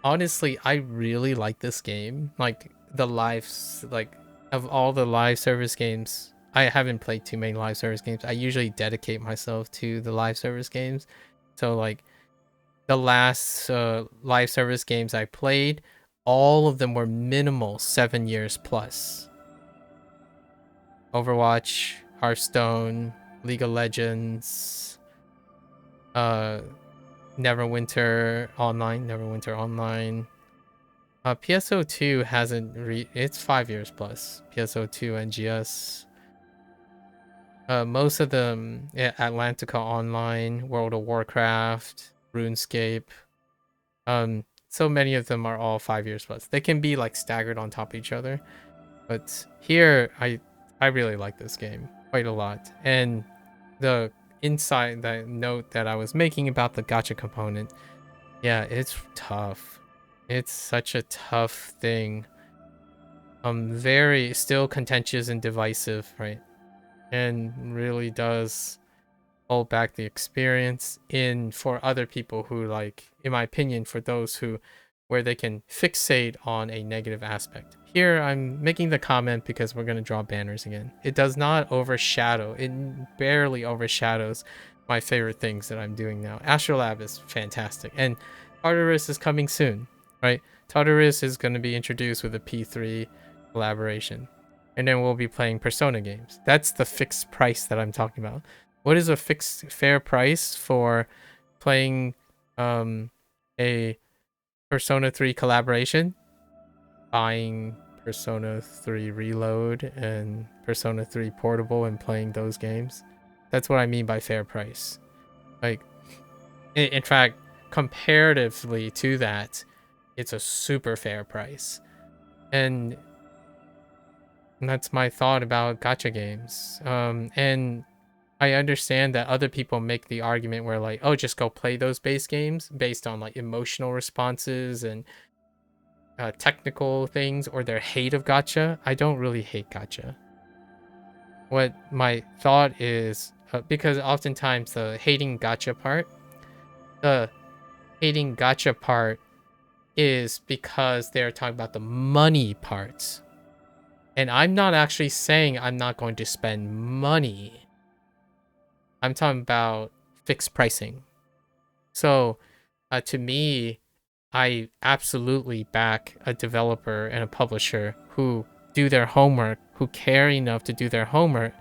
Honestly, I really like this game. Like the lives, like of all the live service games, I haven't played too many live service games. I usually dedicate myself to the live service games. So like the last live service games I played, all of them were minimal 7 years plus. Overwatch, Hearthstone, League of Legends, Neverwinter Online. PSO2 hasn't it's 5 years plus. PSO2 NGS. Most of them, yeah, Atlantica Online, World of Warcraft, RuneScape. So many of them are all 5 years plus. They can be like staggered on top of each other, but here I really like this game quite a lot. And the inside that note that I was making about the gacha component, yeah, it's tough. It's such a tough thing. Very still contentious and divisive, right? And really does hold back the experience for other people who, like, in my opinion, for those who where they can fixate on a negative aspect. Here I'm making the comment because we're going to draw banners again. It does not overshadow, it barely overshadows my favorite things that I'm doing now. Astrolab is fantastic, and Tartarus is coming soon, right? Tartarus is going to be introduced with a P3 collaboration, and then we'll be playing Persona games. That's the fixed price that I'm talking about. What is a fixed fair price for playing a Persona 3 collaboration? Buying Persona 3 Reload and Persona 3 Portable and playing those games. That's what I mean by fair price. Like, in fact, comparatively to that, it's a super fair price. And that's my thought about gacha games. And I understand that other people make the argument where, like, oh, just go play those base games based on like emotional responses and technical things, or their hate of gacha. I don't really hate gacha. What my thought is, because oftentimes the hating gacha part is because they're talking about the money parts. And I'm not actually saying I'm not going to spend money. I'm talking about fixed pricing. So to me, I absolutely back a developer and a publisher who do their homework, who care enough to do their homework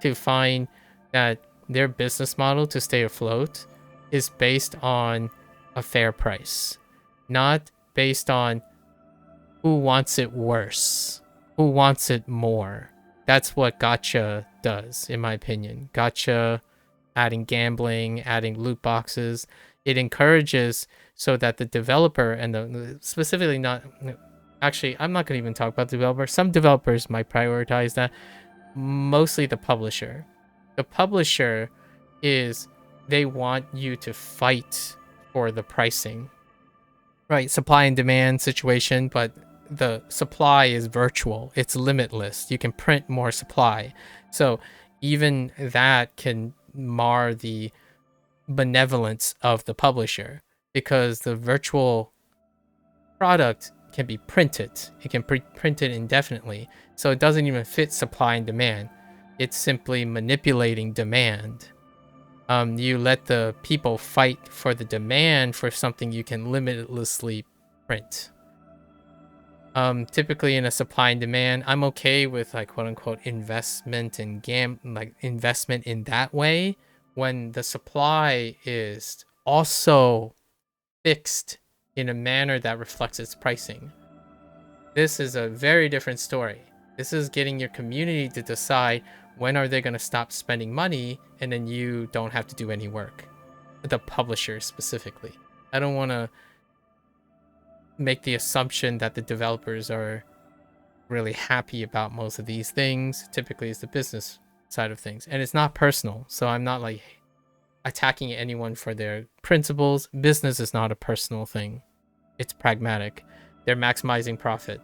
to find that their business model to stay afloat is based on a fair price, not based on who wants it worse, who wants it more. That's what gacha does, in my opinion. Gacha, adding gambling, adding loot boxes, it encourages so that the developer and the specifically not actually, I'm not going to even talk about the developer. Some developers might prioritize that. Mostly the publisher. The publisher is they want you to fight for the pricing. Right, supply and demand situation, but the supply is virtual. It's limitless. You can print more supply. So even that can mar the benevolence of the publisher because the virtual product can be printed. It can be printed indefinitely. So it doesn't even fit supply and demand. It's simply manipulating demand. You let the people fight for the demand for something you can limitlessly print. Typically in a supply and demand, I'm okay with like quote unquote investment and investment in that way when the supply is also fixed in a manner that reflects its pricing. This is a very different story. This is getting your community to decide when are they going to stop spending money, and then you don't have to do any work. The publisher specifically. I don't want to make the assumption that the developers are really happy about most of these things. Typically it's the business side of things, and it's not personal. So I'm not like attacking anyone for their principles. Business is not a personal thing. It's pragmatic. They're maximizing profit.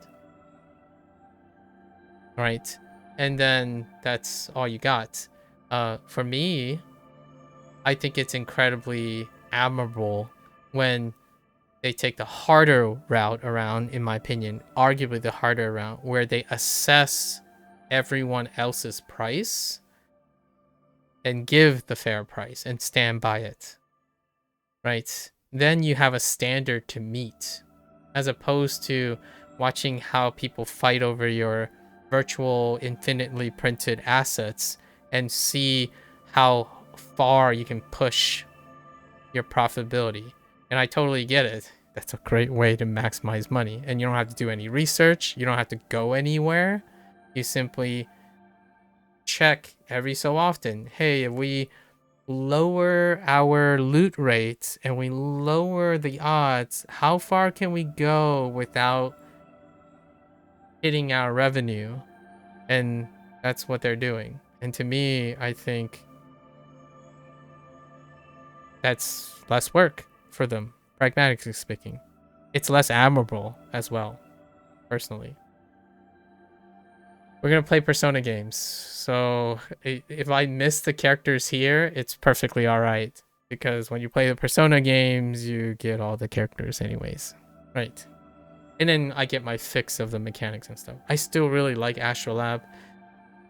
Right? And then that's all you got. For me, I think it's incredibly admirable when they take the harder route around, in my opinion, arguably the harder route, where they assess everyone else's price and give the fair price and stand by it. Right? Then you have a standard to meet, as opposed to watching how people fight over your virtual infinitely printed assets and see how far you can push your profitability. And I totally get it. That's a great way to maximize money. And you don't have to do any research. You don't have to go anywhere. You simply check every so often. Hey, if we lower our loot rates and we lower the odds, how far can we go without hitting our revenue? And that's what they're doing. And to me, I think that's less work for them, pragmatically speaking. It's less admirable as well, personally. We're gonna play Persona games, so if I miss the characters here, it's perfectly alright, because when you play the Persona games, you get all the characters anyways. Right. And then I get my fix of the mechanics and stuff. I still really like Astrolab.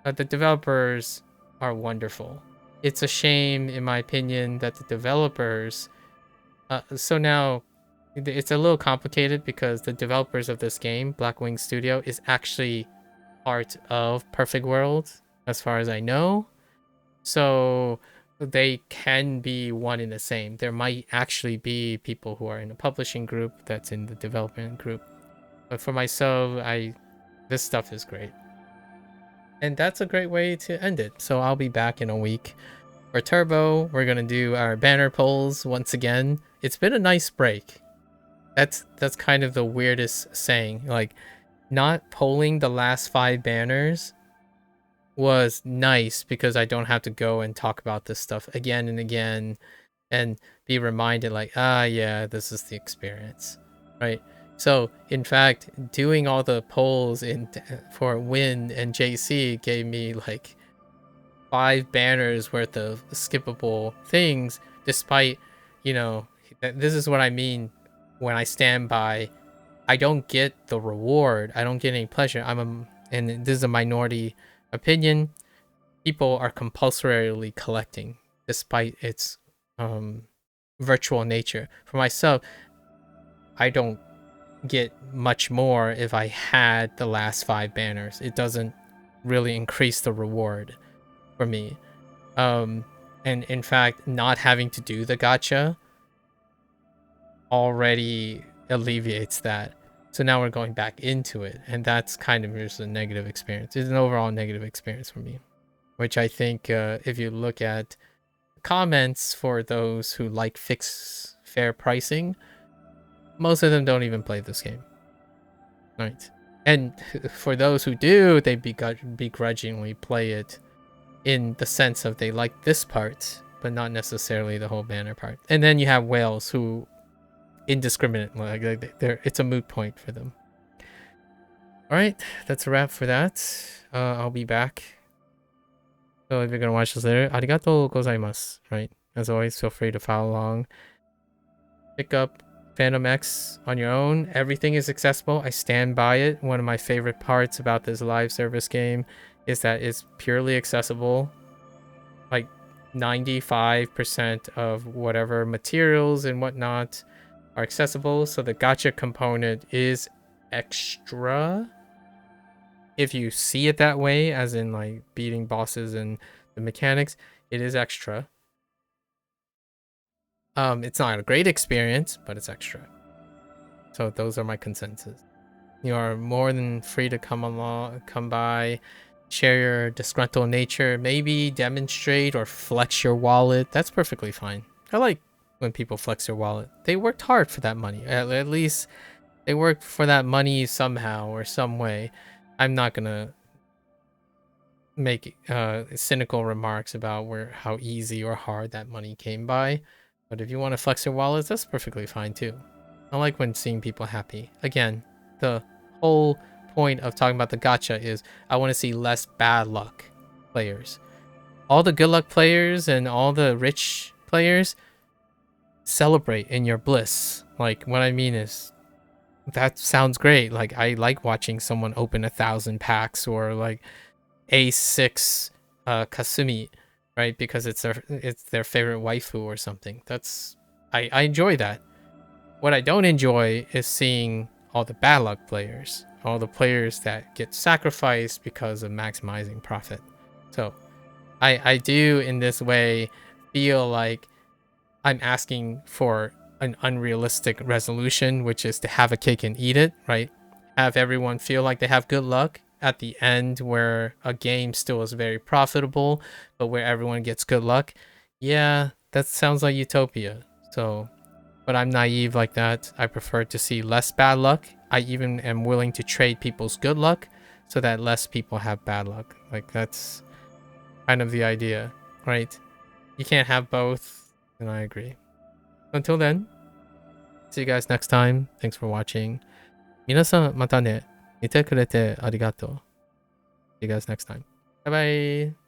The developers are wonderful. It's a shame, in my opinion, that the developers... so now, it's a little complicated because the developers of this game, Blackwing Studio, is actually part of Perfect World, as far as I know. So they can be one in the same. There might actually be people who are in a publishing group that's in the development group. But for myself, this stuff is great. And that's a great way to end it. So I'll be back in a week. For Turbo, we're going to do our banner polls once again. It's been a nice break. That's kind of the weirdest saying. Like, not polling the last 5 banners was nice because I don't have to go and talk about this stuff again and again and be reminded like, yeah, this is the experience, right? So in fact, doing all the polls for Win and JC gave me like 5 banners worth of skippable things, despite, this is what I mean when I stand by I don't get the reward. I don't get any pleasure. And this is a minority opinion. People are compulsorily collecting despite its virtual nature. For myself, I don't get much more if I had the last 5 banners. It doesn't really increase the reward for me. And in fact, not having to do the gacha already alleviates that. So now we're going back into it, and that's kind of just a negative experience. It's an overall negative experience for me, which I think if you look at comments for those who like fixed fair pricing, most of them don't even play this game, right? And for those who do, they begrudgingly play it in the sense of they like this part, but not necessarily the whole banner part. And then you have whales who indiscriminate, like it's a moot point for them. All right, that's a wrap for that. I'll be back. So if you're gonna watch this later, arigatou gozaimasu. Right, as always, feel free to follow along. Pick up Phantom X on your own. Everything is accessible. I stand by it. One of my favorite parts about this live service game is that it's purely accessible. Like 95% of whatever materials and whatnot are accessible. So the gacha component is extra. If you see it that way, as in like beating bosses and the mechanics, it is extra. It's not a great experience, but it's extra. So those are my consensus. You are more than free to come by, share your disgruntled nature, maybe demonstrate or flex your wallet. That's perfectly fine. I like when people flex their wallet. They worked hard for that money. At least they worked for that money somehow or some way. I'm not gonna make cynical remarks about how easy or hard that money came by. But if you want to flex your wallets, that's perfectly fine too. I like when seeing people happy. Again, the whole point of talking about the gacha is I want to see less bad luck players. All the good luck players and all the rich players, celebrate in your bliss. Like, what I mean is, that sounds great. Like, I like watching someone open 1,000 packs or like A6 Kasumi, right? Because it's their favorite waifu or something. I enjoy that. What I don't enjoy is seeing all the bad luck players, all the players that get sacrificed because of maximizing profit. So I do in this way feel like I'm asking for an unrealistic resolution, which is to have a cake and eat it, right? Have everyone feel like they have good luck at the end, where a game still is very profitable, but where everyone gets good luck. Yeah, that sounds like utopia. So, but I'm naive like that. I prefer to see less bad luck. I even am willing to trade people's good luck so that less people have bad luck. Like, that's kind of the idea, right? You can't have both, and I agree. Until then, see you guys next time. Thanks for watching. 皆さんまたね。見てくれてありがとう。See you guys next time. Bye bye.